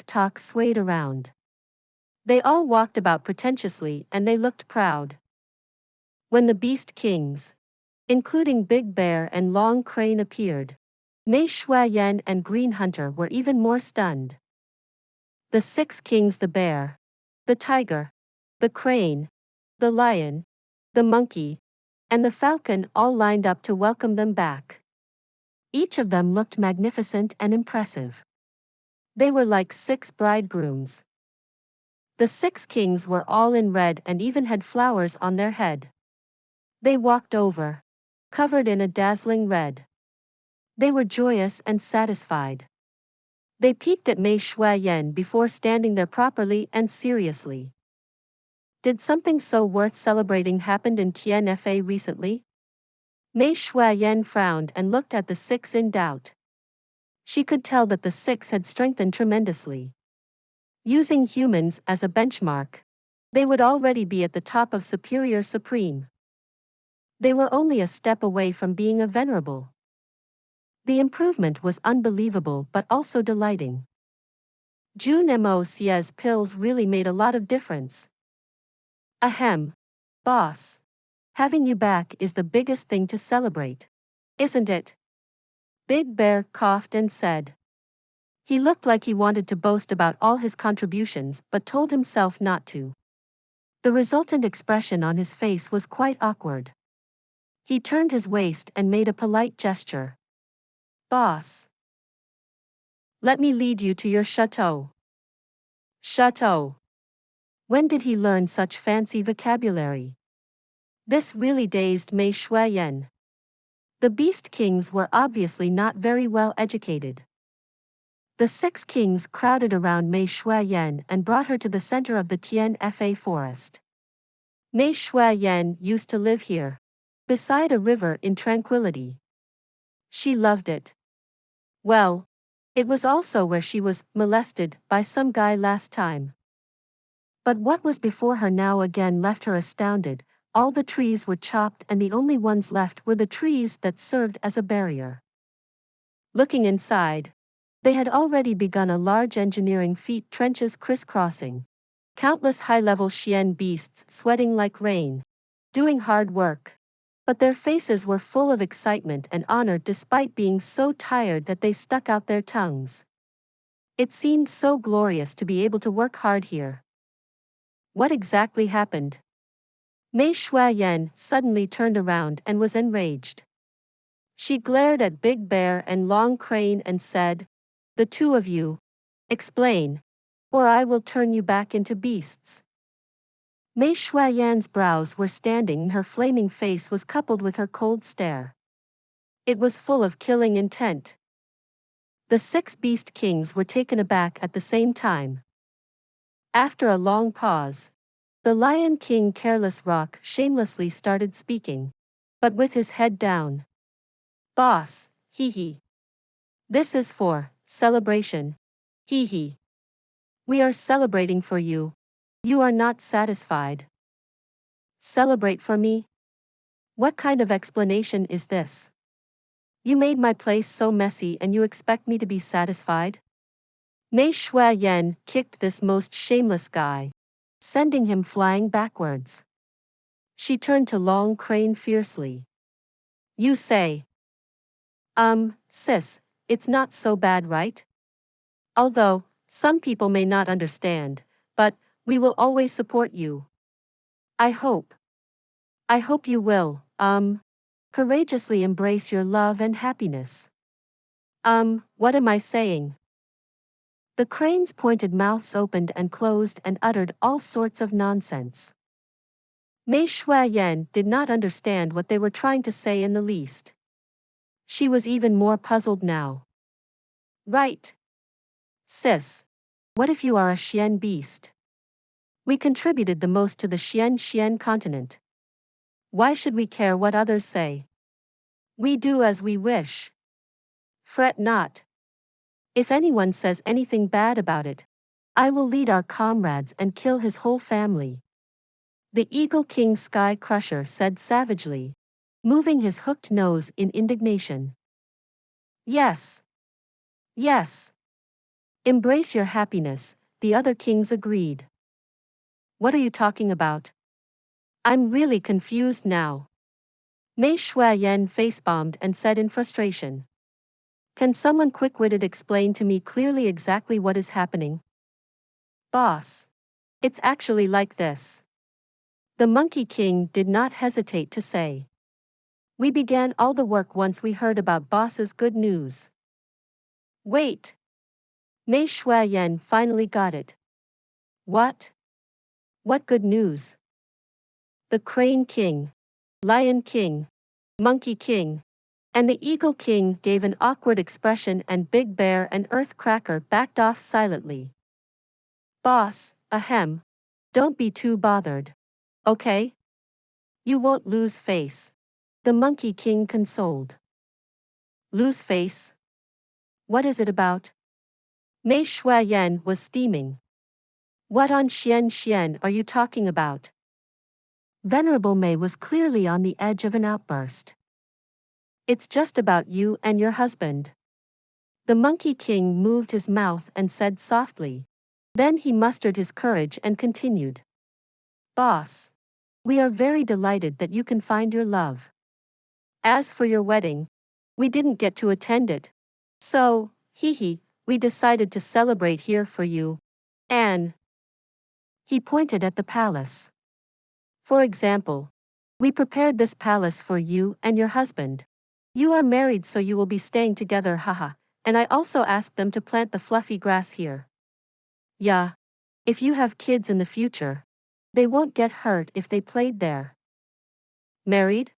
talk swayed around. They all walked about pretentiously and they looked proud. When the beast kings, including Big Bear and Long Crane, appeared, Mei Shuayan and Green Hunter were even more stunned. The 6 kings, the bear, the tiger, the crane, the lion, the monkey, and the falcon, all lined up to welcome them back. Each of them looked magnificent and impressive. They were like 6 bridegrooms. The 6 kings were all in red and even had flowers on their head. They walked over, covered in a dazzling red. They were joyous and satisfied. They peeked at Mei Shuayan before standing there properly and seriously. Did something so worth celebrating happened in TNFA recently? Mei Shuayan frowned and looked at the 6 in doubt. She could tell that the 6 had strengthened tremendously. Using humans as a benchmark, they would already be at the top of Superior Supreme. They were only a step away from being a venerable. The improvement was unbelievable but also delighting. Jun Moxie's pills really made a lot of difference. Ahem. Boss. Having you back is the biggest thing to celebrate, isn't it? Big Bear coughed and said. He looked like he wanted to boast about all his contributions but told himself not to. The resultant expression on his face was quite awkward. He turned his waist and made a polite gesture. Boss. Let me lead you to your chateau. Chateau. When did he learn such fancy vocabulary? This really dazed Mei Shuayan. The Beast Kings were obviously not very well educated. The 6 kings crowded around Mei Shuayan and brought her to the center of the TNFA forest. Mei Shuayan used to live here, beside a river in tranquility. She loved it. Well, it was also where she was molested by some guy last time. But what was before her now again left her astounded. All the trees were chopped and the only ones left were the trees that served as a barrier. Looking inside, they had already begun a large engineering feat, trenches crisscrossing. Countless high-level Xian beasts sweating like rain, doing hard work. But their faces were full of excitement and honor despite being so tired that they stuck out their tongues. It seemed so glorious to be able to work hard here. What exactly happened? Mei Shuayan suddenly turned around and was enraged. She glared at Big Bear and Long Crane and said, "The 2 of you, explain, or I will turn you back into beasts." Mei Shuayan's brows were standing and her flaming face was coupled with her cold stare. It was full of killing intent. The 6 beast kings were taken aback at the same time. After a long pause, the Lion King Careless Rock shamelessly started speaking, but with his head down. Boss, hee hee. This is for celebration, hee hee. We are celebrating for you. You are not satisfied. Celebrate for me? What kind of explanation is this? You made my place so messy and you expect me to be satisfied? Mei Shuayan kicked this most shameless guy, sending him flying backwards. She turned to Long Crane fiercely. You say. Sis, it's not so bad, right? Although, some people may not understand, but we will always support you. I hope. I hope you will, courageously embrace your love and happiness. What am I saying? The crane's pointed mouths opened and closed and uttered all sorts of nonsense. Mei Shuayan did not understand what they were trying to say in the least. She was even more puzzled now. Right. Sis. What if you are a Xian beast? We contributed the most to the Xian continent. Why should we care what others say? We do as we wish. Fret not. If anyone says anything bad about it, I will lead our comrades and kill his whole family. The Eagle King Sky Crusher said savagely, moving his hooked nose in indignation. Yes. Yes. Embrace your happiness, the other kings agreed. What are you talking about? I'm really confused now. Mei Shuayan face-bombed and said in frustration. Can someone quick-witted explain to me clearly exactly what is happening? Boss. It's actually like this. The Monkey King did not hesitate to say. We began all the work once we heard about Boss's good news. Wait. Mei Shuayan finally got it. What? What good news? The Crane King, Lion King, Monkey King, and the Eagle King gave an awkward expression, and Big Bear and Earthcracker backed off silently. Boss, ahem. Don't be too bothered. Okay? You won't lose face. The Monkey King consoled. Lose face? What is it about? Mei Shuayan was steaming. What on Xian are you talking about? Venerable Mei was clearly on the edge of an outburst. It's just about you and your husband. The Monkey King moved his mouth and said softly. Then he mustered his courage and continued. Boss. We are very delighted that you can find your love. As for your wedding, we didn't get to attend it. So, we decided to celebrate here for you. And he pointed at the palace. For example, we prepared this palace for you and your husband. You are married, so you will be staying together, haha. And I also asked them to plant the fluffy grass here. Yeah. If you have kids in the future, they won't get hurt if they played there. Married?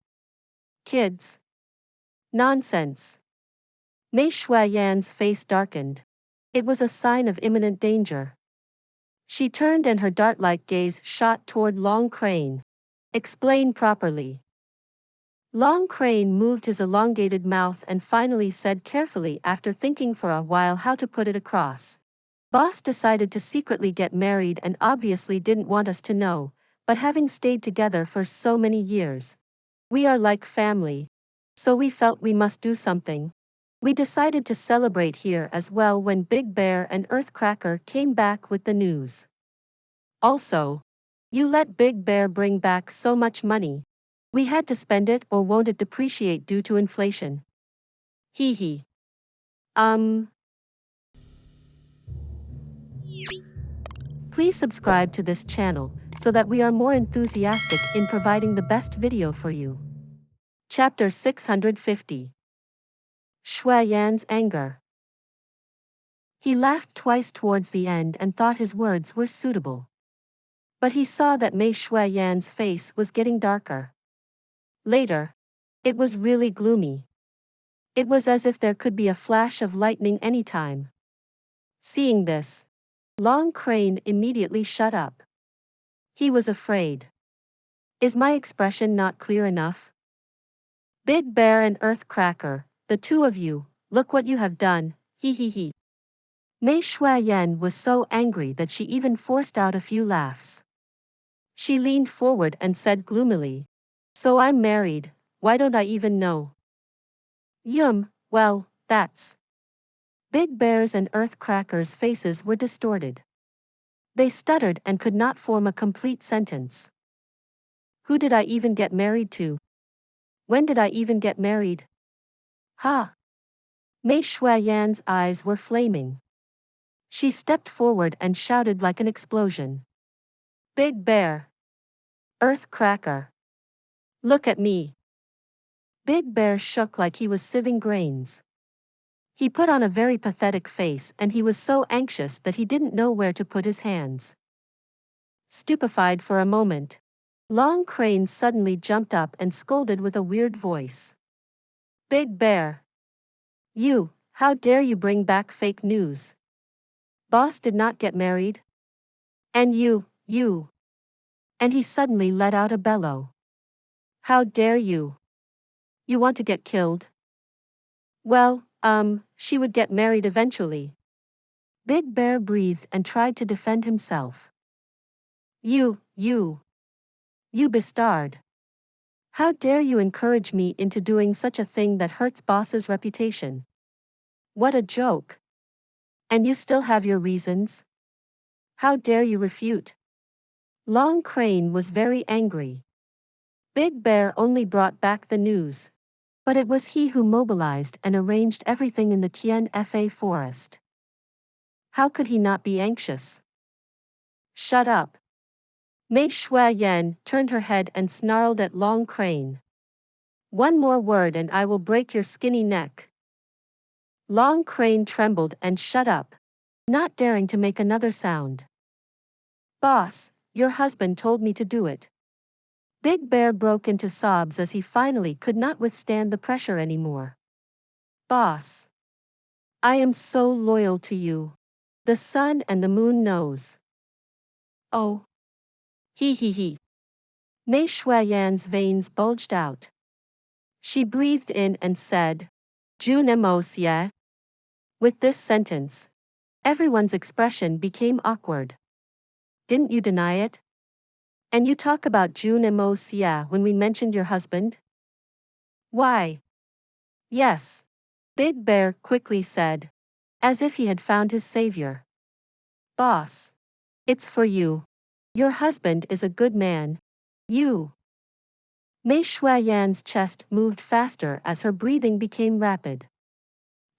Kids? Nonsense. Mei Shuayan's face darkened. It was a sign of imminent danger. She turned and her dart-like gaze shot toward Long Crane. Explain properly. Long Crane moved his elongated mouth and finally said carefully, after thinking for a while how to put it across. Boss decided to secretly get married and obviously didn't want us to know, but having stayed together for so many years, we are like family. So we felt we must do something. We decided to celebrate here as well when Big Bear and Earthcracker came back with the news. Also, you let Big Bear bring back so much money. We had to spend it, or won't it depreciate due to inflation? Hee. Please subscribe to this channel so that we are more enthusiastic in providing the best video for you. Chapter 650. Shuayan's anger. He laughed twice towards the end and thought his words were suitable. But he saw that Mei Shuayan's face was getting darker. Later, it was really gloomy. It was as if there could be a flash of lightning any time. Seeing this, Long Crane immediately shut up. He was afraid. Is my expression not clear enough? Big Bear and Earthcracker, the two of you, look what you have done, he. Mei Shuayan was so angry that she even forced out a few laughs. She leaned forward and said gloomily, So I'm married, why don't I even know? Well, that's... Big Bear's and Earthcracker's faces were distorted. They stuttered and could not form a complete sentence. Who did I even get married to? When did I even get married? Ha! Mei Shuayan's eyes were flaming. She stepped forward and shouted like an explosion. Big Bear! Earth Cracker. Look at me. Big Bear shook like he was sieving grains. He put on a very pathetic face and he was so anxious that he didn't know where to put his hands. Stupefied for a moment, Long Crane suddenly jumped up and scolded with a weird voice. Big Bear. You, how dare you bring back fake news? Boss did not get married. And you. And he suddenly let out a bellow. How dare you? You want to get killed? Well, she would get married eventually. Big Bear breathed and tried to defend himself. You bastard. How dare you encourage me into doing such a thing that hurts boss's reputation? What a joke. And you still have your reasons? How dare you refute? Long Crane was very angry. Big Bear only brought back the news. But it was he who mobilized and arranged everything in the Tianfa forest. How could he not be anxious? Shut up. Mei Shuayan turned her head and snarled at Long Crane. One more word and I will break your skinny neck. Long Crane trembled and shut up, not daring to make another sound. Boss, your husband told me to do it. Big Bear broke into sobs as he finally could not withstand the pressure anymore. Boss. I am so loyal to you. The sun and the moon knows. Oh. He. Mei Shuayan's veins bulged out. She breathed in and said, Jun Moxie. With this sentence, everyone's expression became awkward. Didn't you deny it? And you talk about Jun Moxie when we mentioned your husband? Why? Yes. Big Bear quickly said, as if he had found his savior. Boss. It's for you. Your husband is a good man. You. Mei Shuayan's chest moved faster as her breathing became rapid.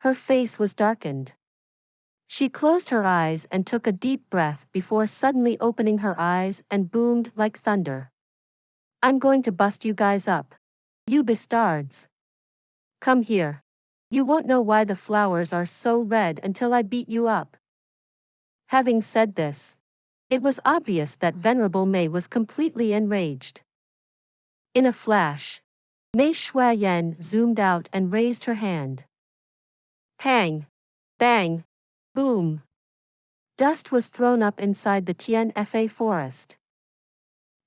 Her face was darkened. She closed her eyes and took a deep breath before suddenly opening her eyes and boomed like thunder. I'm going to bust you guys up. You bastards. Come here. You won't know why the flowers are so red until I beat you up. Having said this, it was obvious that Venerable Mei was completely enraged. In a flash, Mei Shuayan zoomed out and raised her hand. Pang! Bang! Boom! Dust was thrown up inside the Tianfa forest.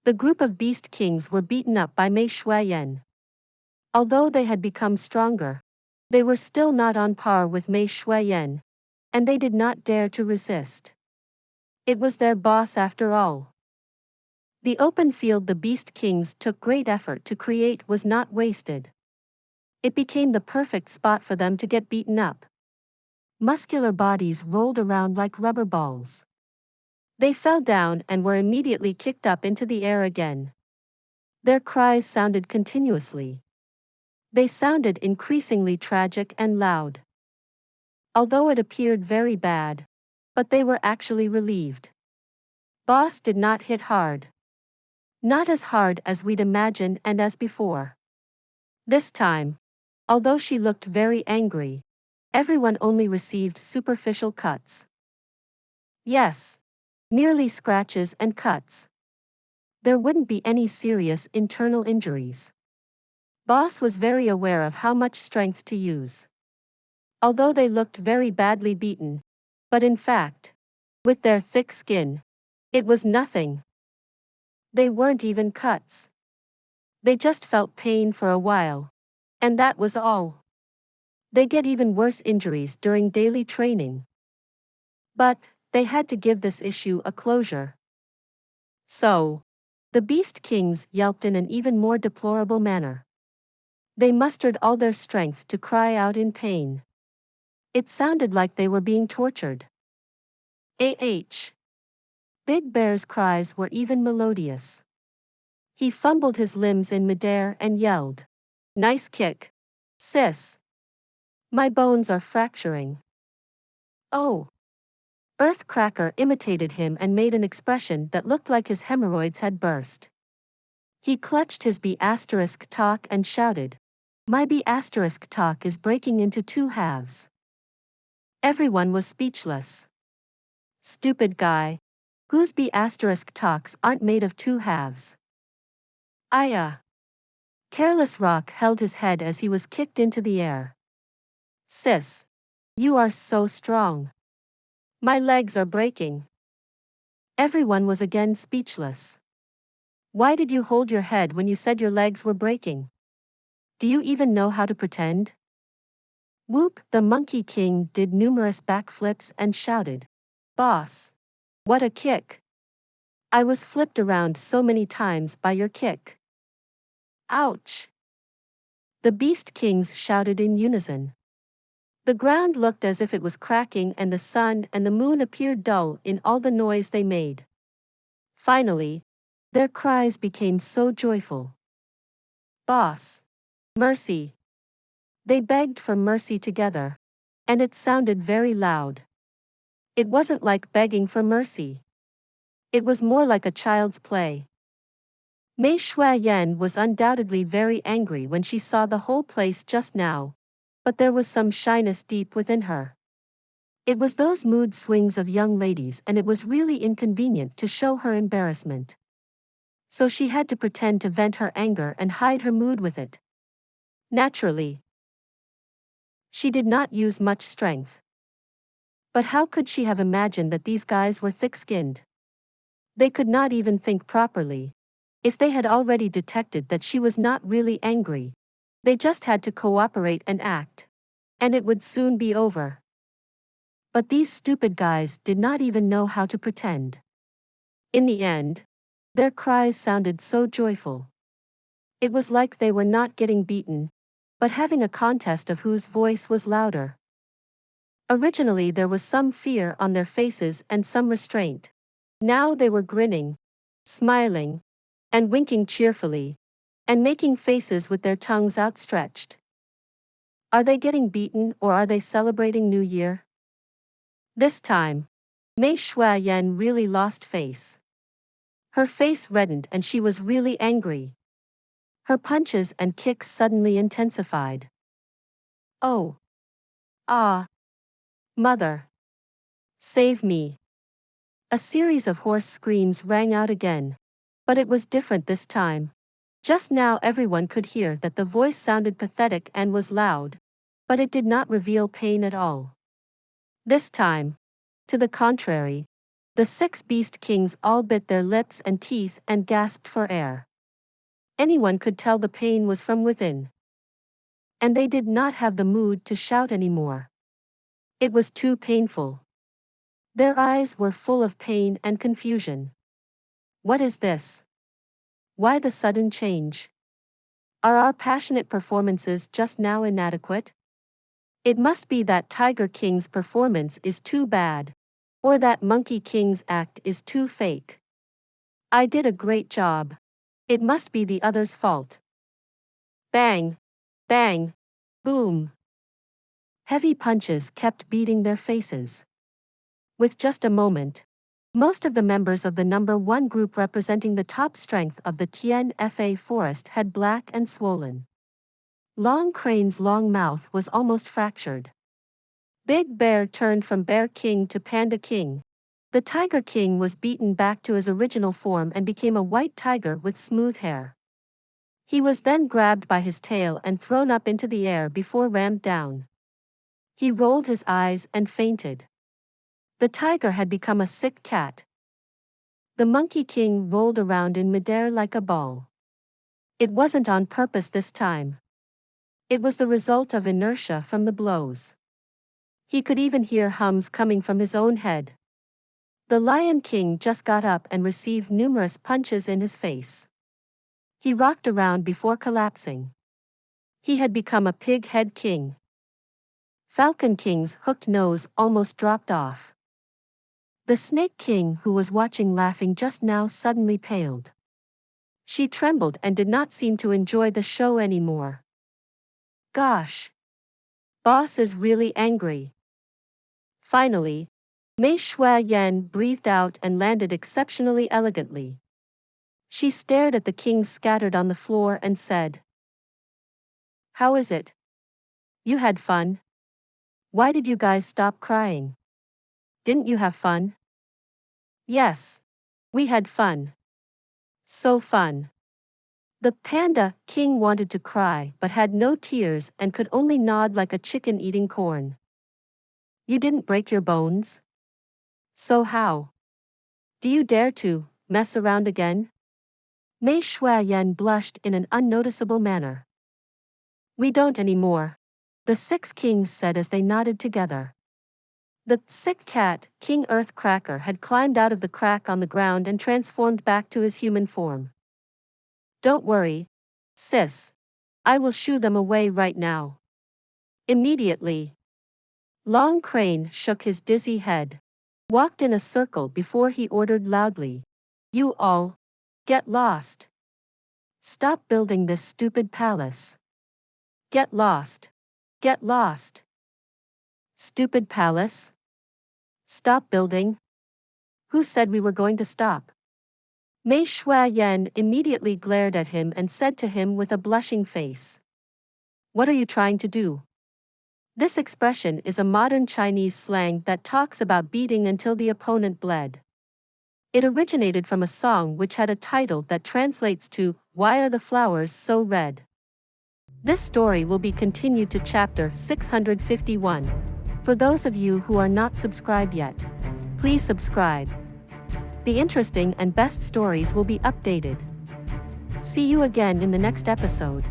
The group of beast kings were beaten up by Mei Shuayan. Although they had become stronger, they were still not on par with Mei Shuayan, and they did not dare to resist. It was their boss after all. The open field the Beast Kings took great effort to create was not wasted. It became the perfect spot for them to get beaten up. Muscular bodies rolled around like rubber balls. They fell down and were immediately kicked up into the air again. Their cries sounded continuously. They sounded increasingly tragic and loud. Although it appeared very bad, but they were actually relieved. Boss did not hit hard. Not as hard as we'd imagine and as before. This time, although she looked very angry, everyone only received superficial cuts. Yes. Merely scratches and cuts. There wouldn't be any serious internal injuries. Boss was very aware of how much strength to use. Although they looked very badly beaten, but in fact, with their thick skin, it was nothing. They weren't even cuts. They just felt pain for a while. And that was all. They get even worse injuries during daily training. But they had to give this issue a closure. So, the Beast Kings yelped in an even more deplorable manner. They mustered all their strength to cry out in pain. It sounded like they were being tortured. Big Bear's cries were even melodious. He fumbled his limbs in midair and yelled, "Nice kick, sis. My bones are fracturing." Oh. Earthcracker imitated him and made an expression that looked like his hemorrhoids had burst. He clutched his B** talk and shouted, "My B** talk is breaking into two halves." Everyone was speechless. Stupid guy. Whose B** talks aren't made of two halves? Aya. Careless Rock held his head as he was kicked into the air. Sis. You are so strong. My legs are breaking. Everyone was again speechless. Why did you hold your head when you said your legs were breaking? Do you even know how to pretend? Whoop! The Monkey King did numerous backflips and shouted, "Boss! What a kick! I was flipped around so many times by your kick." Ouch! The Beast Kings shouted in unison. The ground looked as if it was cracking and the sun and the moon appeared dull in all the noise they made. Finally, their cries became so joyful. "Boss! Mercy!" They begged for mercy together. And it sounded very loud. It wasn't like begging for mercy. It was more like a child's play. Mei Shuayan was undoubtedly very angry when she saw the whole place just now, but there was some shyness deep within her. It was those mood swings of young ladies and it was really inconvenient to show her embarrassment. So she had to pretend to vent her anger and hide her mood with it. Naturally, she did not use much strength. But how could she have imagined that these guys were thick-skinned? They could not even think properly. If they had already detected that she was not really angry, they just had to cooperate and act. And it would soon be over. But these stupid guys did not even know how to pretend. In the end, their cries sounded so joyful. It was like they were not getting beaten, but having a contest of whose voice was louder. Originally there was some fear on their faces and some restraint. Now they were grinning, smiling, and winking cheerfully, and making faces with their tongues outstretched. Are they getting beaten or are they celebrating New Year? This time, Mei Shuayan really lost face. Her face reddened and she was really angry. Her punches and kicks suddenly intensified. "Oh! Ah! Mother! Save me!" A series of hoarse screams rang out again. But it was different this time. Just now everyone could hear that the voice sounded pathetic and was loud, but it did not reveal pain at all. This time, to the contrary, the 6 Beast Kings all bit their lips and teeth and gasped for air. Anyone could tell the pain was from within. And they did not have the mood to shout anymore. It was too painful. Their eyes were full of pain and confusion. What is this? Why the sudden change? Are our passionate performances just now inadequate? It must be that Tiger King's performance is too bad. Or that Monkey King's act is too fake. I did a great job. It must be the other's fault. Bang! Bang! Boom! Heavy punches kept beating their faces. With just a moment, most of the members of the number 1 group representing the top strength of the Tianfa forest had black and swollen. Long Crane's long mouth was almost fractured. Big Bear turned from Bear King to Panda King. The Tiger King was beaten back to his original form and became a white tiger with smooth hair. He was then grabbed by his tail and thrown up into the air before rammed down. He rolled his eyes and fainted. The tiger had become a sick cat. The Monkey King rolled around in midair like a ball. It wasn't on purpose this time. It was the result of inertia from the blows. He could even hear hums coming from his own head. The Lion King just got up and received numerous punches in his face. He rocked around before collapsing. He had become a pig-head king. Falcon King's hooked nose almost dropped off. The Snake King, who was watching laughing just now, suddenly paled. She trembled and did not seem to enjoy the show anymore. Gosh! Boss is really angry. Finally, Mei Shuayan breathed out and landed exceptionally elegantly. She stared at the kings scattered on the floor and said, "How is it? You had fun? Why did you guys stop crying? Didn't you have fun?" "Yes. We had fun. So fun." The panda king wanted to cry but had no tears and could only nod like a chicken eating corn. "You didn't break your bones? So how? Do you dare to mess around again?" Mei Shuayan blushed in an unnoticeable manner. "We don't anymore," the 6 kings said as they nodded together. The sick cat, King Earthcracker, had climbed out of the crack on the ground and transformed back to his human form. "Don't worry, sis. I will shoo them away right now." Immediately. Long Crane shook his dizzy head, walked in a circle before he ordered loudly, "You all, get lost. Stop building this stupid palace. Get lost. Get lost." Stupid palace? Stop building? Who said we were going to stop? Mei Shuayan immediately glared at him and said to him with a blushing face, "What are you trying to do?" This expression is a modern Chinese slang that talks about beating until the opponent bled. It originated from a song which had a title that translates to, "Why are the flowers so red?" This story will be continued to chapter 651. For those of you who are not subscribed yet, please subscribe. The interesting and best stories will be updated. See you again in the next episode.